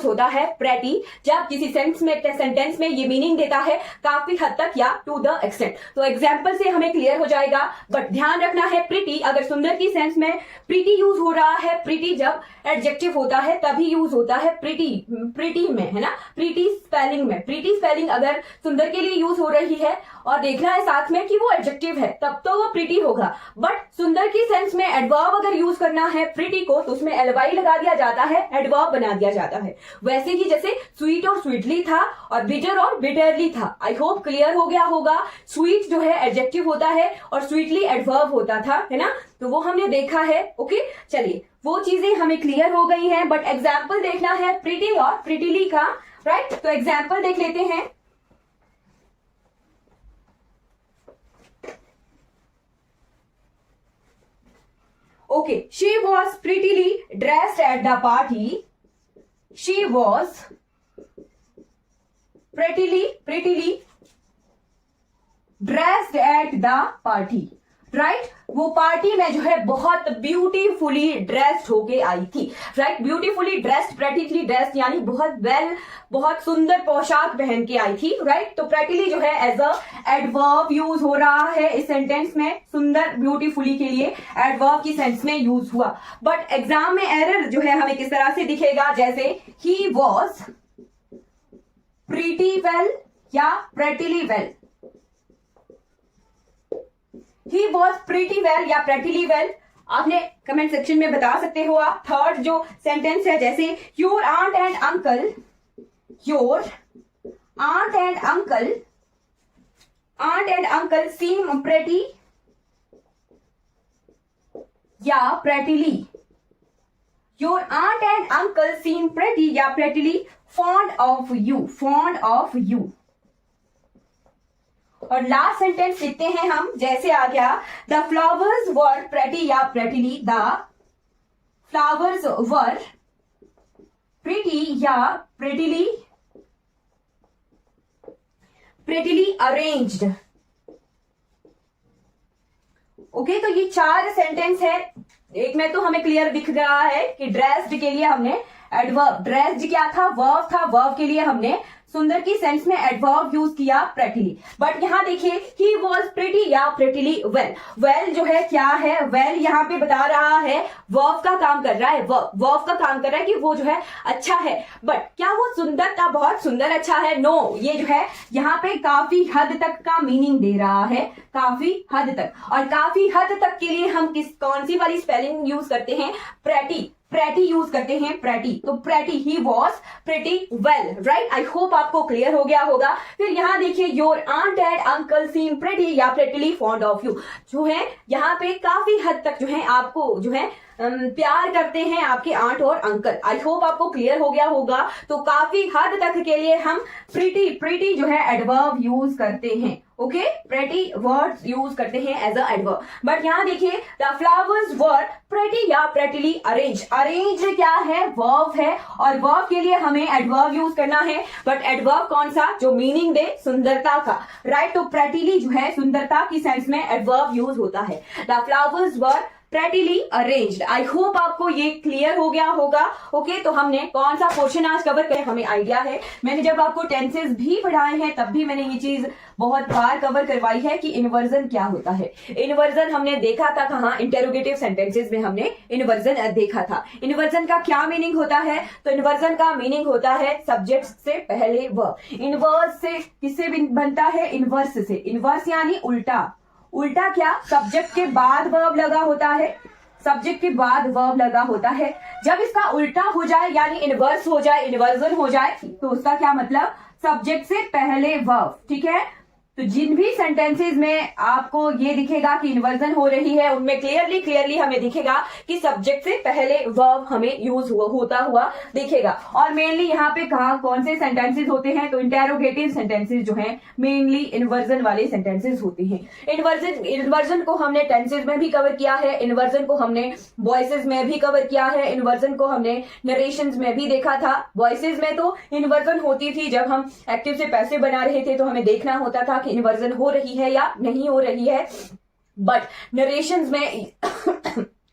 होता है, प्रेटी, जब किसी सेंटेंस में ये मीनिंग देता है काफी हद तक या टू द एक्सटेंट। तो एग्जाम्पल से हमें क्लियर हो जाएगा। बट ध्यान रखना है, प्रीटी अगर सुंदर की सेंस में प्रीटी यूज हो रहा है, प्रीटी जब एडजेक्टिव होता है तभी यूज होता है प्रीटी में, है ना। प्रीटी स्पेलिंग अगर सुंदर के लिए यूज हो रही है और देखना है साथ में कि वो एडजेक्टिव है, तब तो वो प्रीटी होगा। बट सुंदर की सेंस में एडवर्ब अगर यूज करना है प्रीटी को, तो उसमें ly लगा दिया जाता है, एडवर्ब बना दिया जाता है। वैसे ही जैसे स्वीट और स्वीटली था और बिटर और बिटरली था। आई होप क्लियर हो गया होगा। स्वीट जो है एडजेक्टिव होता है और स्वीटली एडवर्ब होता था, है ना। तो वो हमने देखा है। ओके, चलिए वो चीजें हमें क्लियर हो गई हैं। बट एग्जाम्पल देखना है प्रीटी और प्रीटीली का, राइट। तो एग्जाम्पल देख लेते हैं। Okay, she was prettily dressed at the party. She was prettily dressed at the party, right वो पार्टी में जो है बहुत ब्यूटीफुली ड्रेस्ड होके आई थी, राइट ब्यूटीफुली ड्रेस्ड, प्रेटिली ड्रेस्ड यानी बहुत सुंदर पोशाक पहन के आई थी, राइट तो प्रेटिली जो है एज अ एडवर्ब यूज हो रहा है इस सेंटेंस में, सुंदर ब्यूटीफुली के लिए एडवर्ब की सेंस में यूज हुआ। बट एग्जाम में एरर जो है हमें किस तरह से दिखेगा, जैसे ही वॉज प्रीटी वेल या prettily well, he was pretty well या प्रेटिली वेल, आपने कमेंट सेक्शन में बता सकते हो आप। थर्ड जो सेंटेंस है, जैसे your aunt and uncle, your aunt and uncle seem pretty या prettily, your aunt and uncle seem pretty या prettily fond of you, fond of you. और लास्ट सेंटेंस लिखते हैं हम, जैसे आ गया द फ्लावर्स वर प्रेटी या प्रेटिली, द फ्लावर्स वर प्रेटी या प्रेटिली अरेंज्ड। ओके तो ये 4 सेंटेंस है। एक में तो हमें क्लियर दिख रहा है कि ड्रेस्ड के लिए हमने एडवर्ब, ड्रेस्ड क्या था, वर्ब था, वर्ब के लिए हमने सुंदर की सेंस में एडवर्ब यूज किया प्रेटिली। बट यहाँ देखिए ही वॉज प्रेटी या प्रेटिली वेल, वेल जो है क्या है, वेल यहाँ पे बता रहा है वर्ब का काम कर रहा है, वर्ब का काम कर रहा है कि वो जो है अच्छा है। बट क्या वो सुंदर था, बहुत सुंदर अच्छा है, नो ये जो है यहाँ पे काफी हद तक का मीनिंग दे रहा है, काफी हद तक। और काफी हद तक के लिए हम कौन सी वाली स्पेलिंग यूज करते हैं, प्रेटी यूज करते हैं, प्रेटी। तो pretty, he was pretty well, right. I hope आपको क्लियर हो गया होगा। फिर यहाँ देखिए your aunt and uncle seem pretty या प्रेटिली फॉन्ड ऑफ यू, जो है यहाँ पे काफी हद तक जो है आपको जो है प्यार करते हैं आपके आंट और अंकल। आई होप आपको क्लियर हो गया होगा। तो काफी हद तक के लिए हम प्रीटी जो है एडवर्ब यूज करते हैं, ओके प्रेटी वर्ड यूज करते हैं एज अ एडवर्ब। बट यहाँ देखिए द फ्लावर्स वर प्रेटी या प्रेटिली अरेंज, अरेंज क्या है, वर्ब है, और वर्ब के लिए हमें एडवर्ब यूज करना है। बट एडवर्ब कौन सा, जो मीनिंग दे सुंदरता का, राइट। तो प्रेटिली जो है सुंदरता की सेंस में एडवर्ब यूज होता है। The flowers were prettily arranged. I hope आपको ये क्लियर हो गया होगा। ओके तो हमने कौन सा पोर्शन आज कवर किया, हमें आइडिया है। मैंने जब आपको टेंसेस भी पढ़ाए हैं तब भी मैंने ये चीज बहुत बार कवर करवाई है कि इन्वर्जन क्या होता है। इन्वर्जन हमने देखा था कहाँ, इंटेरोगेटिव सेंटेंसेस में हमने इन्वर्जन देखा था। इन्वर्जन का क्या मीनिंग होता है, तो इन्वर्जन का मीनिंग होता है सब्जेक्ट से पहले वर्ब। इनवर्स से किससे बनता है, इनवर्स से। इनवर्स यानी उल्टा, उल्टा क्या, सब्जेक्ट के बाद वर्ब लगा होता है, सब्जेक्ट के बाद वर्ब लगा होता है। जब इसका उल्टा हो जाए यानी इनवर्स हो जाए, इन्वर्जन हो जाए, तो उसका क्या मतलब, सब्जेक्ट से पहले वर्ब, ठीक है। तो जिन भी सेंटेंसेस में आपको ये दिखेगा कि इन्वर्जन हो रही है, उनमें क्लियरली हमें दिखेगा कि सब्जेक्ट से पहले वर्ब हमें यूज होता हुआ दिखेगा। और मेनली यहाँ पे कहा कौन से सेंटेंसेस होते हैं, तो इंटेरोगेटिव सेंटेंसेस जो हैं मेनली इन्वर्जन वाले सेंटेंसेस होते हैं। इन्वर्जन को हमने टेंसेस में भी कवर किया है, इन्वर्जन को हमने वॉइसेस में भी कवर किया है, इन्वर्जन को हमने नरेशंस में भी देखा था। वॉइसेस में तो इन्वर्जन होती थी जब हम एक्टिव से पैसिव बना रहे थे, तो हमें देखना होता था कि इन्वर्जन हो रही है या नहीं हो रही है। बट नरेशंस में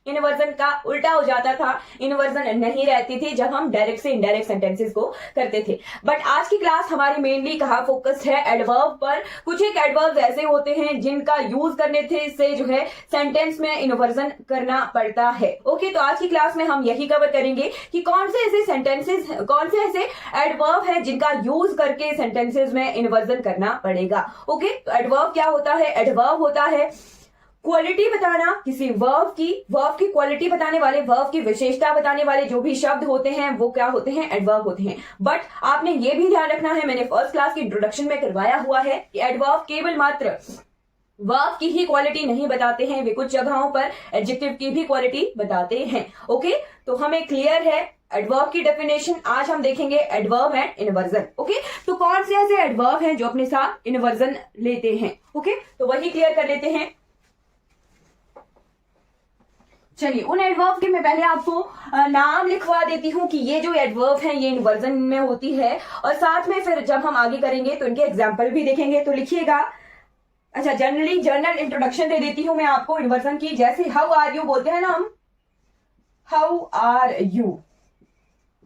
इन्वर्जन का उल्टा हो जाता था, इन्वर्जन नहीं रहती थी जब हम डायरेक्ट से इनडायरेक्ट सेंटेंसेस को करते थे। बट आज की क्लास हमारी मेनली कहा फोकस्ड है एडवर्ब पर। कुछ एक एडवर्ब ऐसे होते हैं जिनका यूज करने से जो है सेंटेंस में इन्वर्जन करना पड़ता है। ओके तो आज की क्लास में हम यही कवर करेंगे कि कौन से ऐसे सेंटेंसेस, कौन से ऐसे एडवर्ब है जिनका यूज करके सेंटेंसेस में इन्वर्जन करना पड़ेगा। ओके तो एडवर्ब क्या होता है, एडवर्ब होता है क्वालिटी बताना किसी वर्ब की क्वालिटी बताने वाले, वर्ब की विशेषता बताने वाले जो भी शब्द होते हैं वो क्या होते हैं, एडवर्ब होते हैं। बट आपने ये भी ध्यान रखना है, मैंने फर्स्ट क्लास की इंट्रोडक्शन में करवाया हुआ है कि एडवर्ब केवल मात्र वर्ब की ही क्वालिटी नहीं बताते हैं, वे कुछ जगहों पर एडजेक्टिव की भी क्वालिटी बताते हैं। ओके तो हमें क्लियर है एडवर्ब की डेफिनेशन। आज हम देखेंगे एडवर्ब एंड इन्वर्जन। ओके तो कौन से ऐसे एडवर्ब हैं जो अपने साथ इन्वर्जन लेते हैं। ओके तो वही क्लियर कर लेते हैं। चलिए उन एडवर्ब के मैं पहले आपको नाम लिखवा देती हूँ कि ये जो एडवर्ब है ये इन्वर्जन में होती है, और साथ में फिर जब हम आगे करेंगे तो इनके एग्जाम्पल भी देखेंगे। तो लिखिएगा अच्छा, जनरल इंट्रोडक्शन दे देती हूं मैं आपको इन्वर्जन की। जैसे हाउ आर यू बोलते हैं ना हम, हाउ आर यू,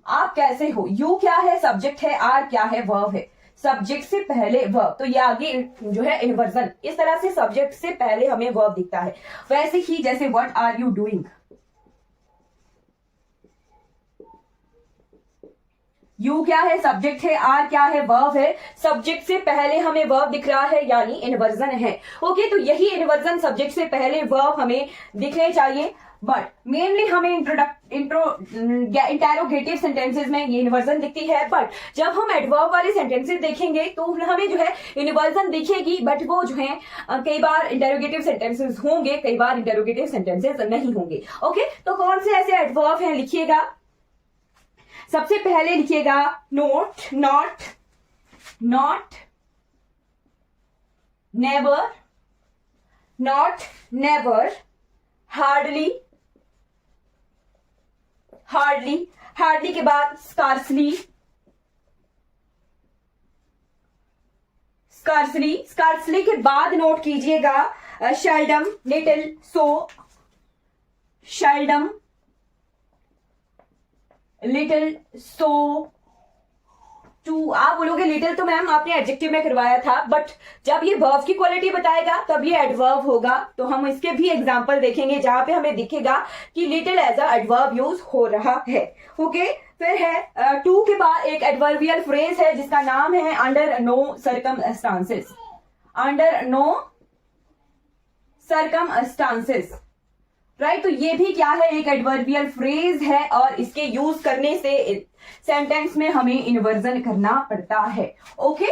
आप कैसे हो। यू क्या है, सब्जेक्ट है, आर क्या है, वर्ब है। सब्जेक्ट से पहले वर्ब, तो ये आगे जो है इन्वर्जन, इस तरह से सब्जेक्ट से पहले हमें वर्ब दिखता है। वैसे ही जैसे what are you doing, you क्या है, सब्जेक्ट है, आर क्या है, वर्ब है। सब्जेक्ट से पहले हमें वर्ब दिख रहा है, यानी इन्वर्जन है। ओके, तो यही इन्वर्जन, सब्जेक्ट से पहले वर्ब हमें दिखने चाहिए। बट मेनली हमें इंटेरोगेटिव सेंटेंसेस में ये इन्वर्जन दिखती है। बट जब हम एडवर्ब वाले सेंटेंसेस देखेंगे तो हमें जो है इन्वर्जन दिखेगी, बट वो जो है कई बार इंटेरोगेटिव सेंटेंसेस होंगे, कई बार इंटेरोगेटिव सेंटेंसेस नहीं होंगे। ओके, तो कौन से ऐसे एडवर्ब हैं, लिखिएगा। सबसे पहले लिखिएगा note, not, not, never, not, never, hardly, hardly, hardly के बाद स्कार्सली, स्कार्सली, स्कार्सली के बाद नोट कीजिएगा seldom, little, so, seldom, little, so, too. आप बोलोगे लिटिल तो मैम आपने एडजेक्टिव में करवाया था, बट जब ये वर्ब की क्वालिटी बताएगा तब ये एडवर्ब होगा। तो हम इसके भी एग्जांपल देखेंगे जहां पे हमें दिखेगा कि little as a adverb use हो रहा है। ओके, फिर है टू के बाद एक एडवर्बियल फ्रेज है जिसका नाम है under no circumstances, under no circumstances, right. तो ये भी क्या है, एक एडवर्बियल फ्रेज है और इसके यूज करने से सेंटेंस में हमें इन्वर्जन करना पड़ता है। ओके,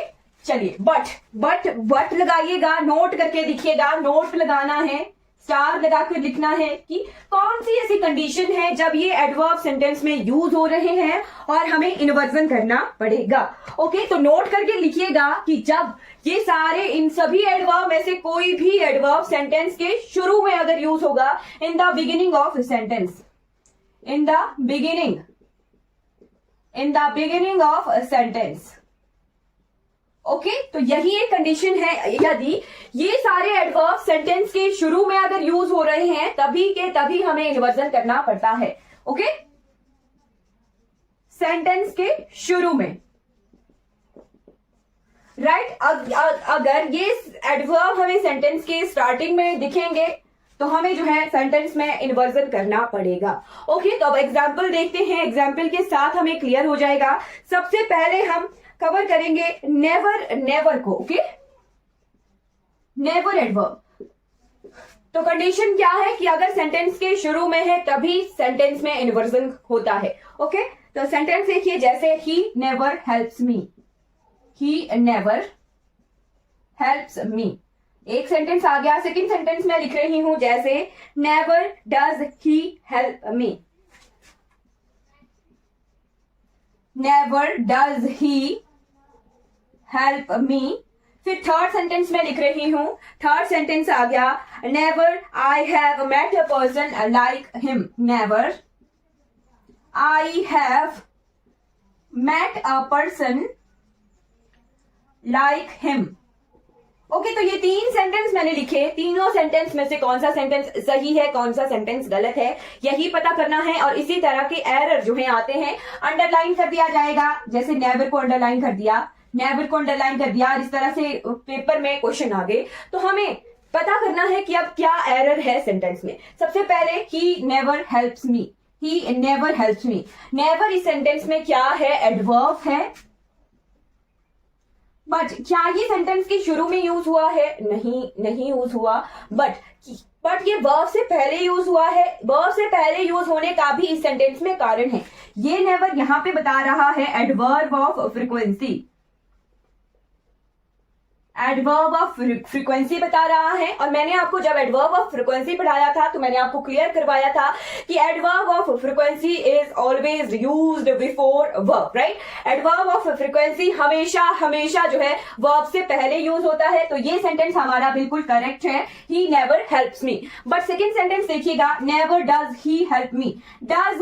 चलिए बट लगाइएगा, नोट करके दिखिएगा। नोट लगाना है, स्टार लगाकर लिखना है कि कौन सी ऐसी कंडीशन है जब ये एडवर्ब सेंटेंस में यूज हो रहे हैं और हमें इन्वर्जन करना पड़ेगा। ओके, तो नोट करके लिखिएगा कि जब ये सारे, इन सभी एडवर्ब में से कोई भी एडवर्ब सेंटेंस के शुरू में अगर यूज होगा, in the beginning of sentence, in the beginning of sentence. Okay, तो यही एक कंडीशन है, यदि ये सारे एडवर्ब सेंटेंस के शुरू में अगर यूज हो रहे हैं तभी के तभी हमें इन्वर्जन करना पड़ता है। ओके, सेंटेंस के शुरू में, राइट। अगर ये एडवर्ब हमें सेंटेंस के स्टार्टिंग में दिखेंगे तो हमें जो है सेंटेंस में इन्वर्जन करना पड़ेगा। ओके, तो अब एग्जाम्पल देखते हैं, एग्जाम्पल के साथ हमें क्लियर हो जाएगा। सबसे पहले हम कवर करेंगे नेवर, नेवर को। ओके, नेवर एडवर्ब, तो कंडीशन क्या है कि अगर सेंटेंस के शुरू में है तभी सेंटेंस में इन्वर्जन होता है। ओके, तो सेंटेंस देखिए, जैसे ही नेवर हेल्प्स मी, ही नेवर हेल्प्स मी। एक सेंटेंस आ गया। सेकंड सेंटेंस में लिख रही हूं, जैसे never does he help me, never does he help मी। फिर थर्ड सेंटेंस में लिख रही हूं, थर्ड सेंटेंस आ गया, never I have met a person like him, never I have met a person like him. Okay, तो ये तीन सेंटेंस मैंने लिखे। तीनों सेंटेंस में से कौन सा सेंटेंस सही है, कौन सा सेंटेंस गलत है, यही पता करना है। और इसी तरह के एरर जो है आते हैं, अंडरलाइन कर दिया जाएगा। जैसे नेवर को अंडरलाइन कर दिया, नेवर को अंडरलाइन कर दिया, और इस तरह से पेपर में क्वेश्चन आ गए। तो हमें पता करना है कि अब क्या एरर है सेंटेंस में। सबसे पहले ही नेवर हेल्प्स मी, ही नेवर हेल्प्स मी। नेवर इस सेंटेंस में क्या है, एडवर्ब है। बट क्या ये सेंटेंस के शुरू में यूज हुआ है, नहीं यूज हुआ। बट ये वर्ब से पहले यूज हुआ है। वर्ब से पहले यूज होने का भी इस सेंटेंस में कारण है। ये नेवर यहां पे बता रहा है adverb of frequency, adverb of frequency बता रहा है। और मैंने आपको जब एडवर्ब ऑफ फ्रीक्वेंसी पढ़ाया था तो मैंने आपको क्लियर करवाया था कि adverb of frequency is always used before verb, right. Adverb of frequency हमेशा जो है वर्ब से पहले यूज होता है। तो ये सेंटेंस हमारा बिल्कुल करेक्ट है, he never helps me. But second sentence देखिएगा, never does he help me. Does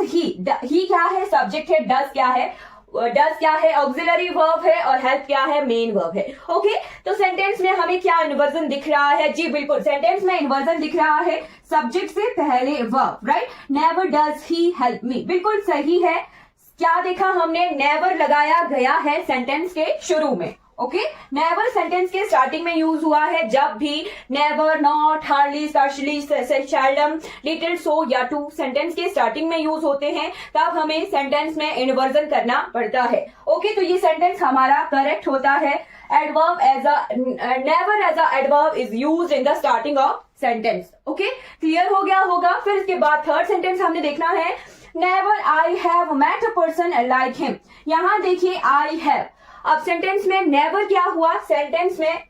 he क्या है, सब्जेक्ट है, डज क्या है, डज क्या है, ऑक्सिलरी वर्ब है, और हेल्प क्या है, मेन वर्ब है। ओके, तो सेंटेंस में हमें क्या इन्वर्जन दिख रहा है? जी बिल्कुल, सेंटेंस में इन्वर्जन दिख रहा है सब्जेक्ट से पहले verb, right. Never does he help मी, बिल्कुल सही है। क्या देखा हमने? नेवर लगाया गया है सेंटेंस के शुरू में। ओके, नेवर सेंटेंस के स्टार्टिंग में यूज हुआ है जब भी never, not, hardly, scarcely, seldom, little, so या टू सेंटेंस के स्टार्टिंग में यूज होते हैं, तब हमें सेंटेंस में इन्वर्जन करना पड़ता है। ओके, तो ये सेंटेंस हमारा करेक्ट होता है। Adverb as a never as a adverb is used in the starting of sentence. Okay, clear हो गया होगा। फिर इसके बाद थर्ड सेंटेंस हमने देखना है, never I have met a person like him. यहां देखिए आई हैव, अब सेंटेंस में नेवर क्या हुआ? सेंटेंस में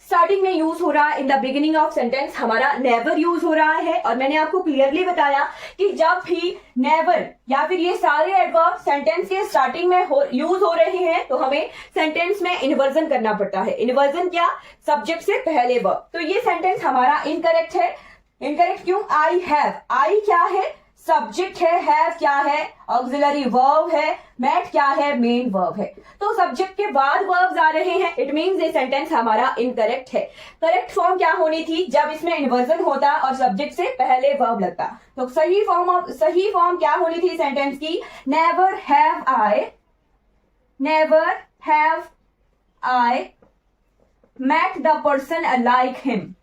स्टार्टिंग में यूज हो रहा है, in the beginning of sentence हमारा नेवर यूज हो रहा है। और मैंने आपको क्लियरली बताया कि जब भी नेवर या फिर ये सारे एडवर्ब सेंटेंस के स्टार्टिंग में यूज हो रहे हैं तो हमें सेंटेंस में इन्वर्जन करना पड़ता है। इन्वर्जन क्या? सब्जेक्ट से पहले वर्ब। तो ये सेंटेंस हमारा इनकरेक्ट है। इनकरेक्ट क्यों? आई हैव, आई क्या है? सब्जेक्ट है। हैव क्या है? ऑक्सिलरी वर्ब है। मेट क्या है? मेन वर्ब है। तो सब्जेक्ट के बाद वर्ब्स आ रहे हैं, इट मींस ये सेंटेंस हमारा इनकरेक्ट है। करेक्ट फॉर्म क्या होनी थी? जब इसमें इन्वर्जन होता और सब्जेक्ट से पहले वर्ब लगता। तो सही फॉर्म क्या होनी थी सेंटेंस की? Never have I, never have I met the person like him.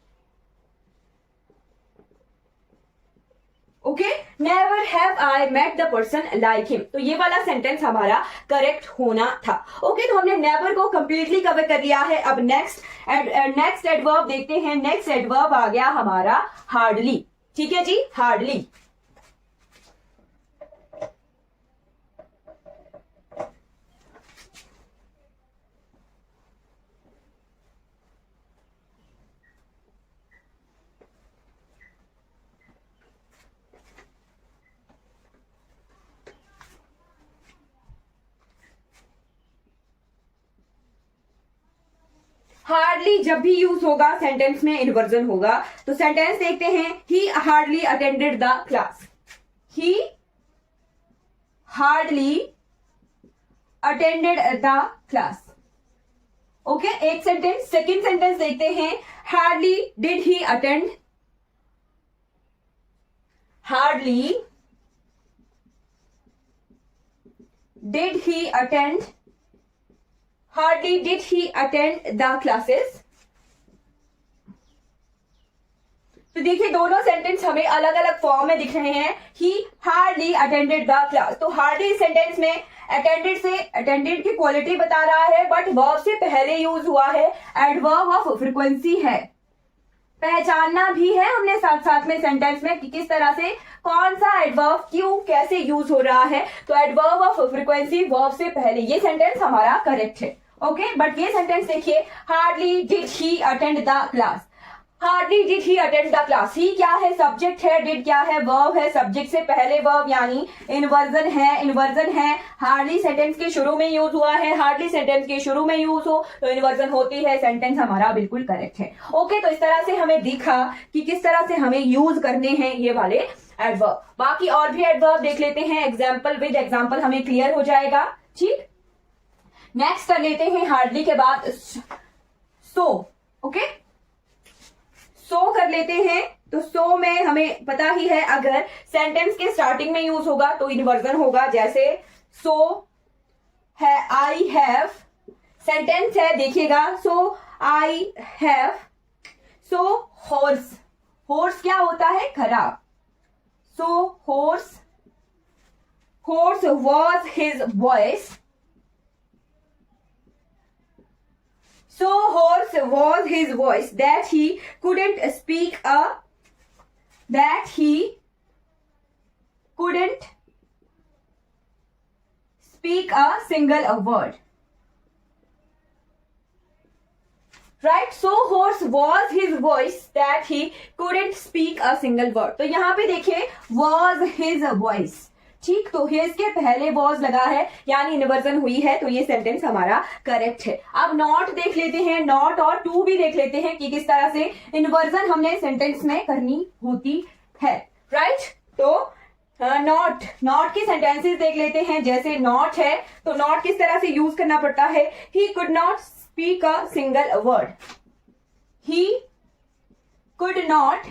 Okay, never have I met the person like him. तो ये वाला सेंटेंस हमारा करेक्ट होना था। ओके, तो हमने नेवर को कंप्लीटली कवर कर लिया है। अब नेक्स्ट एडवर्ब देखते हैं। नेक्स्ट एडवर्ब आ गया हमारा हार्डली। ठीक है जी, हार्डली। हार्डली जब भी यूज होगा सेंटेंस में इन्वर्जन होगा। तो सेंटेंस देखते हैं, ही hardly attended the class. He hardly attended the class. Okay, एक सेंटेंस। सेकेंड सेंटेंस देखते हैं, hardly did he attend, hardly did he attend, hardly did he attend the classes। तो देखिए दोनों सेंटेंस हमें अलग अलग फॉर्म में दिख रहे हैं। he hardly attended the class। तो hardly सेंटेंस में अटेंडेड की क्वालिटी बता रहा है, बट वर्ब से पहले यूज हुआ है, एडवर्ब ऑफ फ्रीक्वेंसी है। पहचानना भी है हमने साथ साथ में सेंटेंस में कि किस तरह से कौन सा एडवर्ब क्यों कैसे यूज हो रहा है। तो एडवर्ब ऑफ फ्रीक्वेंसी वर्ब से पहले, ये सेंटेंस हमारा करेक्ट है। ओके, बट ये सेंटेंस देखिए, hardly did he attend the class. Hardly did he attend the class. He क्या है? सब्जेक्ट है। डिड क्या है? वर्ब है। सब्जेक्ट से पहले वर्ब यानी इन्वर्जन है। इन्वर्जन है, हार्डली सेंटेंस के शुरू में यूज हुआ है। हार्डली सेंटेंस के शुरू में यूज हो तो इन्वर्जन होती है। सेंटेंस हमारा बिल्कुल करेक्ट है। ओके, तो इस तरह से हमें दिखा कि किस तरह से हमें यूज करने हैं ये वाले एडवर्ब। बाकी और भी एडवर्ब देख लेते हैं, एग्जाम्पल विद एग्जाम्पल हमें क्लियर हो जाएगा। ठीक, नेक्स्ट कर लेते हैं हार्डली के बाद सो। ओके, सो कर लेते हैं। तो सो में हमें पता ही है, अगर सेंटेंस के स्टार्टिंग में यूज होगा तो इन्वर्जन होगा। जैसे सो है आई हैव, सेंटेंस है देखिएगा, so I have, so hoarse, hoarse क्या होता है? खराब। So hoarse, hoarse was his voice. So hoarse was his voice that he couldn't speak a single word. Right? So hoarse was his voice that he couldn't speak a single word. तो यहाँ पे देखिए was his voice। ठीक, तो his के पहले was लगा है यानी इन्वर्जन हुई है, तो ये सेंटेंस हमारा करेक्ट है। अब नॉट देख लेते हैं, नॉट और टू भी देख लेते हैं कि किस तरह से इन्वर्जन हमने सेंटेंस में करनी होती है। राइट, तो नॉट, नॉट की सेंटेंसेस देख लेते हैं। जैसे नॉट है तो नॉट किस तरह से यूज करना पड़ता है, ही could not speak a single word, he could not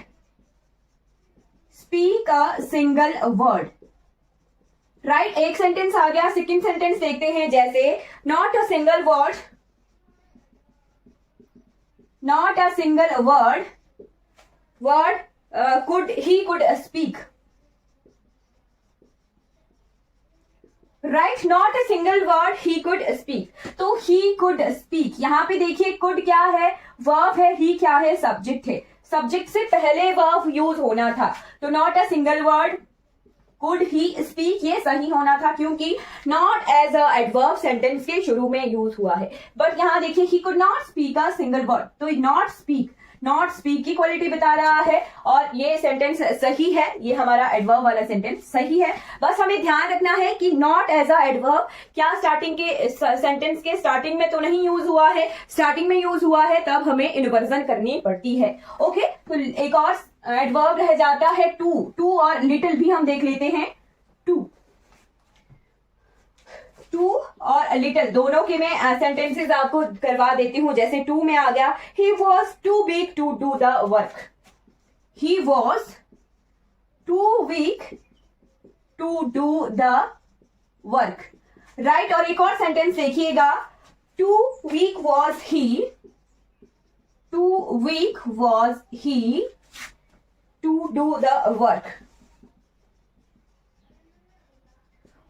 speak a single word, right. एक सेंटेंस आ गया, सेकंड सेंटेंस देखते हैं। जैसे not a single word, not a single word, word could he could speak, right, not a single word he could speak. तो he could speak, यहां पे देखिए कुड क्या है, वर्ब है, ही क्या है, सब्जेक्ट है। सब्जेक्ट से पहले वर्ब यूज होना था, तो not a single word could he speak ये सही होना था, क्योंकि not as a adverb sentence के शुरू में यूज हुआ है। बट यहां देखिए he could not speak a single word, तो नॉट स्पीक, नॉट स्पीक की क्वालिटी बता रहा है और ये सेंटेंस सही है, ये हमारा एडवर्ब वाला सेंटेंस सही है। बस हमें ध्यान रखना है कि नॉट एज अ एडवर्ब क्या स्टार्टिंग के सेंटेंस के स्टार्टिंग में तो नहीं यूज हुआ है, स्टार्टिंग में यूज हुआ है तब हमें इन्वर्जन करनी पड़ती है। ओके, तो एक और एडवर्ब रह जाता है टू, टू और लिटिल भी हम देख लेते हैं। टू, टू और लिटिल दोनों के मैं सेंटेंसेस आपको करवा देती हूं। जैसे टू में आ गया, he was too weak to do the work, he was too weak to do the work, right. और एक और सेंटेंस देखिएगा, too weak was he, too weak was he to do the work,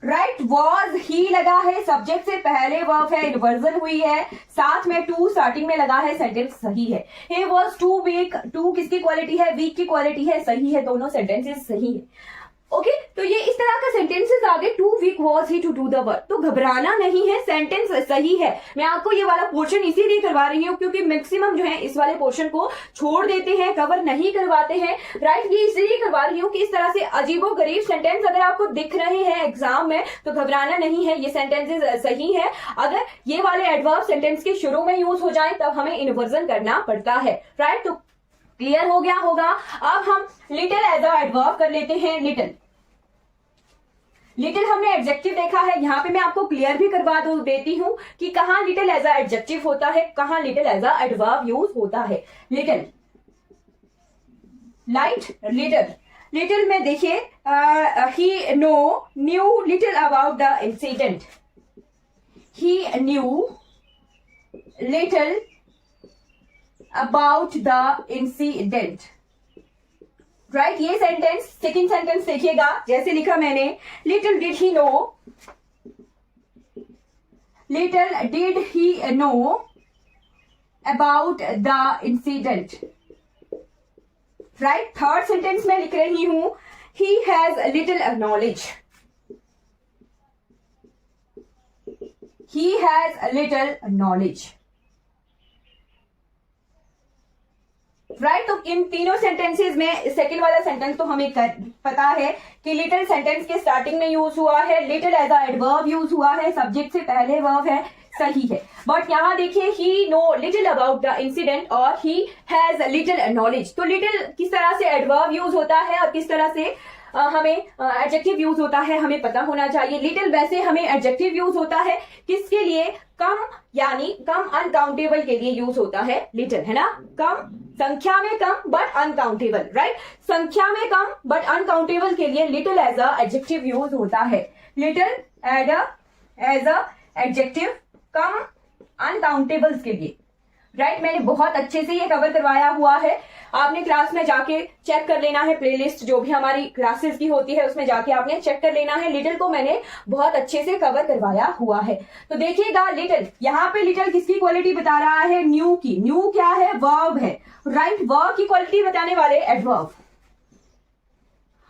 right. Was he लगा है, subject से पहले verb है, इन्वर्जन हुई है, साथ में टू स्टार्टिंग में लगा है, सेंटेंस सही है। He was too weak, too किसकी क्वालिटी है, वीक की क्वालिटी है, सही है, दोनों सेंटेंसेस सही है। ओके, तो ये इस तरह का सेंटेंसेस आगे, too weak was he to do the work, तो घबराना नहीं है, सेंटेंस सही है। मैं आपको ये वाला पोर्शन इसीलिए करवा रही हूँ क्योंकि मैक्सिमम जो है इस वाले पोर्शन को छोड़ देते हैं, कवर नहीं करवाते हैं, राइट। ये इसलिए करवा रही हूँ कि इस तरह से अजीबो गरीब सेंटेंस अगर आपको दिख रहे हैं एग्जाम में तो घबराना नहीं है, ये सेंटेंसेस सही है। अगर ये वाले एडवर्ब सेंटेंस के शुरू में यूज हो जाए तब हमें इन्वर्जन करना पड़ता है, राइट। तो क्लियर हो गया होगा। अब हम लिटिल एज अ एडवर्ब कर लेते हैं। लिटिल, लिटिल हमने एडजेक्टिव देखा है, यहां पे मैं आपको क्लियर भी करवा देती हूं कि कहां लिटिल एज अ एडजेक्टिव होता है, कहां little as a adverb use होता है। लिटिल, लाइट, लिटिल, लिटिल में देखिए he knew little about the incident, he knew little about the incident, right. ये सेंटेंस, सेकंड सेंटेंस देखिएगा, जैसे लिखा मैंने, little did he know, little did he know about the incident, right. Third sentence में लिख रही हूं, he has little knowledge, he has little knowledge, right. तो इन तीनों सेंटेंसेस में सेकंड वाला सेंटेंस तो हमें पता है कि लिटिल सेंटेंस के स्टार्टिंग में यूज हुआ है, little as a adverb use हुआ है, सब्जेक्ट से पहले वर्ब है, सही है। बट यहां देखिए he know little about the incident और ही हैज लिटिल नॉलेज, तो लिटिल किस तरह से एडवर्ब यूज होता है और किस तरह से हमें एडजेक्टिव यूज होता है हमें पता होना चाहिए। लिटिल वैसे हमें एडजेक्टिव यूज होता है किसके लिए, कम, यानी कम, अनकाउंटेबल के लिए यूज होता है लिटिल, है ना। कम, संख्या में कम बट अनकाउंटेबल, राइट। संख्या में कम बट अनकाउंटेबल के लिए little as a adjective use होता है। लिटिल एज अ एडजेक्टिव कम, अनकाउंटेबल्स के लिए, राइट। मैंने बहुत अच्छे से ये कवर करवाया हुआ है, आपने क्लास में जाके चेक कर लेना है, प्लेलिस्ट जो भी हमारी क्लासेस की होती है उसमें जाके आपने चेक कर लेना है। लिटिल को मैंने बहुत अच्छे से कवर करवाया हुआ है। तो देखिएगा लिटिल, यहाँ पे लिटिल किसकी क्वालिटी बता रहा है, न्यू की। न्यू क्या है, वर्ब है, राइट। वर्ब की क्वालिटी बताने वाले एडवर्ब,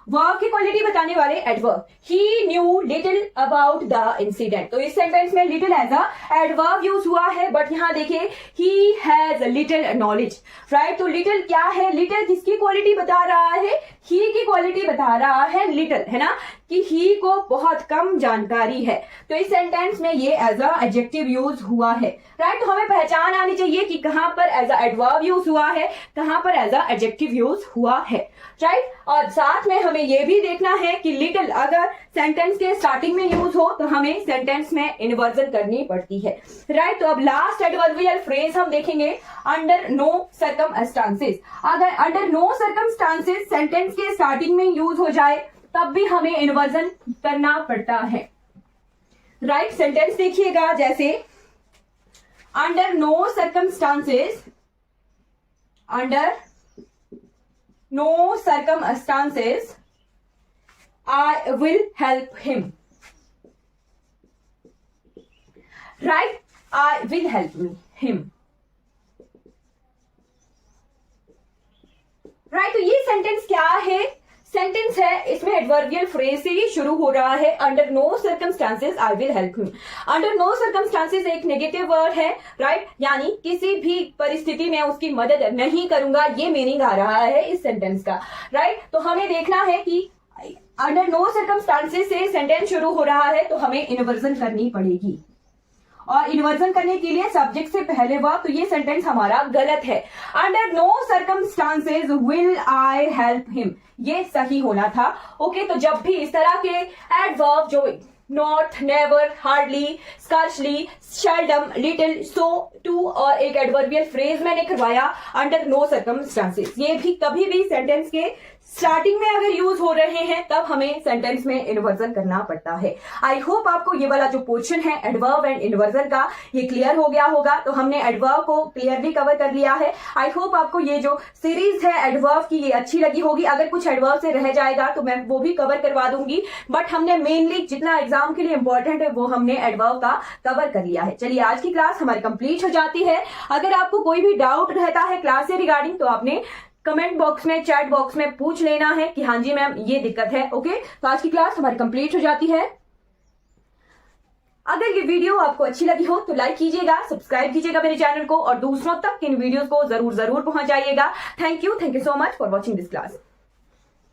वर्ब की क्वालिटी बताने वाले adverb. He knew little about the incident, तो इस सेंटेंस में little as a adverb use हुआ है, बट यहां देखिए he has little knowledge, right. तो लिटिल क्या है, लिटिल किसकी क्वालिटी बता रहा है, ही की क्वालिटी बता रहा है लिटिल, है ना, कि ही को बहुत कम जानकारी है। तो इस सेंटेंस में ये एज अ एडजेक्टिव यूज हुआ है, राइट। तो हमें पहचान आनी चाहिए कि कहां पर एज अ एडवर्ब यूज हुआ है, कहां पर एज अ एडजेक्टिव यूज हुआ है, राइट। और साथ में हमें ये भी देखना है कि लिटिल अगर सेंटेंस के स्टार्टिंग में यूज हो तो हमें सेंटेंस में इन्वर्जन करनी पड़ती है, राइट। तो अब लास्ट एडवर्बियल फ्रेज हम देखेंगे, अंडर नो सर्कमस्टांसेस। अगर अंडर नो सर्कमस्टांसेस सेंटेंस के स्टार्टिंग में यूज हो जाए तब भी हमें इन्वर्जन करना पड़ता है, राइट। सेंटेंस देखिएगा, जैसे under no circumstances, under no circumstances I will help him, right? I will help him, right? तो ये सेंटेंस क्या है? सेंटेंस है, इसमें एडवर्बियल फ्रेज से ये शुरू हो रहा है, under no circumstances I will help him. Under no circumstances एक नेगेटिव वर्ड है, राइट, यानी किसी भी परिस्थिति में उसकी मदद नहीं करूंगा, ये मीनिंग आ रहा है इस सेंटेंस का, राइट। तो हमें देखना है कि अंडर नो सर्कमस्टांसेस से सेंटेंस शुरू हो रहा है तो हमें इन्वर्जन करनी पड़ेगी, और इन्वर्जन करने के लिए सब्जेक्ट से पहले वर्ब, तो ये सेंटेंस हमारा गलत है। Under no circumstances will I help him, ये सही होना था, ओके। तो जब भी इस तरह के एडवर्ब जो not, never, hardly, scarcely, seldom, little, so, too और एक एडवर्बियल फ्रेज मैंने करवाया अंडर नो सर्कमस्टांसेस, ये भी कभी भी सेंटेंस के स्टार्टिंग में अगर यूज हो रहे हैं तब हमें सेंटेंस में इन्वर्जन करना पड़ता है। आई होप आपको ये वाला जो पोर्शन है एडवर्ब एंड इन्वर्जन का ये क्लियर हो गया होगा। तो हमने एडवर्ब को क्लियरली कवर कर लिया है। आई होप आपको ये जो सीरीज है एडवर्ब की ये अच्छी लगी होगी। अगर कुछ एडवर्ब से रह जाएगा तो मैं वो भी कवर करवा दूंगी, बट हमने मेनली जितना एग्जाम के लिए इंपॉर्टेंट है वो हमने एडवर्ब का कवर कर लिया है। चलिए आज की क्लास हमारी कंप्लीट हो जाती है। अगर आपको कोई भी डाउट रहता है क्लास से रिगार्डिंग तो आपने कमेंट बॉक्स में, चैट बॉक्स में पूछ लेना है कि हाँ जी मैम ये दिक्कत है, ओके। तो आज की क्लास हमारी कंप्लीट हो जाती है। अगर ये वीडियो आपको अच्छी लगी हो तो लाइक कीजिएगा, सब्सक्राइब कीजिएगा मेरे चैनल को और दूसरों तक इन वीडियोस को जरूर पहुंचाइएगा। Thank you so much for watching this class.